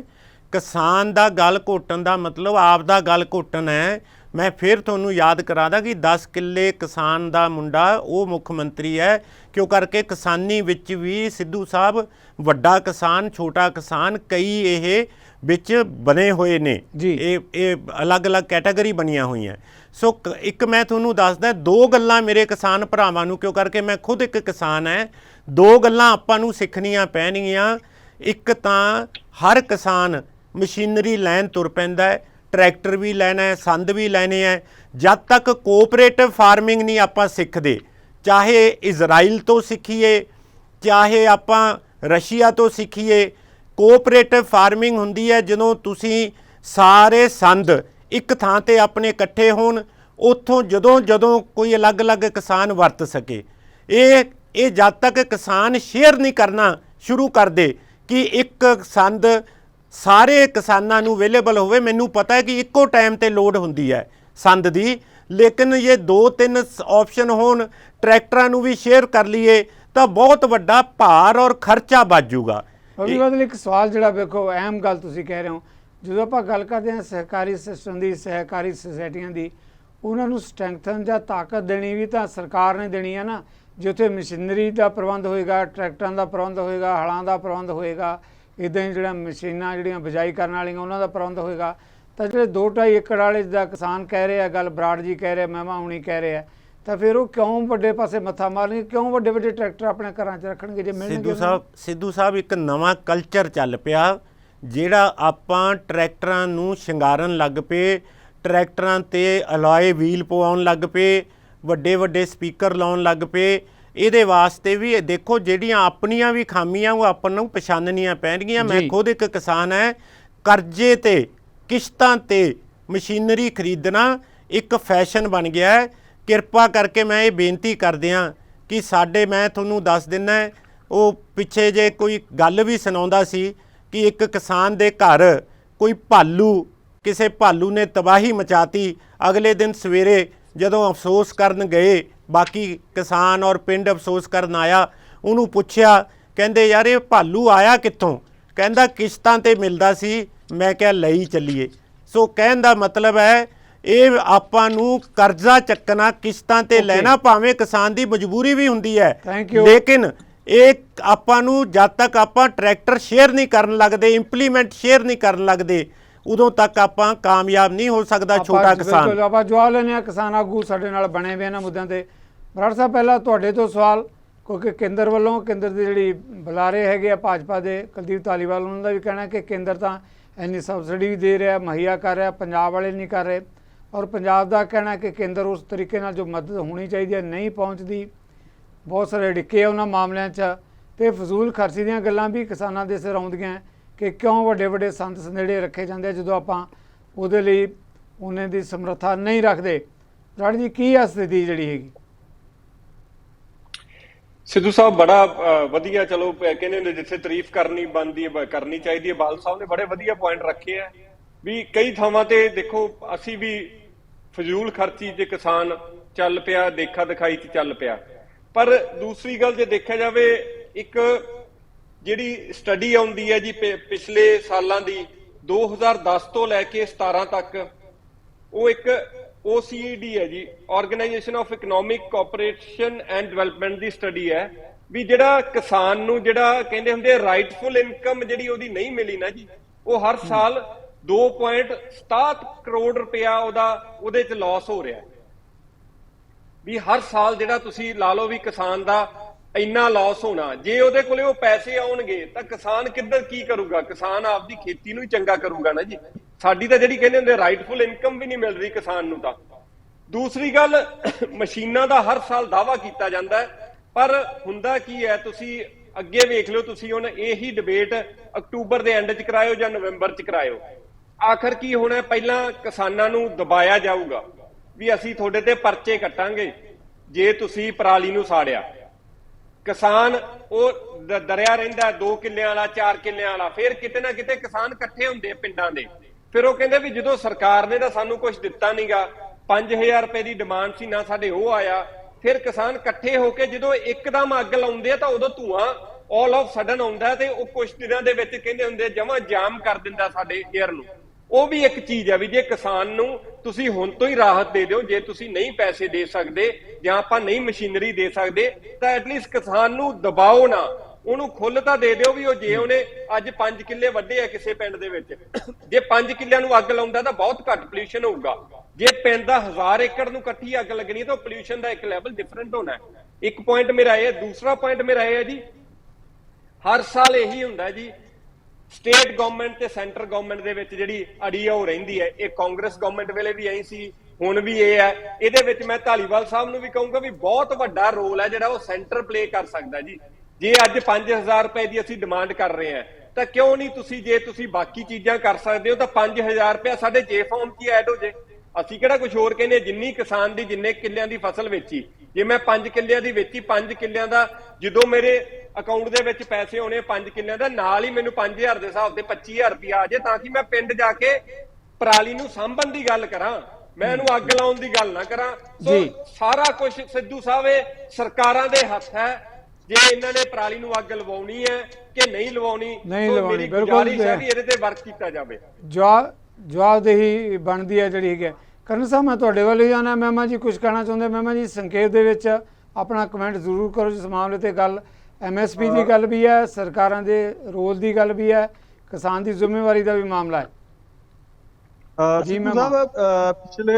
ਕਿਸਾਨ ਦਾ ਗਲ ਘੋਟਣ ਦਾ ਮਤਲਬ ਆਪ ਦਾ ਗਲ ਘੋਟਣ ਹੈ। ਮੈਂ ਫਿਰ ਤੁਹਾਨੂੰ ਯਾਦ ਕਰਾਦਾ ਕਿ 10 ਕਿੱਲੇ ਕਿਸਾਨ ਦਾ ਮੁੰਡਾ ਉਹ ਮੁੱਖ ਮੰਤਰੀ ਹੈ, ਕਿਉਂ ਕਰਕੇ ਕਿਸਾਨੀ ਵਿੱਚ ਵੀ ਸਿੱਧੂ ਸਾਹਿਬ ਵੱਡਾ ਕਿਸਾਨ, ਛੋਟਾ ਕਿਸਾਨ, ਕਈ ਇਹ ਵਿੱਚ ਬਣੇ ਹੋਏ ਨੇ, ਇਹ ਅਲੱਗ-ਅਲੱਗ ਕੈਟਾਗਰੀ ਬਣੀਆਂ ਹੋਈਆਂ। ਸੋ ਇੱਕ ਮੈਂ ਤੁਹਾਨੂੰ ਦੱਸਦਾ 2 ਗੱਲਾਂ ਮੇਰੇ ਕਿਸਾਨ ਭਰਾਵਾਂ ਨੂੰ, ਕਿਉਂ ਕਰਕੇ ਮੈਂ ਖੁਦ ਇੱਕ ਕਿਸਾਨ ਹੈ, 2 ਗੱਲਾਂ ਆਪਾਂ ਨੂੰ ਸਿੱਖਣੀਆਂ ਪੈਣਗੀਆਂ। ਇੱਕ ਤਾਂ ਹਰ ਕਿਸਾਨ ਮਸ਼ੀਨਰੀ ਲੈਣ ਤੁਰ ਪੈਂਦਾ ਹੈ, ਟਰੈਕਟਰ ਵੀ ਲੈਣਾ ਹੈ, ਸੰਦ ਵੀ ਲੈਣੇ ਹੈ। ਜਦ ਤੱਕ ਕੋਆਪਰੇਟਿਵ ਫਾਰਮਿੰਗ ਨਹੀਂ ਆਪਾਂ ਸਿੱਖਦੇ, ਚਾਹੇ ਇਜ਼ਰਾਈਲ ਤੋਂ ਸਿੱਖੀਏ, ਚਾਹੇ ਆਪਾਂ ਰਸ਼ੀਆ ਤੋਂ ਸਿੱਖੀਏ, ਕੋਆਪਰੇਟਿਵ ਫਾਰਮਿੰਗ ਹੁੰਦੀ ਹੈ ਜਦੋਂ ਤੁਸੀਂ ਸਾਰੇ ਸੰਦ ਇੱਕ ਥਾਂ ਤੇ ਆਪਣੇ ਇਕੱਠੇ ਹੋਣ, ਉੱਥੋਂ ਜਦੋਂ ਕੋਈ ਅਲੱਗ-ਅਲੱਗ ਕਿਸਾਨ ਵਰਤ ਸਕੇ। ਇਹ ਜਦ ਤੱਕ ਕਿਸਾਨ ਸ਼ੇਅਰ ਨਹੀਂ ਕਰਨਾ ਸ਼ੁਰੂ ਕਰਦੇ ਕਿ ਇੱਕ ਸੰਦ ਸਾਰੇ ਕਿਸਾਨਾਂ ਨੂੰ ਅਵੇਲੇਬਲ ਹੋਵੇ। ਮੈਨੂੰ ਪਤਾ ਹੈ ਕਿ ਇੱਕੋ ਟਾਈਮ ਤੇ ਲੋਡ ਹੁੰਦੀ ਹੈ ਸੰਦ ਦੀ, ਲੇਕਿਨ ਇਹ 2-3 ਆਪਸ਼ਨ ਹੋਣ, ਟਰੈਕਟਰਾਂ ਨੂੰ ਵੀ ਸ਼ੇਅਰ ਕਰ ਲਈਏ ਤਾਂ ਬਹੁਤ ਵੱਡਾ ਭਾਰ ਔਰ ਖਰਚਾ ਬਚ ਜਾਊਗਾ। ਉਹਦੇ ਬਾਅਦ ਇੱਕ ਸਵਾਲ ਜਿਹੜਾ ਵੇਖੋ ਅਹਿਮ ਗੱਲ ਤੁਸੀਂ ਕਹਿ ਰਹੇ ਹੋ, ਜਦੋਂ ਆਪਾਂ ਗੱਲ ਕਰਦੇ ਹਾਂ ਸਹਿਕਾਰੀ ਸਿਸਟਮ ਦੀ, ਸਹਿਕਾਰੀ ਸੁਸਾਇਟੀਆਂ ਦੀ, ਉਹਨਾਂ ਨੂੰ ਸਟਰੈਂਥਨ ਜਾਂ ਤਾਕਤ ਦੇਣੀ ਵੀ ਤਾਂ ਸਰਕਾਰ ਨੇ ਦੇਣੀ ਹੈ ਨਾ। ਜਿੱਥੇ ਮਸ਼ੀਨਰੀ ਦਾ ਪ੍ਰਬੰਧ ਹੋਏਗਾ, ਟਰੈਕਟਰਾਂ ਦਾ ਪ੍ਰਬੰਧ ਹੋਏਗਾ, ਹਲਾਂ ਦਾ ਪ੍ਰਬੰਧ ਹੋਏਗਾ, ਇੱਦਾਂ ਹੀ ਜਿਹੜਾ ਮਸ਼ੀਨਾਂ ਜਿਹੜੀਆਂ ਬਿਜਾਈ ਕਰਨ ਵਾਲੀਆਂ ਉਹਨਾਂ ਦਾ ਪ੍ਰਬੰਧ ਹੋਏਗਾ, ਤਾਂ ਜਿਹੜੇ 2-2.5 ਏਕੜ ਵਾਲੇ ਜਿੱਦਾਂ ਕਿਸਾਨ ਕਹਿ ਰਹੇ ਆ, ਗੱਲ ਬਰਾੜ ਜੀ ਕਹਿ ਰਹੇ, ਮਹਿਮਾ ਹੁਣੀ ਕਹਿ ਰਹੇ ਆ, ਤਾਂ ਫਿਰ ਉਹ ਕਿਉਂ ਵੱਡੇ ਪਾਸੇ ਮੱਥਾ ਮਾਰਨਗੇ, ਕਿਉਂ ਵੱਡੇ ਵੱਡੇ ਟਰੈਕਟਰ ਆਪਣੇ ਘਰਾਂ 'ਚ ਰੱਖਣਗੇ ਜੇ ਮਿਲਣਗੇ? ਸਿੱਧੂ ਸਾਹਿਬ ਇੱਕ ਨਵਾਂ ਕਲਚਰ ਚੱਲ ਪਿਆ, ਜਿਹੜਾ ਆਪਾਂ ਟਰੈਕਟਰਾਂ ਨੂੰ ਸ਼ਿੰਗਾਰਨ ਲੱਗ ਪਏ, ਟਰੈਕਟਰਾਂ 'ਤੇ ਅਲੋਏ ਵੀਲ ਪਵਾਉਣ ਲੱਗ ਪਏ, ਵੱਡੇ ਵੱਡੇ ਸਪੀਕਰ ਲਾਉਣ ਲੱਗ ਪਏ। ਇਹਦੇ ਵਾਸਤੇ ਵੀ ਦੇਖੋ ਜਿਹੜੀਆਂ ਆਪਣੀਆਂ ਵੀ ਖਾਮੀਆਂ ਉਹ ਆਪਾਂ ਨੂੰ ਪਛਾਣਨੀਆਂ ਪੈਣਗੀਆਂ। ਮੈਂ ਖੁਦ ਇੱਕ ਕਿਸਾਨ ਹੈ, ਕਰਜ਼ੇ ਤੇ ਕਿਸ਼ਤਾਂ ਤੇ ਮਸ਼ੀਨਰੀ ਖਰੀਦਣਾ ਇੱਕ ਫੈਸ਼ਨ ਬਣ ਗਿਆ ਹੈ। ਕਿਰਪਾ ਕਰਕੇ ਮੈਂ ਇਹ ਬੇਨਤੀ ਕਰਦਿਆਂ ਕਿ ਮੈਂ ਤੁਹਾਨੂੰ ਦੱਸ ਦਿੰਦਾ, ਉਹ ਪਿੱਛੇ ਜੇ ਕੋਈ ਗੱਲ ਵੀ ਸੁਣਾਉਂਦਾ ਸੀ ਕਿ ਇੱਕ ਕਿਸਾਨ ਦੇ ਘਰ ਕੋਈ ਕਿਸੇ ਭਾਲੂ ਨੇ ਤਬਾਹੀ ਮਚਾਤੀ। ਅਗਲੇ ਦਿਨ ਸਵੇਰੇ ਜਦੋਂ ਅਫਸੋਸ ਕਰਨ ਗਏ, ਬਾਕੀ ਕਿਸਾਨ ਔਰ ਪਿੰਡ ਅਫਸੋਸ ਕਰਨ ਆਇਆ, ਉਹਨੂੰ ਪੁੱਛਿਆ, ਕਹਿੰਦੇ ਯਾਰ ਇਹ ਭਾਲੂ ਆਇਆ ਕਿੱਥੋਂ? ਕਹਿੰਦਾ ਕਿਸ਼ਤਾਂ ਤੇ ਮਿਲਦਾ ਸੀ, ਮੈਂ ਕਿਹਾ ਲਈ ਚੱਲੀਏ। ਸੋ ਕਹਿਣ ਦਾ ਮਤਲਬ ਹੈ ਇਹ ਆਪਾਂ ਨੂੰ ਕਰਜ਼ਾ ਚੱਕਣਾ, ਕਿਸ਼ਤਾਂ ਤੇ ਲੈਣਾ, ਭਾਵੇਂ ਕਿਸਾਨ ਦੀ ਮਜਬੂਰੀ ਵੀ ਹੁੰਦੀ ਹੈ, ਲੇਕਿਨ ਇਹ ਆਪਾਂ ਨੂੰ ਜਦ ਤੱਕ ਆਪਾਂ ਟਰੈਕਟਰ ਸ਼ੇਅਰ ਨਹੀਂ ਕਰਨ ਲੱਗਦੇ, ਇੰਪਲੀਮੈਂਟ ਸ਼ੇਅਰ ਨਹੀਂ ਕਰਨ ਲੱਗਦੇ, ਉਦੋਂ ਤੱਕ ਆਪਾਂ ਕਾਮਯਾਬ ਨਹੀਂ ਹੋ ਸਕਦਾ ਛੋਟਾ ਕਿਸਾਨ। ਆਪਾਂ ਜਵਾਬ ਲੈਂਦੇ ਹਾਂ, ਕਿਸਾਨ ਆਗੂ ਸਾਡੇ ਨਾਲ ਬਣੇ ਹੋਏ ਇਹਨਾਂ ਮੁੱਦਿਆਂ ਤੇ। ਬਰਾੜ ਸਾਹਿਬ, ਪਹਿਲਾਂ ਤੁਹਾਡੇ ਤੋਂ ਸਵਾਲ, ਕਿਉਂਕਿ ਕੇਂਦਰ ਵੱਲੋਂ, ਕੇਂਦਰ ਦੇ ਜਿਹੜੀ ਬੁਲਾਰੇ ਹੈਗੇ ਆ ਭਾਜਪਾ ਦੇ, ਕੁਲਦੀਪ ਧਾਲੀਵਾਲ, ਉਹਨਾਂ ਦਾ ਵੀ ਕਹਿਣਾ ਕਿ ਕੇਂਦਰ ਤਾਂ ਇੰਨੀ ਸਬਸਿਡੀ ਵੀ ਦੇ ਰਿਹਾ, ਮੁਹੱਈਆ ਕਰ ਰਿਹਾ, ਪੰਜਾਬ ਵਾਲੇ ਨਹੀਂ ਕਰ ਰਹੇ, ਔਰ ਪੰਜਾਬ ਦਾ ਕਹਿਣਾ ਕਿ ਕੇਂਦਰ ਉਸ ਤਰੀਕੇ ਨਾਲ ਜੋ ਮਦਦ ਹੋਣੀ ਚਾਹੀਦੀ ਹੈ ਨਹੀਂ ਪਹੁੰਚਦੀ, ਬਹੁਤ ਸਾਰੇ ਡਿੱਕੇ ਉਹਨਾਂ ਮਾਮਲਿਆਂ 'ਚ, ਅਤੇ ਫਜ਼ੂਲ ਖਰਚੀ ਦੀਆਂ ਗੱਲਾਂ ਵੀ ਕਿਸਾਨਾਂ ਦੇ ਸਿਰ ਆਉਂਦੀਆਂ ਕਿ ਕਿਉਂ ਵੱਡੇ ਵੱਡੇ ਸੰਦ ਸੰਦੇੜੇ ਰੱਖੇ ਜਾਂਦੇ ਜਦੋਂ ਆਪਾਂ ਉਹਦੇ ਲਈ ਉਹਨੇ ਦੀ ਸਮਰੱਥਾ ਨਹੀਂ ਰੱਖਦੇ। ਬਰਾੜ ਜੀ, ਕੀ ਆ ਸਥਿਤੀ ਜਿਹੜੀ ਹੈਗੀ? ਸਿੱਧੂ ਸਾਹਿਬ, ਬੜਾ ਵਧੀਆ, ਚਲੋ ਕਹਿੰਦੇ ਹੁੰਦੇ ਜਿੱਥੇ ਤਾਰੀਫ ਕਰਨੀ ਬਣਦੀ ਹੈ ਕਰਨੀ ਚਾਹੀਦੀ ਹੈ। ਬਾਲ ਸਾਹਿਬ ਨੇ ਬੜੇ ਵਧੀਆ ਪੁਆਇੰਟ ਰੱਖੇ ਆ ਵੀ ਕਈ ਥਾਵਾਂ ਤੇ ਦੇਖੋ ਅਸੀਂ ਵੀ ਫਜ਼ੂਲ ਖਰਚੀ ਜੇ ਕਿਸਾਨ ਚੱਲ ਪਿਆ, ਦੇਖਾ ਦਿਖਾਈ 'ਚ ਚੱਲ ਪਿਆ। ਪਰ ਦੂਸਰੀ ਗੱਲ ਜੇ ਦੇਖਿਆ ਜਾਵੇ, ਇੱਕ ਜਿਹੜੀ ਸਟੱਡੀ ਆਉਂਦੀ ਹੈ ਜੀ ਪਿਛਲੇ ਸਾਲਾਂ ਦੀ 2010 ਤੋਂ ਲੈ ਕੇ 17 ਤੱਕ, ਉਹ ਇੱਕ OECD ਹੈ ਜੀ, organisation of economic cooperation and development the study ਹੈ ਵੀ ਜਿਹੜਾ ਕਿਸਾਨ ਨੂੰ ਜਿਹੜਾ ਕਹਿੰਦੇ ਹੁੰਦੇ ਰਾਈਟਫੁਲ ਇਨਕਮ ਜਿਹੜੀ ਉਹਦੀ ਨਹੀਂ ਮਿਲੀ ਨਾ ਜੀ, ਉਹ ਹਰ ਸਾਲ 2.67 ਕਰੋੜ ਰੁਪਇਆ ਉਹਦੇ ਚ ਲਾਸ ਹੋ ਰਿਹਾ ਵੀ ਹਰ ਸਾਲ ਜਿਹੜਾ ਤੁਸੀਂ ਲਾ ਲਓ ਵੀ ਕਿਸਾਨ ਦਾ ਇੰਨਾ ਲਾਸ ਹੋਣਾ। ਜੇ ਉਹਦੇ ਕੋਲੇ ਉਹ ਪੈਸੇ ਆਉਣਗੇ ਤਾਂ ਕਿਸਾਨ ਕਿੱਧਰ ਕੀ ਕਰੂਗਾ? ਕਿਸਾਨ ਆਪਦੀ ਖੇਤੀ ਨੂੰ ਹੀ ਚੰਗਾ ਕਰੂਗਾ ਨਾ ਜੀ। ਸਾਡੀ ਤਾਂ ਜਿਹੜੀ ਕਹਿੰਦੇ ਹੁੰਦੇ ਰਾਈਟਫੁਲ ਇਨਕਮ ਵੀ ਨਹੀਂ ਮਿਲ ਰਹੀ ਕਿਸਾਨ ਨੂੰ। ਤਾਂ ਦੂਸਰੀ ਗੱਲ, ਮਸ਼ੀਨਾਂ ਦਾ ਹਰ ਸਾਲ ਦਾਅਵਾ ਕੀਤਾ ਜਾਂਦਾ ਪਰ ਹੁੰਦਾ ਕੀ ਹੈ, ਤੁਸੀਂ ਅੱਗੇ ਵੇਖ ਲਿਓ, ਤੁਸੀਂ ਹੁਣ ਇਹੀ ਡਿਬੇਟ ਅਕਤੂਬਰ ਦੇ ਐਂਡ 'ਚ ਕਰਾਇਓ ਜਾਂ ਨਵੰਬਰ 'ਚ ਕਰਾਇਓ, ਆਖਰ ਕੀ ਹੋਣਾ? ਪਹਿਲਾਂ ਕਿਸਾਨਾਂ ਨੂੰ ਦਬਾਇਆ ਜਾਊਗਾ ਵੀ ਅਸੀਂ ਤੁਹਾਡੇ ਤੇ ਪਰਚੇ ਕੱਟਾਂਗੇ ਜੇ ਤੁਸੀਂ ਪਰਾਲੀ ਨੂੰ ਸਾੜਿਆ। ਕਿਸਾਨ ਉਹ ਡਰਿਆ ਰਹਿੰਦਾ, 2 ਕਿੱਲਿਆਂ ਵਾਲਾ, 4 ਕਿੱਲਿਆਂ ਵਾਲਾ। ਫਿਰ ਕਿਤੇ ਨਾ ਕਿਤੇ ਕਿਸਾਨ ਇਕੱਠੇ ਹੁੰਦੇ ਪਿੰਡਾਂ ਦੇ, ਫਿਰ ਉਹ ਕਹਿੰਦੇ ਵੀ ਜਦੋਂ ਸਰਕਾਰ ਨੇ ਤਾਂ ਸਾਨੂੰ ਕੁਝ ਦਿੱਤਾ ਨਹੀਂਗਾ, 5000 ਰੁਪਏ ਦੀ ਡਿਮਾਂਡ ਸੀ ਨਾ ਸਾਡੇ ਉਹ ਆਇਆ। ਫਿਰ ਕਿਸਾਨ ਇਕੱਠੇ ਹੋ ਕੇ ਜਦੋਂ ਇੱਕਦਮ ਅੱਗ ਲਾਉਂਦੇ ਆ ਤਾਂ ਉਦੋਂ ਧੂਆਂ ਆਲ ਆਫ ਸਡਨ ਆਉਂਦਾ ਤੇ ਉਹ ਕੁਝ ਦਿਨਾਂ ਦੇ ਵਿੱਚ ਕਹਿੰਦੇ ਹੁੰਦੇ ਜਮਾਂ ਜਾਮ ਕਰ ਦਿੰਦਾ ਸਾਡੇ ਏਅਰ ਨੂੰ। ਉਹ ਵੀ ਇੱਕ ਚੀਜ਼ ਹੈ ਵੀ ਜੇ ਕਿਸਾਨ ਨੂੰ ਤੁਸੀਂ ਹੁਣ ਤੋਂ ਹੀ ਰਾਹਤ ਦੇ ਦਿਓ, ਜੇ ਤੁਸੀਂ ਨਹੀਂ ਪੈਸੇ ਦੇ ਸਕਦੇ ਜਾਂ ਆਪਾਂ ਨਹੀਂ ਮਸ਼ੀਨਰੀ ਦੇ ਸਕਦੇ ਤਾਂ ਐਟਲੀਸਟ ਕਿਸਾਨ ਨੂੰ ਦਬਾਓ ਨਾ, ਉਹਨੂੰ ਖੁੱਲ੍ਹ ਤਾਂ ਦੇ ਦਿਓ ਵੀ ਉਹ ਜੇ ਉਹਨੇ ਅੱਜ 5 ਕਿੱਲੇ ਵੱਢੇ ਆ ਕਿਸੇ ਪਿੰਡ ਦੇ ਵਿੱਚ, ਜੇ 5 ਕਿੱਲਿਆਂ ਨੂੰ ਅੱਗ ਲਾਉਂਦਾ ਤਾਂ ਬਹੁਤ ਘੱਟ ਪੋਲਿਊਸ਼ਨ ਹੋਊਗਾ। ਜੇ ਪਿੰਡ ਦਾ 1000 ਏਕੜ ਨੂੰ ਇਕੱਠੀ ਅੱਗ ਲੱਗਣੀ ਤਾਂ ਪੋਲਿਊਸ਼ਨ ਦਾ ਇੱਕ ਲੈਵਲ ਡਿਫਰੈਂਟ ਹੋਣਾ। ਇੱਕ ਪੁਆਇੰਟ ਮੇਰਾ ਇਹ। ਦੂਸਰਾ ਪੁਆਇੰਟ ਮੇਰਾ ਇਹ ਹੈ ਜੀ, ਹਰ ਸਾਲ ਇਹੀ ਹੁੰਦਾ ਜੀ, ਸਟੇਟ ਗਵਰਨਮੈਂਟ ਤੇ ਸੈਂਟਰ ਗਵਰਨਮੈਂਟ ਦੇ ਵਿੱਚ ਜਿਹੜੀ ਅੜੀ ਉਹ ਰਹਿੰਦੀ ਹੈ। ਇਹ ਕਾਂਗਰਸ ਗਵਰਨਮੈਂਟ ਵੇਲੇ ਵੀ ਆਈ ਸੀ, ਹੁਣ ਵੀ ਇਹ ਹੈ। ਇਹਦੇ ਵਿੱਚ ਮੈਂ ਧਾਲੀਵਾਲ ਸਾਹਿਬ ਨੂੰ ਵੀ ਕਹੂੰਗਾ ਵੀ ਬਹੁਤ ਵੱਡਾ ਰੋਲ ਹੈ ਜਿਹੜਾ ਉਹ ਸੈਂਟਰ ਪਲੇ ਕਰ ਸਕਦਾ ਜੀ। ਜੇ ਅੱਜ 5000 ਰੁਪਏ ਦੀ ਅਸੀਂ ਡਿਮਾਂਡ ਕਰ ਰਹੇ ਹਾਂ ਤਾਂ ਕਿਉਂ ਨਹੀਂ ਤੁਸੀਂ, ਜੇ ਤੁਸੀਂ ਬਾਕੀ ਚੀਜ਼ਾਂ ਕਰ ਸਕਦੇ ਹੋ ਤਾਂ 5000 ਰੁਪਇਆ ਸਾਡੇ ਜੇ ਫਾਰਮ 'ਚ ਐਡ ਹੋ ਜੇ। ਅਸੀਂ ਕਿਹੜਾ ਕੁਝ ਹੋਰ ਕਹਿੰਦੇ, ਜਿੰਨੀ ਕਿਸਾਨ ਦੀ ਜਿੰਨੇ ਕਿੱਲਿਆਂ ਦੀ ਫਸਲ ਵੇਚੀ, ਜੇ ਮੈਂ 5 ਕਿੱਲਿਆਂ ਦੀ ਵੇਚੀ, 5 ਕਿੱਲਿਆਂ ਦਾ ਜਦੋਂ ਮੇਰੇ ਅਕਾਊਂਟ ਦੇ ਵਿੱਚ ਪੈਸੇ ਹੋਣੇ 5 ਕਿੱਲਿਆਂ ਦਾ, ਨਾਲ ਹੀ ਮੈਨੂੰ 5000 ਦੇ ਹਿਸਾਬ ਤੇ 25000 ਰੁਪਇਆ ਆ ਜੇ, ਤਾਂ ਕਿ ਮੈਂ ਪਿੰਡ ਜਾ ਕੇ ਪਰਾਲੀ ਨੂੰ ਸਾਂਭਣ ਦੀ ਗੱਲ ਕਰਾਂ, ਮੈਂ ਇਹਨੂੰ ਅੱਗ ਲਾਉਣ ਦੀ ਗੱਲ ਨਾ ਕਰਾਂ। ਸੋ ਸਾਰਾ ਕੁਝ ਸਿੱਧੂ ਸਾਹਿਬ ਇਹ ਸਰਕਾਰਾਂ ਦੇ ਹੱਥ ਹੈ, ਜੇ ਇਹਨਾਂ ਨੇ ਪਰਾਲੀ ਨੂੰ ਅੱਗ ਲਵਾਉਣੀ ਹੈ ਕਿ ਨਹੀਂ ਲਵਾਉਣੀ। ਮੇਰੀ ਗੁਜ਼ਾਰਿਸ਼ ਹੈ ਵੀ ਇਹਦੇ ਤੇ ਵਰਕ ਕੀਤਾ ਜਾਵੇ। ਜਵਾਬਦੇਹੀ ਬਣਦੀ ਹੈ ਜਿਹੜੀ ਹੈ। ਕਰਨ ਸਾਹਿਬ, ਮੈਂ ਤੁਹਾਡੇ ਵੱਲ ਹੀ ਆਉਣਾ। ਮਹਿਮਾ ਜੀ ਕੁਝ ਕਹਿਣਾ ਚਾਹੁੰਦੇ? ਮਹਿਮਾ ਜੀ ਸੰਖੇਪ ਦੇ ਵਿੱਚ ਆਪਣਾ ਕਮੈਂਟ ਜ਼ਰੂਰ ਕਰੋ ਜਿਸ ਮਾਮਲੇ ਤੇ ਗੱਲ MSP ਦੀ ਗੱਲ ਵੀ ਹੈ, ਸਰਕਾਰਾਂ ਦੇ ਰੋਲ ਦੀ ਗੱਲ ਵੀ ਹੈ, ਕਿਸਾਨ ਦੀ ਜ਼ਿੰਮੇਵਾਰੀ ਦਾ ਵੀ ਮਾਮਲਾ ਹੈ। ਜੀ ਸਾਹਿਬ, ਪਿਛਲੇ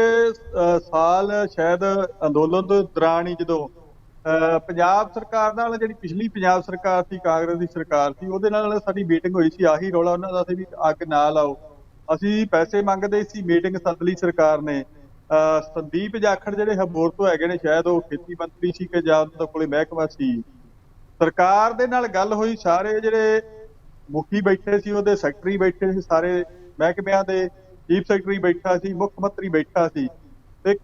ਸਾਲ ਸ਼ਾਇਦ ਅੰਦੋਲਨ ਦੇ ਦੌਰਾਨ ਹੀ ਜਦੋਂ ਪੰਜਾਬ ਸਰਕਾਰ ਨਾਲ, ਜਿਹੜੀ ਪਿਛਲੀ ਪੰਜਾਬ ਸਰਕਾਰ ਸੀ, ਕਾਂਗਰਸ ਦੀ ਸਰਕਾਰ ਸੀ, ਉਹਦੇ ਨਾਲ ਸਾਡੀ ਮੀਟਿੰਗ ਹੋਈ ਸੀ। ਆਹੀ ਰੌਲਾ ਉਹਨਾਂ ਦਾ ਸੀ ਵੀ ਅੱਗ ਨਾ ਲਾਓ। ਅਸੀਂ ਪੈਸੇ ਮੰਗਦੇ ਸੀ, ਮੀਟਿੰਗ ਸੱਦ ਲਈ ਸਰਕਾਰ ਨੇ। ਸੰਦੀਪ ਜਾਖੜ ਜਿਹੜੇ ਹਬੋਰ ਤੋਂ ਹੈਗੇ ਨੇ, ਸ਼ਾਇਦ ਉਹ ਖੇਤੀ ਮੰਤਰੀ ਸੀ ਕਿ ਜਾਂ ਉਹਨਾਂ ਕੋਲੇ ਮਹਿਕਮਾ ਸੀ, ਸਰਕਾਰ ਦੇ ਨਾਲ ਗੱਲ ਹੋਈ। ਸਾਰੇ ਜਿਹੜੇ ਮੁਖੀ ਬੈਠੇ ਸੀ, ਉਹਦੇ ਸੈਕਟਰੀ ਬੈਠੇ ਸੀ, ਸਾਰੇ ਮਹਿਕਮਿਆਂ ਦੇ ਚੀਫ ਸੈਕਟਰੀ ਬੈਠਾ ਸੀ, ਮੁੱਖ ਮੰਤਰੀ ਬੈਠਾ ਸੀ, ਤੇ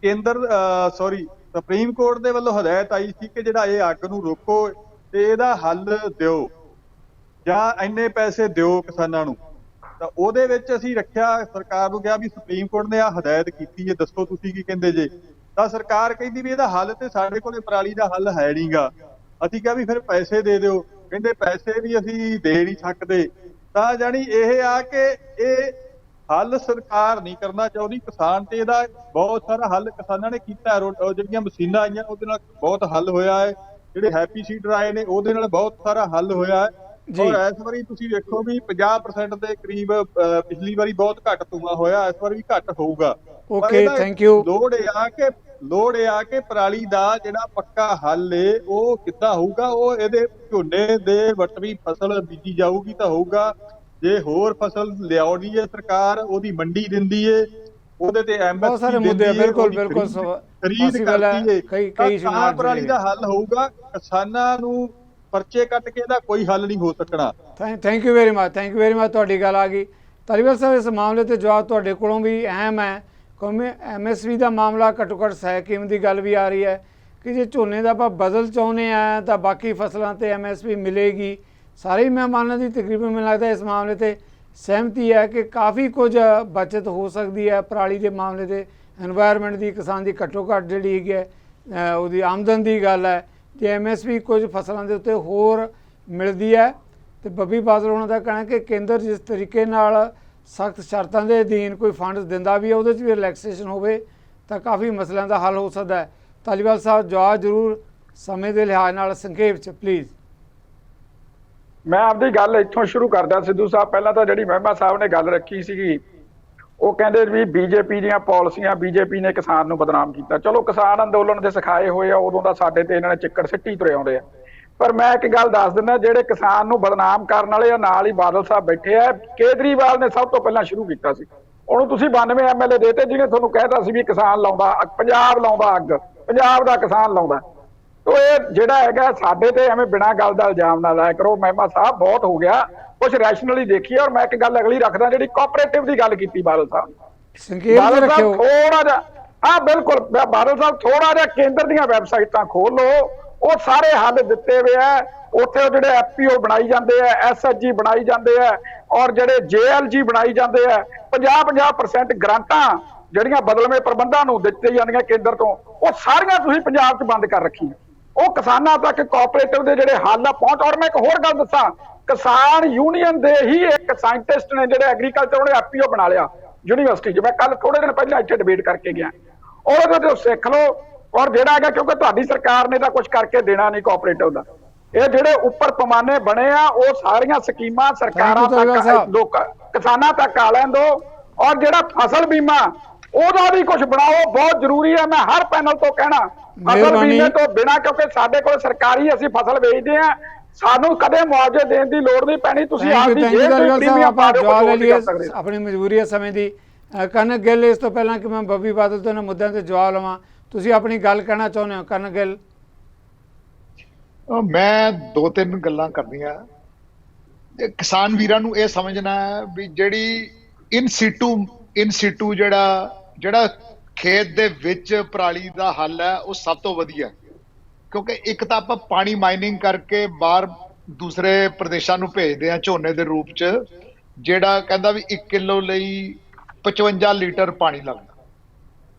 ਸੁਪਰੀਮ ਕੋਰਟ ਦੇ ਵੱਲੋਂ ਹਦਾਇਤ ਆਈ ਸੀ ਕਿ ਜਿਹੜਾ ਇਹ ਅੱਗ ਨੂੰ ਰੋਕੋ ਤੇ ਇਹਦਾ ਹੱਲ ਦਿਓ ਜਾਂ ਇੰਨੇ ਪੈਸੇ ਦਿਓ ਕਿਸਾਨਾਂ ਨੂੰ। ਤਾਂ ਉਹਦੇ ਵਿੱਚ ਅਸੀਂ ਰੱਖਿਆ, ਸਰਕਾਰ ਨੂੰ ਕਿਹਾ ਵੀ ਸੁਪਰੀਮ ਕੋਰਟ ਨੇ ਆਹ ਹਦਾਇਤ ਕੀਤੀ ਹੈ, ਦੱਸੋ ਤੁਸੀਂ ਕੀ ਕਹਿੰਦੇ ਜੇ। ਤਾਂ ਸਰਕਾਰ ਕਹਿੰਦੀ ਵੀ ਇਹਦਾ ਹੱਲ ਤੇ ਸਾਡੇ ਕੋਲੇ ਪਰਾਲੀ ਦਾ ਹੱਲ ਹੈ ਨਹੀਂਗਾ। ਅਸੀਂ ਕਿਹਾ ਵੀ ਫਿਰ ਪੈਸੇ ਦੇ ਦਿਓ, ਕਹਿੰਦੇ ਪੈਸੇ ਵੀ ਅਸੀਂ ਦੇ ਨਹੀਂ ਸਕਦੇ। ਤਾਂ ਜਾਣੀ ਇਹ ਆ ਕਿ ਇਹ ਹੱਲ ਸਰਕਾਰ ਨਹੀਂ ਕਰਨਾ ਚਾਹੁੰਦੀ ਕਿਸਾਨ ਤੇ, ਇਹਦਾ ਬਹੁਤ ਸਾਰਾ ਹੱਲ ਕਿਸਾਨਾਂ ਨੇ ਕੀਤਾ। ਜਿਹੜੀਆਂ ਮਸ਼ੀਨਾਂ ਆਈਆਂ ਉਹਦੇ ਨਾਲ ਬਹੁਤ ਹੱਲ ਹੋਇਆ ਹੈ, ਜਿਹੜੇ ਹੈਪੀ ਸੀਡਰ ਆਏ ਨੇ ਉਹਦੇ ਨਾਲ ਬਹੁਤ ਸਾਰਾ ਹੱਲ ਹੋਇਆ ਹੈ। ਔਰ ਇਸ ਵਾਰੀ ਤੁਸੀਂ ਵੇਖੋ ਵੀ 50% ਦੇ ਕਰੀਬ, ਪਿਛਲੀ ਵਾਰੀ ਬਹੁਤ ਘੱਟ ਧੂੰਆਂ ਹੋਇਆ, ਇਸ ਵਾਰ ਵੀ ਘੱਟ ਹੋਊਗਾ। Okay, thank you. ਲੋੜ ਇਹ ਆ ਕਿ ਪਰਾਲੀ ਦਾ ਜਿਹੜਾ ਪੱਕਾ ਹੱਲ ਏ ਉਹ ਕਿੱਦਾਂ ਹੋਊਗਾ। ਉਹ ਇਹਦੇ ਝੋਨੇ ਦੇ ਵੱਟਵੀਂ ਫਸਲ ਬੀਜੀ ਜਾਊਗੀ ਤਾਂ ਹੋਊਗਾ। ਜੇ ਹੋਰ ਫਸਲ ਲਿਆਉਣੀ ਹੈ ਸਰਕਾਰ, ਉਹਦੀ ਮੰਡੀ ਦਿੰਦੀ ਏ, ਉਹਦੇ ਤੇ ਬਹੁਤ ਸਾਰੇ ਮੁੱਦੇ ਬਿਲਕੁਲ ਖਰੀਦ ਕਰਦੀ ਏ, ਤਾਂ ਪਰਾਲੀ ਦਾ ਹੱਲ ਹੋਊਗਾ। ਕਿਸਾਨਾਂ ਨੂੰ ਪਰਚੇ ਕੱਟ ਕੇ ਇਹਦਾ ਕੋਈ ਹੱਲ ਨਹੀਂ ਹੋ ਸਕਣਾ। Thank you very much, thank you very much. ਤੁਹਾਡੀ ਗੱਲ ਆ ਗਈ। ਧਾਲੀਵਾਲ ਸਾਹਿਬ, ਇਸ ਮਾਮਲੇ ਤੇ ਜਵਾਬ ਤੁਹਾਡੇ ਕੋਲੋਂ ਵੀ ਅਹਿਮ ਹੈ, ਕਿਉਂਕਿ MSP ਦਾ ਮਾਮਲਾ ਘੱਟੋ ਘੱਟ ਸਹਿਕੀਮ ਦੀ ਗੱਲ ਵੀ ਆ ਰਹੀ ਹੈ ਕਿ ਜੇ ਝੋਨੇ ਦਾ ਆਪਾਂ ਬਦਲ ਚਾਹੁੰਦੇ ਆ ਤਾਂ ਬਾਕੀ ਫਸਲਾਂ ਤੇ MSP ਮਿਲੇਗੀ। ਸਾਰੇ ਹੀ ਮਹਿਮਾਨਾਂ ਦੀ ਤਕਰੀਬਨ ਮੈਨੂੰ ਲੱਗਦਾ ਇਸ ਮਾਮਲੇ ਤੇ ਸਹਿਮਤੀ ਹੈ ਕਿ ਕਾਫੀ ਕੁਝ ਬਚਤ ਹੋ ਸਕਦੀ ਹੈ ਪਰਾਲੀ ਦੇ ਮਾਮਲੇ ਤੇ। ਐਨਵਾਇਰਨਮੈਂਟ ਦੀ, ਕਿਸਾਨ ਦੀ ਘੱਟੋ ਘੱਟ ਜਿਹੜੀ ਹੈਗੀ ਹੈ ਉਹਦੀ ਆਮਦਨ ਦੀ ਗੱਲ ਹੈ। ਜੇ MSP ਕੁਝ ਫਸਲਾਂ ਦੇ ਉੱਤੇ ਹੋਰ ਮਿਲਦੀ ਹੈ ਤੇ ਬੱਬੀ ਬਾਦਲ ਉਹਨਾਂ ਦਾ ਕਹਿਣਾ ਕਿ ਕੇਂਦਰ ਜਿਸ ਤਰੀਕੇ ਨਾਲ ਸਖਤ ਸ਼ਰਤਾਂ ਦੇ ਅਧੀਨ ਕੋਈ ਫੰਡ ਦਿੰਦਾ ਵੀ ਹੈ, ਉਹਦੇ 'ਚ ਵੀ ਰਿਲੈਕਸੇਸ਼ਨ ਹੋਵੇ ਤਾਂ ਕਾਫੀ ਮਸਲਿਆਂ ਦਾ ਹੱਲ ਹੋ ਸਕਦਾ ਹੈ। ਧਾਲੀਵਾਲ ਸਾਹਿਬ, ਜਵਾਬ ਜ਼ਰੂਰ ਸਮੇਂ ਦੇ ਲਿਹਾਜ਼ ਨਾਲ ਸੰਖੇਪ 'ਚ ਪਲੀਜ਼। ਮੈਂ ਆਪਦੀ ਗੱਲ ਇੱਥੋਂ ਸ਼ੁਰੂ ਕਰਦਾ। ਸਿੱਧੂ ਸਾਹਿਬ, ਪਹਿਲਾਂ ਤਾਂ ਜਿਹੜੀ ਮਹਿਮਾ ਸਾਹਿਬ ਨੇ ਗੱਲ ਰੱਖੀ ਸੀਗੀ, ਉਹ ਕਹਿੰਦੇ ਵੀ BJP ਦੀਆਂ ਪਾਲਿਸੀਆਂ, BJP ਨੇ ਕਿਸਾਨ ਨੂੰ ਬਦਨਾਮ ਕੀਤਾ। ਚਲੋ, ਕਿਸਾਨ ਅੰਦੋਲਨ ਦੇ ਸਿਖਾਏ ਹੋਏ ਆ, ਉਦੋਂ ਦਾ ਸਾਡੇ ਤੇ ਇਹਨਾਂ ਨੇ ਚਿੱਕੜ ਸਿੱਟੀ ਤੁਰੇ ਆਉਂਦੇ ਆ। ਪਰ ਮੈਂ ਇੱਕ ਗੱਲ ਦੱਸ ਦਿੰਦਾ, ਜਿਹੜੇ ਕਿਸਾਨ ਨੂੰ ਬਦਨਾਮ ਕਰਨ ਵਾਲੇ ਆ ਨਾਲ ਹੀ ਬਾਦਲ ਸਾਹਿਬ ਬੈਠੇ ਆ। ਕੇਜਰੀਵਾਲ ਨੇ ਸਭ ਤੋਂ ਪਹਿਲਾਂ ਸ਼ੁਰੂ ਕੀਤਾ ਸੀ। ਉਹਨੂੰ ਤੁਸੀਂ 92 MLA ਦੇਤੇ ਜਿਹਨੇ ਤੁਹਾਨੂੰ ਕਹਿਤਾ ਸੀ ਵੀ ਕਿਸਾਨ ਲਾਉਂਦਾ, ਪੰਜਾਬ ਲਾਉਂਦਾ ਅੱਗ, ਪੰਜਾਬ ਦਾ ਕਿਸਾਨ ਲਾਉਂਦਾ। ਤੋ ਇਹ ਜਿਹੜਾ ਹੈਗਾ ਸਾਡੇ ਤੇ ਐਵੇਂ ਬਿਨਾਂ ਗੱਲ ਦਾ ਇਲਜ਼ਾਮ ਨਾ ਲਾਇਆ ਕਰੋ। ਮਹਿਮਾ ਸਾਹਿਬ, ਬਹੁਤ ਹੋ ਗਿਆ, ਕੁਛ ਰੈਸ਼ਨਲੀ ਦੇਖੀਏ। ਔਰ ਮੈਂ ਇੱਕ ਗੱਲ ਅਗਲੀ ਰੱਖਦਾ, ਜਿਹੜੀ ਕੋਆਪਰੇਟਿਵ ਦੀ ਗੱਲ ਕੀਤੀ ਬਾਦਲ ਸਾਹਿਬ, ਬਾਦਲ ਸਾਹਿਬ ਥੋੜਾ ਜਿਹਾ, ਹਾਂ ਬਿਲਕੁਲ, ਬਾਦਲ ਸਾਹਿਬ ਥੋੜਾ ਜਿਹਾ ਕੇਂਦਰ ਦੀਆਂ ਵੈਬਸਾਈਟਾਂ ਖੋਲ ਲਓ, ਉਹ ਸਾਰੇ ਹੱਲ ਦਿੱਤੇ ਹੋਏ ਆ। ਉੱਥੇ ਉਹ ਜਿਹੜੇ FPO ਬਣਾਈ ਜਾਂਦੇ ਆ, SHG ਬਣਾਈ ਜਾਂਦੇ ਆ, ਔਰ ਜਿਹੜੇ JLG ਬਣਾਈ ਜਾਂਦੇ ਆ। 50% ਗ੍ਰਾਂਟਾਂ ਜਿਹੜੀਆਂ ਬਦਲਵੇਂ ਪ੍ਰਬੰਧਾਂ ਨੂੰ ਦਿੱਤੀਆਂ ਜਾਂਦੀਆਂ ਕੇਂਦਰ ਤੋਂ, ਉਹ ਸਾਰੀਆਂ ਤੁਸੀਂ ਪੰਜਾਬ 'ਚ ਬੰਦ ਕਰ ਰੱਖੀਆਂ। ਉਹ ਕਿਸਾਨਾਂ ਤੱਕ ਕੋਆਪਰੇਟਿਵ ਦੇ ਜਿਹੜੇ ਹੱਲ ਆ ਪਹੁੰਚ। ਔਰ ਮੈਂ ਇੱਕ ਹੋਰ ਗੱਲ ਦੱਸਾਂ, ਕਿਸਾਨ ਯੂਨੀਅਨ ਦੇ ਹੀ ਇੱਕ ਸਾਇੰਟਿਸਟ ਨੇ ਜਿਹੜੇ ਐਗਰੀਕਲਚਰ, ਉਹਨੇ FPO ਬਣਾ ਲਿਆ ਯੂਨੀਵਰਸਿਟੀ 'ਚ। ਮੈਂ ਕੱਲ ਥੋੜੇ ਦਿਨ ਪਹਿਲਾਂ ਇੱਥੇ ਡਿਬੇਟ ਕਰਕੇ ਗਿਆ। ਉਹਦੇ ਤੋਂ ਸਿੱਖ ਲਓ। ਔਰ ਜਿਹੜਾ ਹੈਗਾ, ਕਿਉਂਕਿ ਤੁਹਾਡੀ ਸਰਕਾਰ ਨੇ ਤਾਂ ਕੁਝ ਕਰਕੇ ਦੇਣਾ ਨਹੀਂ ਕੋਆਪਰੇਟਿਵ ਦਾ। ਇਹ ਜਿਹੜੇ ਉੱਪਰ ਪੈਮਾਨੇ ਬਣੇ ਆ, ਉਹ ਸਾਰੀਆਂ ਸਕੀਮਾਂ ਸਰਕਾਰਾਂ ਤੱਕ, ਲੋਕਾਂ, ਕਿਸਾਨਾਂ ਤੱਕ ਆ ਲੈਣ ਦਿਓ। ਔਰ ਜਿਹੜਾ ਫਸਲ ਬੀਮਾ, ਉਹਦਾ ਵੀ ਕੁਝ ਬਣਾਓ, ਬਹੁਤ ਜ਼ਰੂਰੀ ਹੈ। ਮੈਂ ਹਰ ਪੈਨਲ ਤੋਂ ਕਹਿਣਾ, ਫਸਲ ਬੀਮੇ ਤੋਂ ਬਿਨਾਂ, ਕਿਉਂਕਿ ਸਾਡੇ ਕੋਲ ਸਰਕਾਰੀ ਅਸੀਂ ਫਸਲ ਵੇਚਦੇ ਆ, ਸਾਨੂੰ ਕਦੇ ਮੁਆਵਜ਼ੇ ਦੇਣ ਦੀ ਲੋੜ ਨਹੀਂ ਪੈਣੀ। ਤੁਸੀਂ ਆਪਣੀ ਜੇਬ ਤੋਂ ਪ੍ਰੀਮੀਅਮ ਪਾ ਦਿਓ, ਆਪਣੀ ਮਜਬੂਰੀ ਹੈ ਸਮੇਂ ਦੀ। ਕਨਕ ਗਿੱਲ, ਇਸ ਤੋਂ ਪਹਿਲਾਂ ਕਿ ਮੈਂ ਬੱਬੀ ਬਾਦਲ ਤੋਂ ਇਹਨਾਂ ਮੁੱਦਿਆਂ ਤੇ ਜਵਾਬ ਲਵਾਂ, ਤੁਸੀਂ ਆਪਣੀ ਗੱਲ ਕਹਿਣਾ ਚਾਹੁੰਦੇ ਹੋ? ਕਨਕ ਗਿੱਲ। ਮੈਂ 2-3 ਗੱਲਾਂ ਕਰਨੀਆਂ। ਤੇ ਕਿਸਾਨ ਵੀਰਾਂ ਨੂੰ ਇਹ ਸਮਝਣਾ ਹੈ ਵੀ ਜਿਹੜੀ ਇਨ ਸਿਟੂ ਜਿਹੜਾ ਖੇਤ ਦੇ ਵਿੱਚ ਪਰਾਲੀ ਦਾ ਹੱਲ ਹੈ ਉਹ ਸਭ ਤੋਂ ਵਧੀਆ, ਕਿਉਂਕਿ ਇੱਕ ਤਾਂ ਆਪਾਂ ਪਾਣੀ ਮਾਈਨਿੰਗ ਕਰਕੇ ਬਾਹਰ ਦੂਸਰੇ ਪ੍ਰਦੇਸ਼ਾਂ ਨੂੰ ਭੇਜਦੇ ਆ ਝੋਨੇ ਦੇ ਰੂਪ ਚ, ਜਿਹੜਾ ਕਹਿੰਦਾ ਵੀ 1 ਕਿਲੋ ਲਈ 55 ਲੀਟਰ ਪਾਣੀ ਲੱਗਦਾ।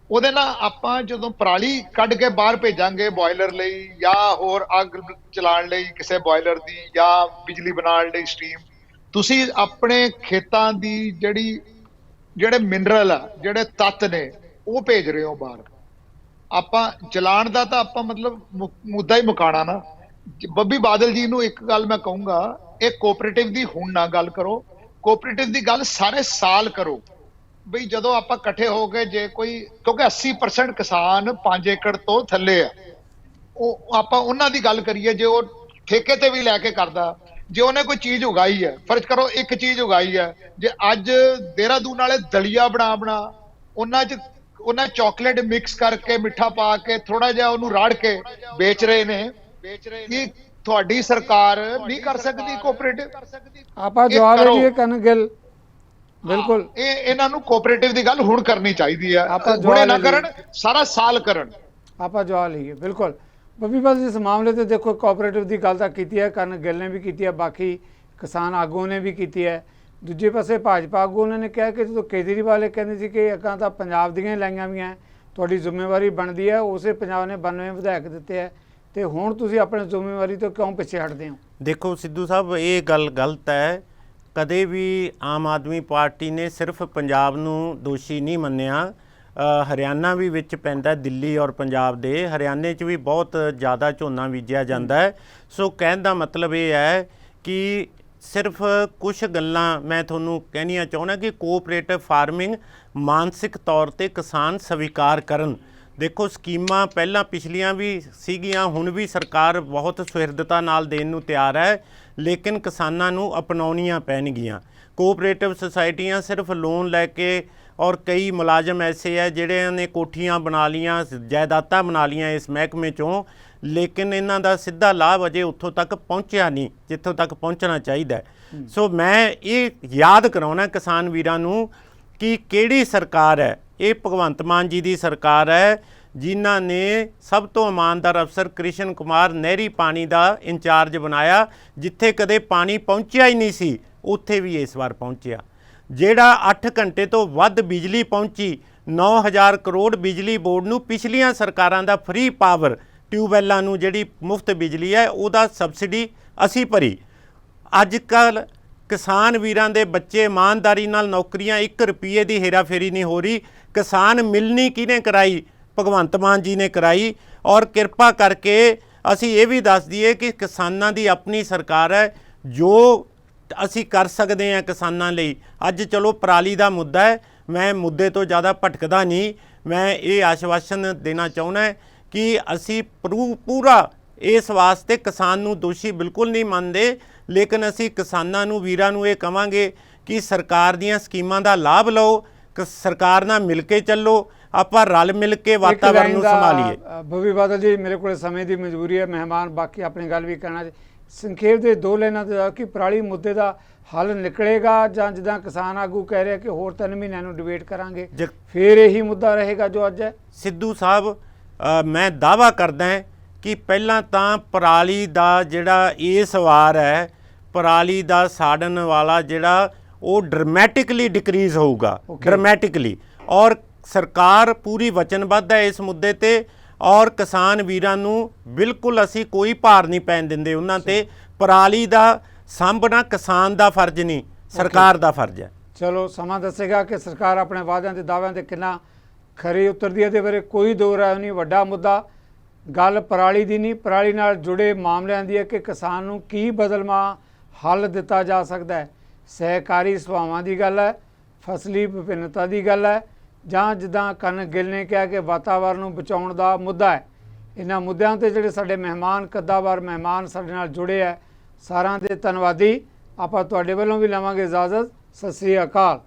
ਉਹਦੇ ਨਾਲ ਆਪਾਂ ਜਦੋਂ ਪਰਾਲੀ ਕੱਢ ਕੇ ਬਾਹਰ ਭੇਜਾਂਗੇ ਬੋਇਲਰ ਲਈ ਜਾਂ ਹੋਰ ਅੱਗ ਚਲਾਉਣ ਲਈ ਕਿਸੇ ਬੋਇਲਰ ਦੀ ਜਾਂ ਬਿਜਲੀ ਬਣਾਉਣ ਲਈ ਸਟੀਮ, ਤੁਸੀਂ ਆਪਣੇ ਖੇਤਾਂ ਦੀ ਜਿਹੜੇ ਮਿਨਰਲ ਆ, ਜਿਹੜੇ ਤੱਤ ਨੇ, ਉਹ ਭੇਜ ਰਹੇ ਹੋ ਬਾਹਰ। ਆਪਾਂ ਜਲਾਣ ਦਾ ਤਾਂ ਆਪਾਂ ਮਤਲਬ ਮੁੱਦਾ ਹੀ ਮੁਕਾਣਾ ਨਾ। ਬੱਬੀ ਬਾਦਲ ਜੀ ਨੂੰ ਇੱਕ ਗੱਲ ਮੈਂ ਕਹੂੰਗਾ, ਇਹ ਕੋਆਪਰੇਟਿਵ ਦੀ ਹੁਣ ਨਾ ਗੱਲ ਕਰੋ, ਕੋਆਪਰੇਟਿਵ ਦੀ ਗੱਲ ਸਾਰੇ ਸਾਲ ਕਰੋ। ਬਈ ਜਦੋਂ ਆਪਾਂ ਇਕੱਠੇ ਹੋ ਕੇ ਜੇ ਕੋਈ, ਕਿਉਂਕਿ 80% ਕਿਸਾਨ 5 ਏਕੜ ਤੋਂ ਥੱਲੇ ਆ, ਉਹ ਆਪਾਂ ਉਹਨਾਂ ਦੀ ਗੱਲ ਕਰੀਏ। ਜੇ ਉਹ ਠੇਕੇ ਤੇ ਵੀ ਲੈ ਕੇ ਕਰਦਾ, ਜੇ ਉਹਨੇ ਕੋਈ ਚੀਜ਼ ਉਗਾਈ ਹੈ, ਫਰਜ਼ ਕਰੋ ਇੱਕ ਚੀਜ਼ ਉਗਾਈ ਹੈ, ਜੇ ਅੱਜ ਦੇਹਰਾਦੂਨ ਵਾਲੇ ਦਲੀਆ ਬਣਾ ਉਹਨਾਂ ਚਾਕਲੇਟ ਮਿਕਸ ਕਰਕੇ ਮਿੱਠਾ ਪਾ ਕੇ ਥੋੜਾ ਜਿਹਾ ਉਹਨੂੰ ਰਾੜ ਕੇ ਵੇਚ ਰਹੇ ਨੇ, ਕੀ ਤੁਹਾਡੀ ਸਰਕਾਰ ਨਹੀਂ ਕਰ ਸਕਦੀ ਕੋਆਪਰੇਟਿਵ? ਆਪਾਂ ਜਵਾਬ ਹੈ ਜੀ ਕਰਨ ਗਿੱਲ, ਬਿਲਕੁਲ ਇਹਨਾਂ ਨੂੰ ਕੋਆਪਰੇਟਿਵ ਦੀ ਗੱਲ ਹੁਣ ਕਰਨੀ ਚਾਹੀਦੀ ਹੈ, ਆਪਾਂ ਹੁਣੇ ਨਾ ਕਰਨ, ਸਾਰਾ ਸਾਲ ਕਰਨ। ਆਪਾਂ ਜਵਾਬ ਲਈਏ ਬਿਲਕੁਲ। ਬੱਬੀ ਬਾਦਲ ਇਸ ਮਾਮਲੇ ਤੇ ਦੇਖੋ ਕੋਆਪਰੇਟਿਵ ਦੀ ਗੱਲ ਤਾਂ ਕੀਤੀ ਹੈ, ਕਰਨ ਗਿੱਲ ਨੇ ਵੀ ਕੀਤੀ ਹੈ, ਬਾਕੀ ਕਿਸਾਨ ਆਗੂਆਂ ਨੇ ਵੀ ਕੀਤੀ ਹੈ। ਦੂਜੇ ਪਾਸੇ ਭਾਜਪਾ ਆਗੂ ਉਹਨਾਂ ਨੇ ਕਿਹਾ ਕਿ ਜਦੋਂ ਕੇਜਰੀਵਾਲ ਇਹ ਕਹਿੰਦੇ ਸੀ ਕਿ ਅੱਗਾਂ ਤਾਂ ਪੰਜਾਬ ਦੀਆਂ ਹੀ ਲਾਈਆਂ ਵੀਆਂ, ਤੁਹਾਡੀ ਜ਼ਿੰਮੇਵਾਰੀ ਬਣਦੀ ਹੈ, ਉਸੇ ਪੰਜਾਬ ਨੇ 92 ਵਿਧਾਇਕ ਦਿੱਤੇ ਹੈ, ਤੇ ਹੁਣ ਤੁਸੀਂ ਆਪਣੀ ਜ਼ਿੰਮੇਵਾਰੀ ਤੋਂ ਕਿਉਂ ਪਿੱਛੇ ਹਟਦੇ ਹੋ? ਦੇਖੋ ਸਿੱਧੂ ਸਾਹਿਬ, ਇਹ ਗੱਲ ਗਲਤ ਹੈ। ਕਦੇ ਵੀ ਆਮ ਆਦਮੀ ਪਾਰਟੀ ਨੇ ਸਿਰਫ ਪੰਜਾਬ ਨੂੰ ਦੋਸ਼ੀ ਨਹੀਂ ਮੰਨਿਆ। ਹਰਿਆਣਾ ਵੀ ਵਿੱਚ ਪੈਂਦਾ, ਦਿੱਲੀ ਔਰ ਪੰਜਾਬ ਦੇ। ਹਰਿਆਣੇ 'ਚ ਵੀ ਬਹੁਤ ਜ਼ਿਆਦਾ ਝੋਨਾ ਬੀਜਿਆ ਜਾਂਦਾ ਹੈ। ਸੋ ਕਹਿਣ ਦਾ ਮਤਲਬ ਇਹ ਹੈ ਕਿ ਸਿਰਫ ਕੁਝ ਗੱਲਾਂ ਮੈਂ ਤੁਹਾਨੂੰ ਕਹਿਣੀਆਂ ਚਾਹੁੰਦਾ ਕਿ ਕੋਆਪਰੇਟਿਵ ਫਾਰਮਿੰਗ ਮਾਨਸਿਕ ਤੌਰ ਤੇ ਕਿਸਾਨ ਸਵੀਕਾਰ ਕਰਨ। ਦੇਖੋ ਸਕੀਮਾਂ ਪਹਿਲਾਂ ਪਿਛਲੀਆਂ ਵੀ ਸੀਗੀਆਂ, ਹੁਣ ਵੀ ਸਰਕਾਰ ਬਹੁਤ ਸੁਹਿਰਦਤਾ ਨਾਲ ਦੇਣ ਨੂੰ ਤਿਆਰ ਹੈ, ਲੇਕਿਨ ਕਿਸਾਨਾਂ ਨੂੰ ਅਪਣਾਉਣੀਆਂ ਪੈਣਗੀਆਂ। ਕੋਆਪਰੇਟਿਵ ਸੁਸਾਇਟੀਆਂ ਸਿਰਫ ਲੋਨ ਲੈ ਕੇ, ਔਰ ਕਈ ਮੁਲਾਜ਼ਮ ਐਸੇ ਹੈ ਜਿਹੜਿਆਂ ਨੇ ਕੋਠੀਆਂ ਬਣਾ ਲੀਆਂ, ਜਾਇਦਾਦਾਂ ਬਣਾ ਲੀਆਂ ਇਸ ਮਹਿਕਮੇ 'ਚੋਂ, ਲੇਕਿਨ ਇਹਨਾਂ ਦਾ ਸਿੱਧਾ ਲਾਭ ਅਜੇ ਉੱਥੋਂ ਤੱਕ ਪਹੁੰਚਿਆ ਨਹੀਂ ਜਿੱਥੋਂ ਤੱਕ ਪਹੁੰਚਣਾ ਚਾਹੀਦਾ। ਸੋ ਮੈਂ ਇਹ ਯਾਦ ਕਰਾਉਣਾ ਕਿਸਾਨ ਵੀਰਾਂ ਨੂੰ ਕਿ ਕਿਹੜੀ ਸਰਕਾਰ ਹੈ। ਇਹ ਭਗਵੰਤ ਮਾਨ ਜੀ ਦੀ ਸਰਕਾਰ ਹੈ, ਜਿਨ੍ਹਾਂ ਨੇ ਸਭ ਤੋਂ ਇਮਾਨਦਾਰ ਅਫਸਰ ਕ੍ਰਿਸ਼ਨ ਕੁਮਾਰ ਨਹਿਰੀ ਪਾਣੀ ਦਾ ਇੰਚਾਰਜ ਬਣਾਇਆ। ਜਿੱਥੇ ਕਦੇ ਪਾਣੀ ਪਹੁੰਚਿਆ ਹੀ ਨਹੀਂ ਸੀ, ਉੱਥੇ ਵੀ ਇਸ ਵਾਰ ਪਹੁੰਚਿਆ। ਜਿਹੜਾ 8 ਘੰਟੇ ਤੋਂ ਵੱਧ ਬਿਜਲੀ ਪਹੁੰਚੀ, 9000 ਕਰੋੜ ਬਿਜਲੀ ਬੋਰਡ ਨੂੰ ਪਿਛਲੀਆਂ ਸਰਕਾਰਾਂ ਦਾ ਫ੍ਰੀ ਪਾਵਰ, ਟਿਊਬਵੈੱਲਾਂ ਨੂੰ ਜਿਹੜੀ ਮੁਫਤ ਬਿਜਲੀ ਹੈ ਉਹਦਾ ਸਬਸਿਡੀ ਅਸੀਂ ਭਰੀ। ਅੱਜ ਕੱਲ੍ਹ ਕਿਸਾਨ ਵੀਰਾਂ ਦੇ ਬੱਚੇ ਇਮਾਨਦਾਰੀ ਨਾਲ ਨੌਕਰੀਆਂ, 1 ਰੁਪਏ ਦੀ ਹੇਰਾਫੇਰੀ ਨਹੀਂ ਹੋ ਰਹੀ। ਕਿਸਾਨ ਮਿਲਣੀ ਕਿਹਨੇ ਕਰਾਈ? ਭਗਵੰਤ ਮਾਨ ਜੀ ਨੇ ਕਰਾਈ। ਔਰ ਕਿਰਪਾ ਕਰਕੇ ਅਸੀਂ ਇਹ ਵੀ ਦੱਸ ਦਈਏ ਕਿ ਕਿਸਾਨਾਂ ਦੀ ਆਪਣੀ ਸਰਕਾਰ ਹੈ, ਜੋ ਅਸੀਂ ਕਰ ਸਕਦੇ ਹਾਂ ਕਿਸਾਨਾਂ ਲਈ। ਅੱਜ ਚਲੋ ਪਰਾਲੀ ਦਾ ਮੁੱਦਾ ਹੈ, ਮੈਂ ਮੁੱਦੇ ਤੋਂ ਜ਼ਿਆਦਾ ਭਟਕਦਾ ਨਹੀਂ। ਮੈਂ ਇਹ ਆਸ਼ਵਾਸਨ ਦੇਣਾ ਚਾਹੁੰਦਾ ਕਿ ਅਸੀਂ ਪੂਰਾ ਇਸ ਵਾਸਤੇ ਕਿਸਾਨ ਨੂੰ ਦੋਸ਼ੀ ਬਿਲਕੁਲ ਨਹੀਂ ਮੰਨਦੇ, ਲੇਕਿਨ ਅਸੀਂ ਕਿਸਾਨਾਂ ਨੂੰ, ਵੀਰਾਂ ਨੂੰ ਇਹ ਕਹਾਂਗੇ ਕਿ ਸਰਕਾਰ ਦੀਆਂ ਸਕੀਮਾਂ ਦਾ ਲਾਭ ਲਓ, ਸਰਕਾਰ ਨਾਲ ਮਿਲ ਕੇ ਚੱਲੋ, ਆਪਾਂ ਰਲ ਮਿਲ ਕੇ ਵਾਤਾਵਰਨ ਨੂੰ ਸੰਭਾਲੀਏ। ਬੱਬੀ ਬਾਦਲ ਜੀ, ਮੇਰੇ ਕੋਲ ਸਮੇਂ ਦੀ ਮਜਬੂਰੀ ਹੈ, ਮਹਿਮਾਨ ਬਾਕੀ ਆਪਣੀ ਗੱਲ ਵੀ ਕਰਨਾ। ਸੰਖੇਪ ਦੇ 2 ਲਾਈਨਾਂ ਤੇ ਕਿ ਪਰਾਲੀ ਮੁੱਦੇ ਦਾ ਹੱਲ ਨਿਕਲੇਗਾ ਜਾਂ ਜਿੱਦਾਂ ਕਿਸਾਨ ਆਗੂ ਕਹਿ ਰਿਹਾ ਕਿ ਹੋਰ 3 ਮਹੀਨਿਆਂ ਨੂੰ ਡਿਬੇਟ ਕਰਾਂਗੇ, ਫਿਰ ਇਹੀ ਮੁੱਦਾ ਰਹੇਗਾ ਜੋ ਅੱਜ ਹੈ? ਸਿੱਧੂ ਸਾਹਿਬ, ਮੈਂ ਦਾਅਵਾ ਕਰਦਾ ਕਿ ਪਹਿਲਾਂ ਤਾਂ ਪਰਾਲੀ ਦਾ ਜਿਹੜਾ ਇਸ ਵਾਰ ਹੈ, ਪਰਾਲੀ ਦਾ ਸਾੜਨ ਵਾਲਾ ਜਿਹੜਾ ਉਹ ਡਰਾਮੈਟਿਕਲੀ ਡਿਕਰੀਜ਼ ਹੋਊਗਾ, ਡਰਾਮੈਟਿਕਲੀ। ਔਰ ਸਰਕਾਰ ਪੂਰੀ ਵਚਨਬੱਧ ਹੈ ਇਸ ਮੁੱਦੇ ਤੇ, ਔਰ ਕਿਸਾਨ ਵੀਰਾਂ ਨੂੰ ਬਿਲਕੁਲ ਅਸੀਂ ਕੋਈ ਭਾਰ ਨਹੀਂ ਪੈਣ ਦਿੰਦੇ ਉਹਨਾਂ ਤੇ। ਪਰਾਲੀ ਦਾ ਸਾਂਭਣਾ ਕਿਸਾਨ ਦਾ ਫਰਜ਼ ਨਹੀਂ, ਸਰਕਾਰ ਦਾ ਫਰਜ਼ ਹੈ। ਚਲੋ ਸਮਾਂ ਦੱਸੇਗਾ ਕਿ ਸਰਕਾਰ ਆਪਣੇ ਵਾਅਦਿਆਂ ਤੇ ਦਾਅਵਿਆਂ ਤੇ ਕਿੰਨਾ ਖਰੀ ਉਤਰਦੀ ਹੈ। ਇਹਦੇ ਬਾਰੇ ਕੋਈ ਦੋ ਰਾਏ ਨਹੀਂ। ਵੱਡਾ ਮੁੱਦਾ ਗੱਲ ਪਰਾਲੀ ਦੀ ਨਹੀਂ, ਪਰਾਲੀ ਨਾਲ ਜੁੜੇ ਮਾਮਲਿਆਂ ਦੀ ਹੈ ਕਿ ਕਿਸਾਨ ਨੂੰ ਕੀ ਬਦਲਵਾਂ ਹੱਲ ਦਿੱਤਾ ਜਾ ਸਕਦਾ ਹੈ। ਸਹਿਕਾਰੀ ਸਭਾਵਾਂ ਦੀ ਗੱਲ ਹੈ, ਫਸਲੀ ਵਿਭਿੰਨਤਾ ਦੀ ਗੱਲ ਹੈ, ਜਾਂ ਜਿੱਦਾਂ ਕਰਨ ਗਿੱਲ ਨੇ ਕਿਹਾ ਕਿ ਵਾਤਾਵਰਨ ਨੂੰ ਬਚਾਉਣ ਦਾ ਮੁੱਦਾ ਹੈ। ਇਹਨਾਂ ਮੁੱਦਿਆਂ ਤੇ ਜਿਹੜੇ ਸਾਡੇ ਮਹਿਮਾਨ, ਕੱਦਾਵਰ ਮਹਿਮਾਨ ਸਾਡੇ ਨਾਲ ਜੁੜੇ ਹੈ, ਸਾਰਿਆਂ ਦੇ ਧੰਨਵਾਦੀ। ਆਪਾਂ ਤੁਹਾਡੇ ਵੱਲੋਂ ਵੀ ਲਵਾਂਗੇ ਇਜਾਜ਼ਤ। ਸਤਿ ਸ੍ਰੀ ਅਕਾਲ।